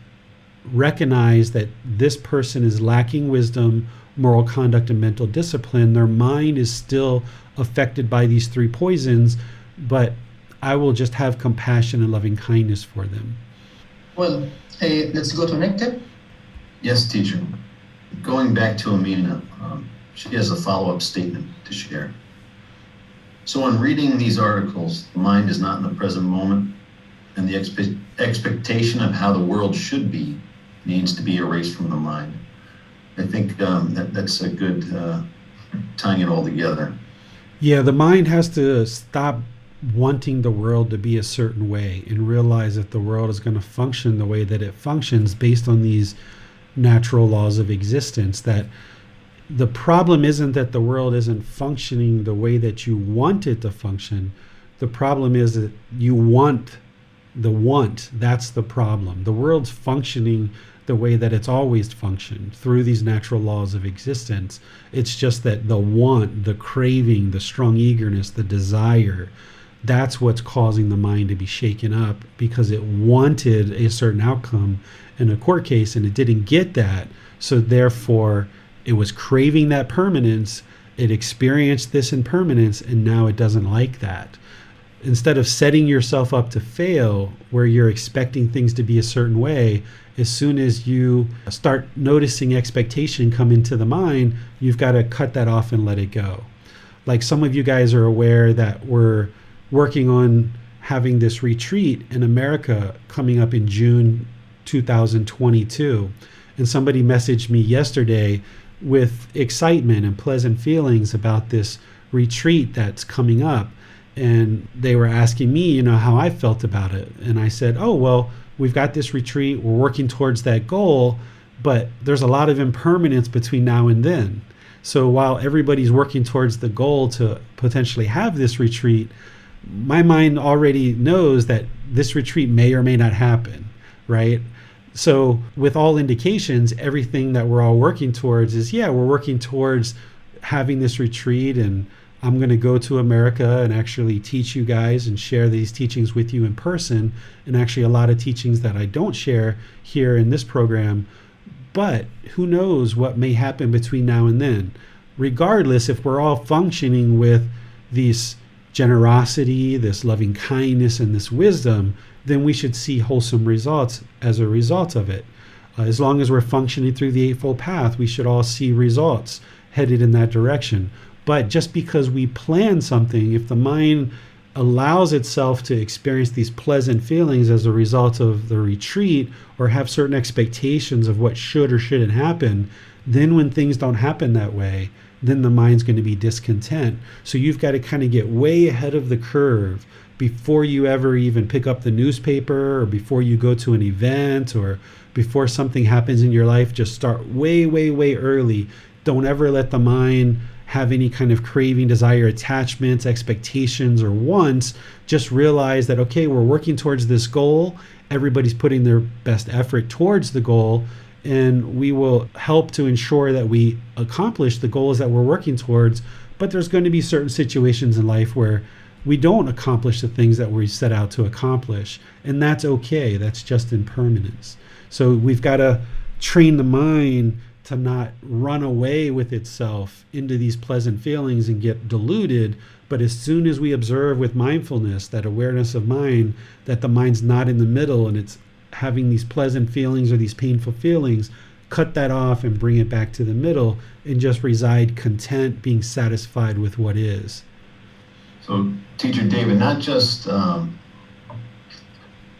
recognize that this person is lacking wisdom, moral conduct, and mental discipline. Their mind is still affected by these three poisons, but I will just have compassion and loving kindness for them. Well, let's go to Nectar. Yes, teacher. Going back to Amina, she has a follow-up statement to share. So in reading these articles, the mind is not in the present moment, and the expectation of how the world should be needs to be erased from the mind. I think that's a good tying it all together. Yeah, the mind has to stop wanting the world to be a certain way and realize that the world is going to function the way that it functions based on these natural laws of existence. That the problem isn't that the world isn't functioning the way that you want it to function. The problem is that you want the want. That's the problem. The world's functioning the way that it's always functioned through these natural laws of existence. It's just that the want, the craving, the strong eagerness, the desire, that's what's causing the mind to be shaken up because it wanted a certain outcome in a court case and it didn't get that. So therefore, it was craving that permanence. It experienced this impermanence and now it doesn't like that. instead of setting yourself up to fail where you're expecting things to be a certain way, as soon as you start noticing expectation come into the mind, you've got to cut that off and let it go. Like some of you guys are aware that we're working on having this retreat in America coming up in June 2022. And somebody messaged me yesterday with excitement and pleasant feelings about this retreat that's coming up. And they were asking me, how I felt about it. And I said, oh, well, we've got this retreat. We're working towards that goal, but there's a lot of impermanence between now and then. So while everybody's working towards the goal to potentially have this retreat, my mind already knows that this retreat may or may not happen, right? So with all indications, everything that we're all working towards is, we're working towards having this retreat, and I'm going to go to America and actually teach you guys and share these teachings with you in person, and actually a lot of teachings that I don't share here in this program. But who knows what may happen between now and then. Regardless, if we're all functioning with this generosity, this loving kindness, and this wisdom, then we should see wholesome results as a result of it. As long as we're functioning through the Eightfold Path, we should all see results headed in that direction. But just because we plan something, if the mind allows itself to experience these pleasant feelings as a result of the retreat, or have certain expectations of what should or shouldn't happen, then when things don't happen that way, then the mind's going to be discontent. So you've got to kind of get way ahead of the curve before you ever even pick up the newspaper, or before you go to an event, or before something happens in your life. Just start way, way, way early. Don't ever let the mind have any kind of craving, desire, attachments, expectations, or wants. Just realize that, okay, we're working towards this goal. Everybody's putting their best effort towards the goal, and we will help to ensure that we accomplish the goals that we're working towards. But there's going to be certain situations in life where we don't accomplish the things that we set out to accomplish, and that's okay. That's just impermanence. So we've got to train the mind to not run away with itself into these pleasant feelings and get deluded. But as soon as we observe with mindfulness, that awareness of mind, that the mind's not in the middle and it's having these pleasant feelings or these painful feelings, cut that off and bring it back to the middle and just reside content, being satisfied with what is. So, Teacher David, not just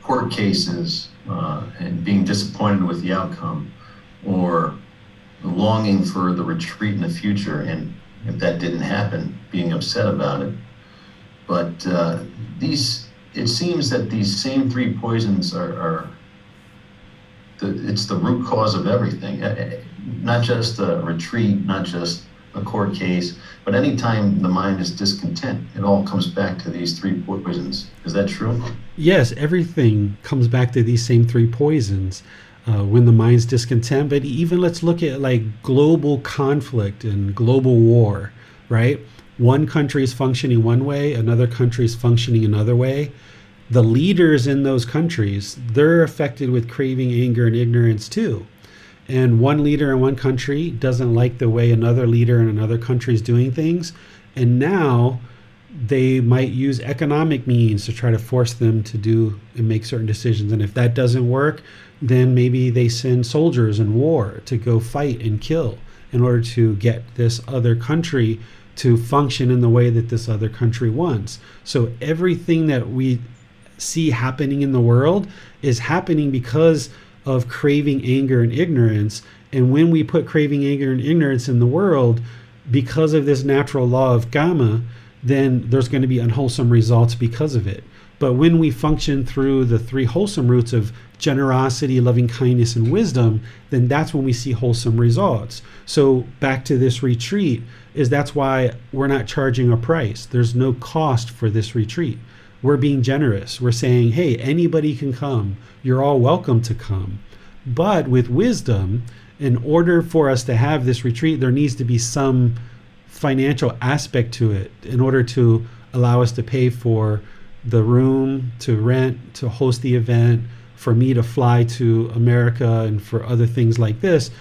court cases and being disappointed with the outcome, or longing for the retreat in the future, and if that didn't happen, being upset about it. But it seems that these same three poisons it's the root cause of everything. Not just a retreat, not just a court case, but anytime the mind is discontent, it all comes back to these three poisons. Is that true? Yes, everything comes back to these same three poisons. When the mind's discontent. But even let's look at like global conflict and global war, right? One country is functioning one way, another country is functioning another way. The leaders in those countries, they're affected with craving, anger, and ignorance too. And one leader in one country doesn't like the way another leader in another country is doing things. And now they might use economic means to try to force them to do and make certain decisions. And if that doesn't work, then maybe they send soldiers in war to go fight and kill in order to get this other country to function in the way that this other country wants. So everything that we see happening in the world is happening because of craving, anger, and ignorance. And when we put craving, anger, and ignorance in the world, because of this natural law of Gotama, then there's going to be unwholesome results because of it. But when we function through the three wholesome roots of generosity, loving kindness, and wisdom, then that's when we see wholesome results. So back to this retreat, that's why we're not charging a price. There's no cost for this retreat. We're being generous. We're saying, hey, anybody can come. You're all welcome to come. But with wisdom, in order for us to have this retreat, there needs to be some financial aspect to it in order to allow us to pay for the room, to rent, to host the event, for me to fly to America, and for other things like this.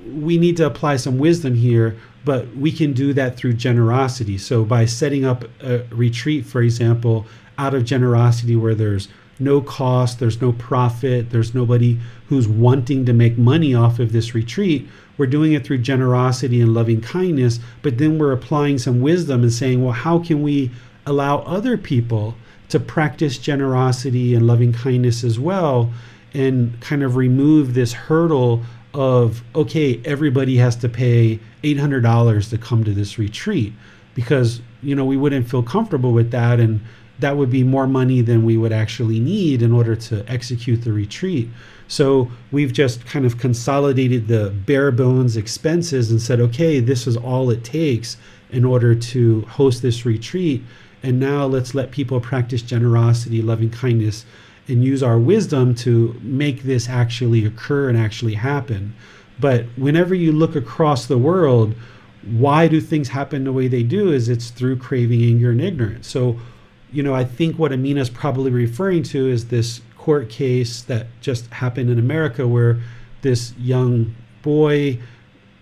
We need to apply some wisdom here, but we can do that through generosity. So by setting up a retreat, for example, out of generosity, where there's no cost, there's no profit, there's nobody who's wanting to make money off of this retreat. We're doing it through generosity and loving kindness, but then we're applying some wisdom and saying, well, how can we allow other people to practice generosity and loving kindness as well, and kind of remove this hurdle of, okay, everybody has to pay $800 to come to this retreat, because, we wouldn't feel comfortable with that, and that would be more money than we would actually need in order to execute the retreat. So we've just kind of consolidated the bare bones expenses and said, okay, this is all it takes in order to host this retreat. And now let's let people practice generosity, loving kindness, and use our wisdom to make this actually occur and actually happen. But whenever you look across the world, why do things happen the way they do? Is it's through craving, anger, and ignorance. So, I think what Amina's probably referring to is this court case that just happened in America, where this young boy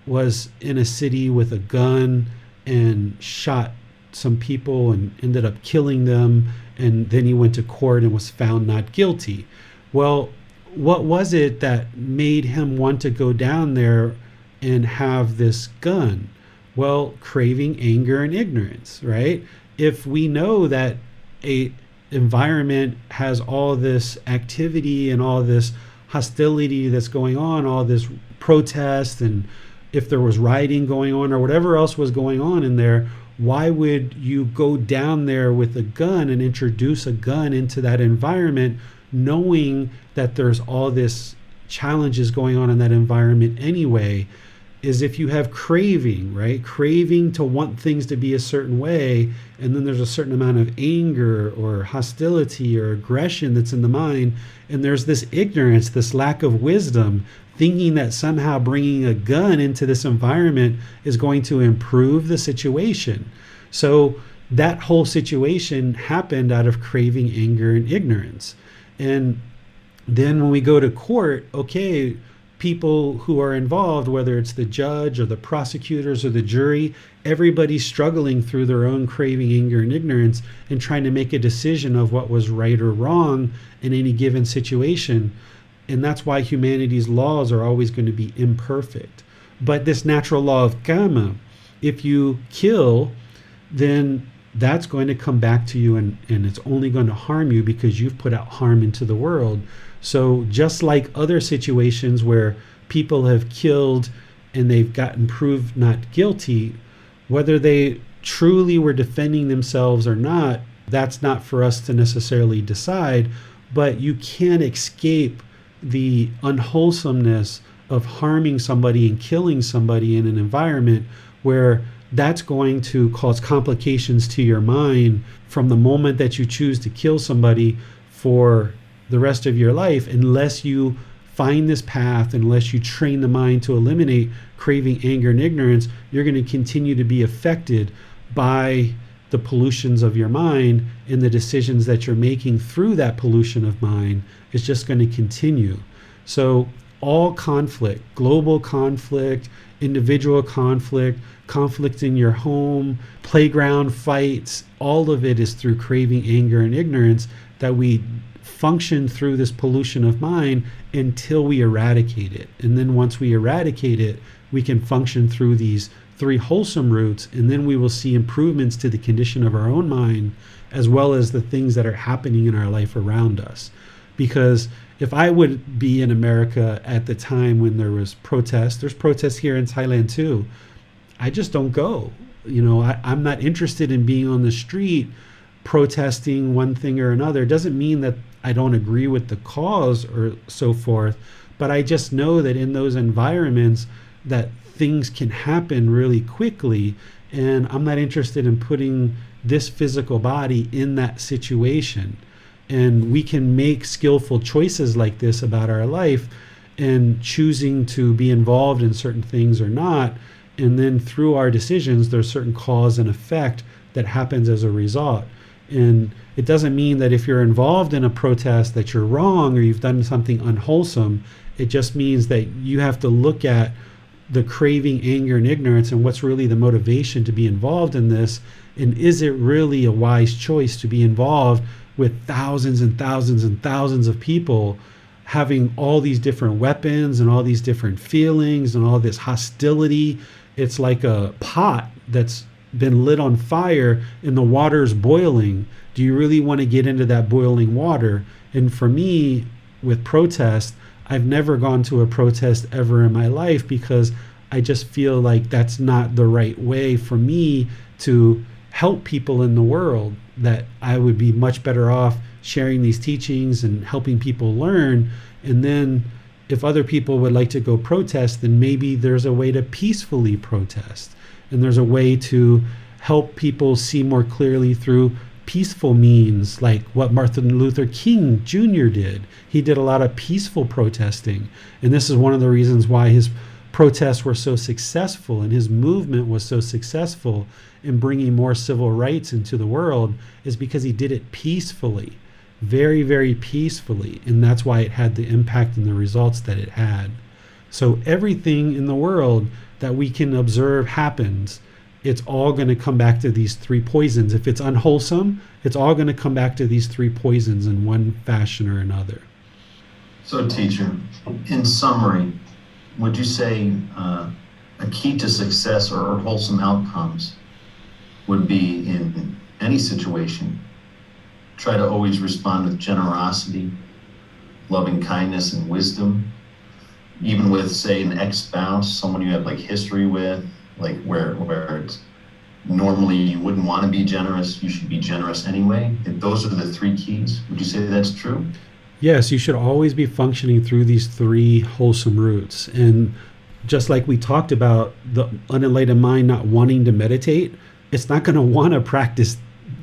was in a city with a gun and shot some people and ended up killing them, and then he went to court and was found not guilty. Well, what was it that made him want to go down there and have this gun? Well, craving, anger, and ignorance, right? If we know that a environment has all this activity and all this hostility that's going on, all this protest, and if there was rioting going on or whatever else was going on in there, why would you go down there with a gun and introduce a gun into that environment, knowing that there's all this challenges going on in that environment anyway? Is if you have craving, right? Craving to want things to be a certain way, and then there's a certain amount of anger or hostility or aggression that's in the mind, and there's this ignorance, this lack of wisdom, thinking that somehow bringing a gun into this environment is going to improve the situation. So that whole situation happened out of craving, anger, and ignorance. And then when we go to court, okay, people who are involved, whether it's the judge or the prosecutors or the jury, everybody's struggling through their own craving, anger, and ignorance, and trying to make a decision of what was right or wrong in any given situation. And that's why humanity's laws are always going to be imperfect. But this natural law of karma, if you kill, then that's going to come back to you, and it's only going to harm you because you've put out harm into the world. So just like other situations where people have killed and they've gotten proved not guilty, whether they truly were defending themselves or not, that's not for us to necessarily decide. But you can't escape the unwholesomeness of harming somebody and killing somebody in an environment where that's going to cause complications to your mind from the moment that you choose to kill somebody for the rest of your life, unless you find this path, unless you train the mind to eliminate craving, anger, and ignorance. You're going to continue to be affected by the pollutions of your mind, and the decisions that you're making through that pollution of mind is just going to continue. So all conflict, global conflict, individual conflict, conflict in your home, playground fights, all of it is through craving, anger, and ignorance that we function through this pollution of mind until we eradicate it. And then once we eradicate it, we can function through these three wholesome roots, and then we will see improvements to the condition of our own mind, as well as the things that are happening in our life around us. Because if I would be in America at the time when there was protests, there's protests here in Thailand too, I just don't go. I'm not interested in being on the street protesting one thing or another. It doesn't mean that I don't agree with the cause or so forth, but I just know that in those environments that things can happen really quickly, and I'm not interested in putting this physical body in that situation. And we can make skillful choices like this about our life and choosing to be involved in certain things or not. And then through our decisions, there's certain cause and effect that happens as a result. And it doesn't mean that if you're involved in a protest that you're wrong or you've done something unwholesome. It just means that you have to look at the craving, anger, and ignorance, and what's really the motivation to be involved in this. And is it really a wise choice to be involved with thousands and thousands and thousands of people having all these different weapons and all these different feelings and all this hostility. It's like a pot that's been lit on fire and the water's boiling. Do you really want to get into that boiling water? And for me, with protest, I've never gone to a protest ever in my life because I just feel like that's not the right way for me to help people in the world, that I would be much better off sharing these teachings and helping people learn. And then if other people would like to go protest, then maybe there's a way to peacefully protest. And there's a way to help people see more clearly through peaceful means, like what Martin Luther King Jr. did. He did a lot of peaceful protesting. And this is one of the reasons why his protests were so successful and his movement was so successful in bringing more civil rights into the world, is because he did it peacefully, very, very peacefully. And that's why it had the impact and the results that it had. So everything in the world that we can observe happens, it's all going to come back to these three poisons. If it's unwholesome, it's all going to come back to these three poisons in one fashion or another. So, teacher, in summary, would you say a key to success or wholesome outcomes would be, in any situation, try to always respond with generosity, loving kindness, and wisdom, even with, say, an ex-spouse, someone you have like history with, like where it's normally you wouldn't want to be generous, you should be generous anyway? If those are the three keys, would you say that's true? Yes, you should always be functioning through these three wholesome roots. And just like we talked about the unenlightened mind not wanting to meditate, it's not going to want to practice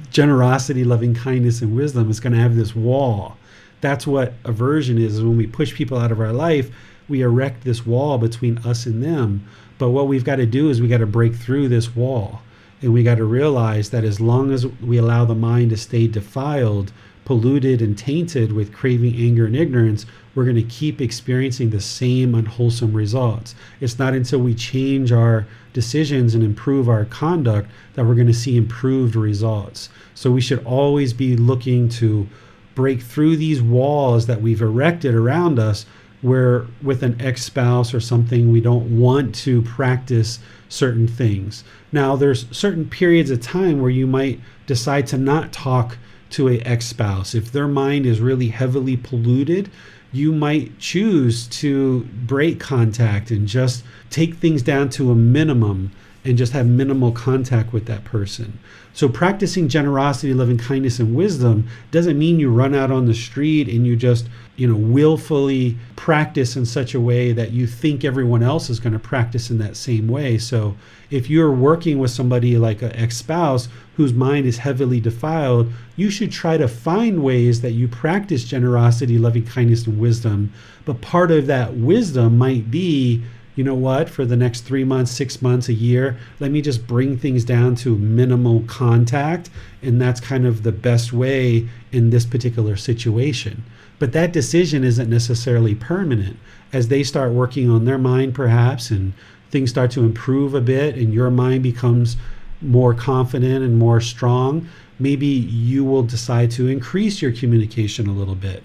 generosity, loving kindness, and wisdom. It's going to have this wall. That's what aversion is. When we push people out of our life, we erect this wall between us and them. But what we've got to do is we got to break through this wall. And we got to realize that as long as we allow the mind to stay defiled, polluted, and tainted with craving, anger, and ignorance, we're going to keep experiencing the same unwholesome results. It's not until we change our decisions and improve our conduct that we're going to see improved results. So we should always be looking to break through these walls that we've erected around us, where with an ex-spouse or something, we don't want to practice certain things. Now, there's certain periods of time where you might decide to not talk to an ex-spouse. If their mind is really heavily polluted, you might choose to break contact and just take things down to a minimum and just have minimal contact with that person. So practicing generosity, loving kindness, and wisdom doesn't mean you run out on the street and you just, willfully practice in such a way that you think everyone else is going to practice in that same way. So if you're working with somebody like an ex-spouse whose mind is heavily defiled, you should try to find ways that you practice generosity, loving kindness, and wisdom. But part of that wisdom might be, you know what, for the next 3 months, 6 months, a year, let me just bring things down to minimal contact. And that's kind of the best way in this particular situation. But that decision isn't necessarily permanent. As they start working on their mind, perhaps, and things start to improve a bit, and your mind becomes more confident and more strong, maybe you will decide to increase your communication a little bit.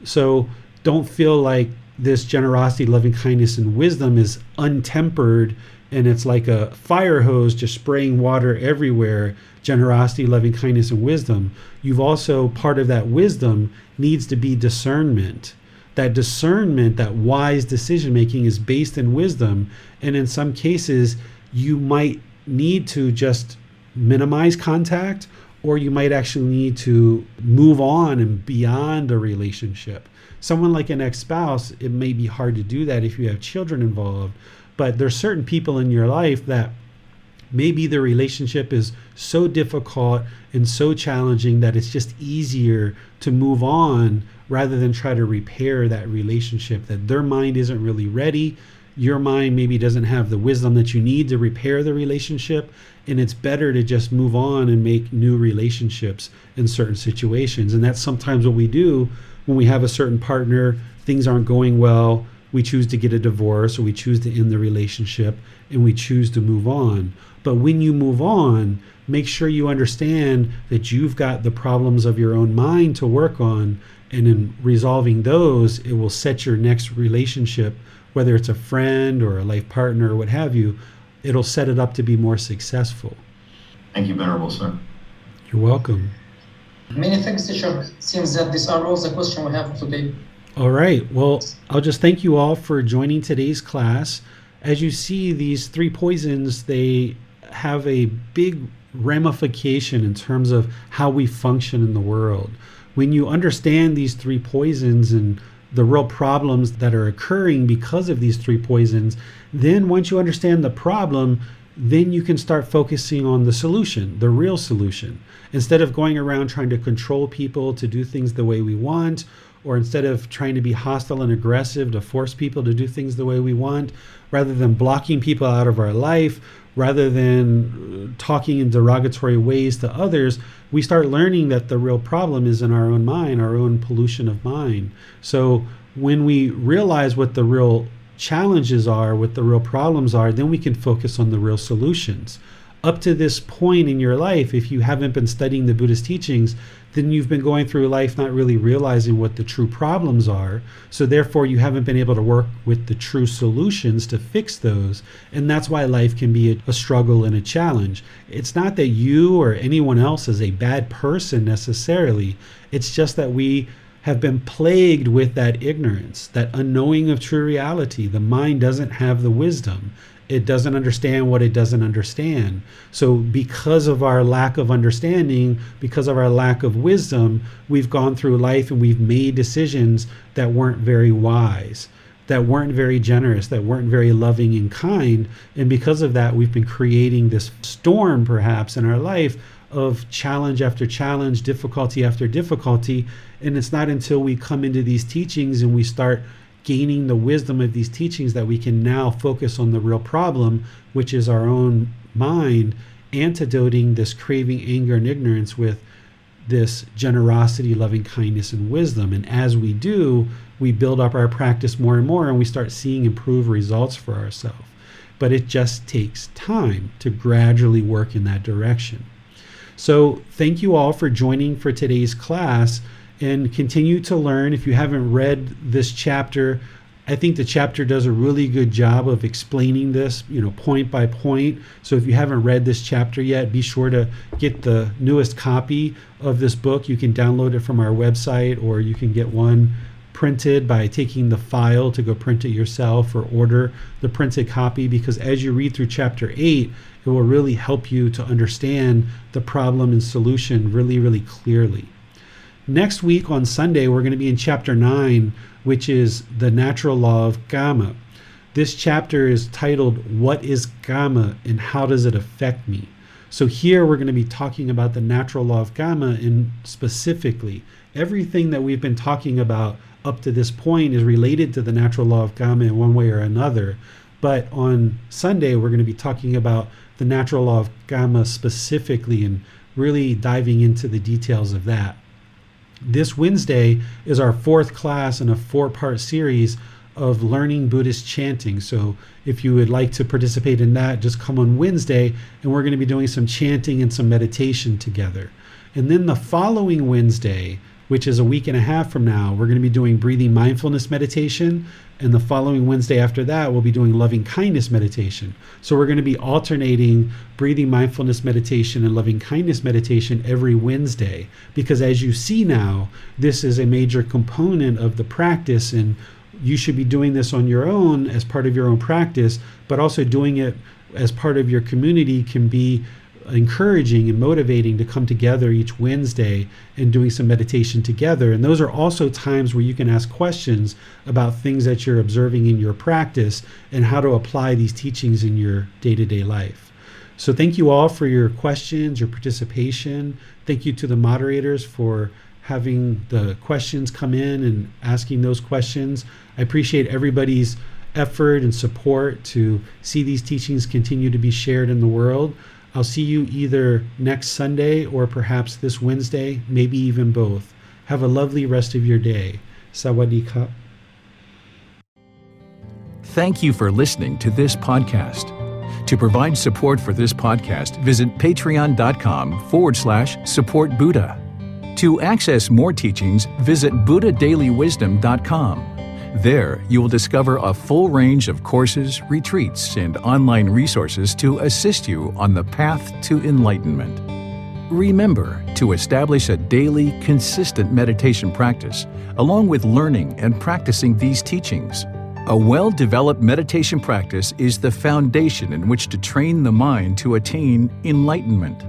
So don't feel like this generosity, loving kindness, and wisdom is untempered and it's like a fire hose just spraying water everywhere. Generosity, loving kindness, and wisdom. You've also, part of that wisdom needs to be discernment. That discernment, that wise decision making, is based in wisdom. And in some cases, you might need to just minimize contact, or you might actually need to move on and beyond a relationship. Someone like an ex-spouse, it may be hard to do that if you have children involved, but there's certain people in your life that maybe the relationship is so difficult and so challenging that it's just easier to move on rather than try to repair that relationship, that their mind isn't really ready. Your mind maybe doesn't have the wisdom that you need to repair the relationship, and it's better to just move on and make new relationships in certain situations. And that's sometimes what we do when we have a certain partner, things aren't going well, we choose to get a divorce, or we choose to end the relationship, and we choose to move on. But when you move on, make sure you understand that you've got the problems of your own mind to work on, and in resolving those, it will set your next relationship, whether it's a friend or a life partner or what have you, it'll set it up to be more successful. Thank you, Venerable Sir. You're welcome. Many thanks, teacher. Seems that these are all the questions we have today. All right. Well, I'll just thank you all for joining today's class. As you see, these three poisons, they have a big ramification in terms of how we function in the world. When you understand these three poisons and the real problems that are occurring because of these three poisons, then once you understand the problem, then you can start focusing on the solution, the real solution. Instead of going around trying to control people to do things the way we want, or instead of trying to be hostile and aggressive to force people to do things the way we want, rather than blocking people out of our life, rather than talking in derogatory ways to others, we start learning that the real problem is in our own mind, our own pollution of mind. So when we realize what the real challenges are, what the real problems are, then we can focus on the real solutions. Up to this point in your life, if you haven't been studying the Buddhist teachings, then you've been going through life not really realizing what the true problems are. So therefore, you haven't been able to work with the true solutions to fix those. And that's why life can be a struggle and a challenge. It's not that you or anyone else is a bad person necessarily. It's just that we have been plagued with that ignorance, that unknowing of true reality. The mind doesn't have the wisdom. It doesn't understand what it doesn't understand. So because of our lack of understanding, because of our lack of wisdom, we've gone through life and we've made decisions that weren't very wise, that weren't very generous, that weren't very loving and kind. And because of that, we've been creating this storm perhaps in our life of challenge after challenge, difficulty after difficulty. And it's not until we come into these teachings and we start gaining the wisdom of these teachings that we can now focus on the real problem, which is our own mind, antidoting this craving, anger, and ignorance with this generosity, loving kindness, and wisdom. And as we do, we build up our practice more and more, and we start seeing improved results for ourselves. But it just takes time to gradually work in that direction. So thank you all for joining for today's class, and continue to learn. If you haven't read this chapter, I think the chapter does a really good job of explaining this, point by point. So if you haven't read this chapter yet, be sure to get the newest copy of this book. You can download it from our website, or you can get one printed by taking the file to go print it yourself, or order the printed copy, because as you read through chapter 8, it will really help you to understand the problem and solution really, really clearly. Next week on Sunday, we're going to be in chapter 9, which is the natural law of Gama. This chapter is titled, What is Gama and How Does It Affect Me? So here we're going to be talking about the natural law of Gama, and specifically everything that we've been talking about up to this point is related to the natural law of Gama in one way or another. But on Sunday, we're going to be talking about the natural law of Gama specifically and really diving into the details of that. This Wednesday is our 4th class in a 4-part series of learning Buddhist chanting. So if you would like to participate in that, just come on Wednesday, and we're going to be doing some chanting and some meditation together. And then the following Wednesday, which is a week and a half from now, we're going to be doing breathing mindfulness meditation. And the following Wednesday after that, we'll be doing loving kindness meditation. So we're going to be alternating breathing mindfulness meditation and loving kindness meditation every Wednesday. Because as you see now, this is a major component of the practice, and you should be doing this on your own as part of your own practice, but also doing it as part of your community can be encouraging and motivating to come together each Wednesday and doing some meditation together. And those are also times where you can ask questions about things that you're observing in your practice and how to apply these teachings in your day-to-day life. So thank you all for your questions, your participation. Thank you to the moderators for having the questions come in and asking those questions. I appreciate everybody's effort and support to see these teachings continue to be shared in the world. I'll see you either next Sunday or perhaps this Wednesday, maybe even both. Have a lovely rest of your day. Sawadee ka. Thank you for listening to this podcast. To provide support for this podcast, visit patreon.com/support Buddha. To access more teachings, visit buddhadailywisdom.com. There, you will discover a full range of courses, retreats, and online resources to assist you on the path to enlightenment. Remember to establish a daily, consistent meditation practice, along with learning and practicing these teachings. A well-developed meditation practice is the foundation in which to train the mind to attain enlightenment.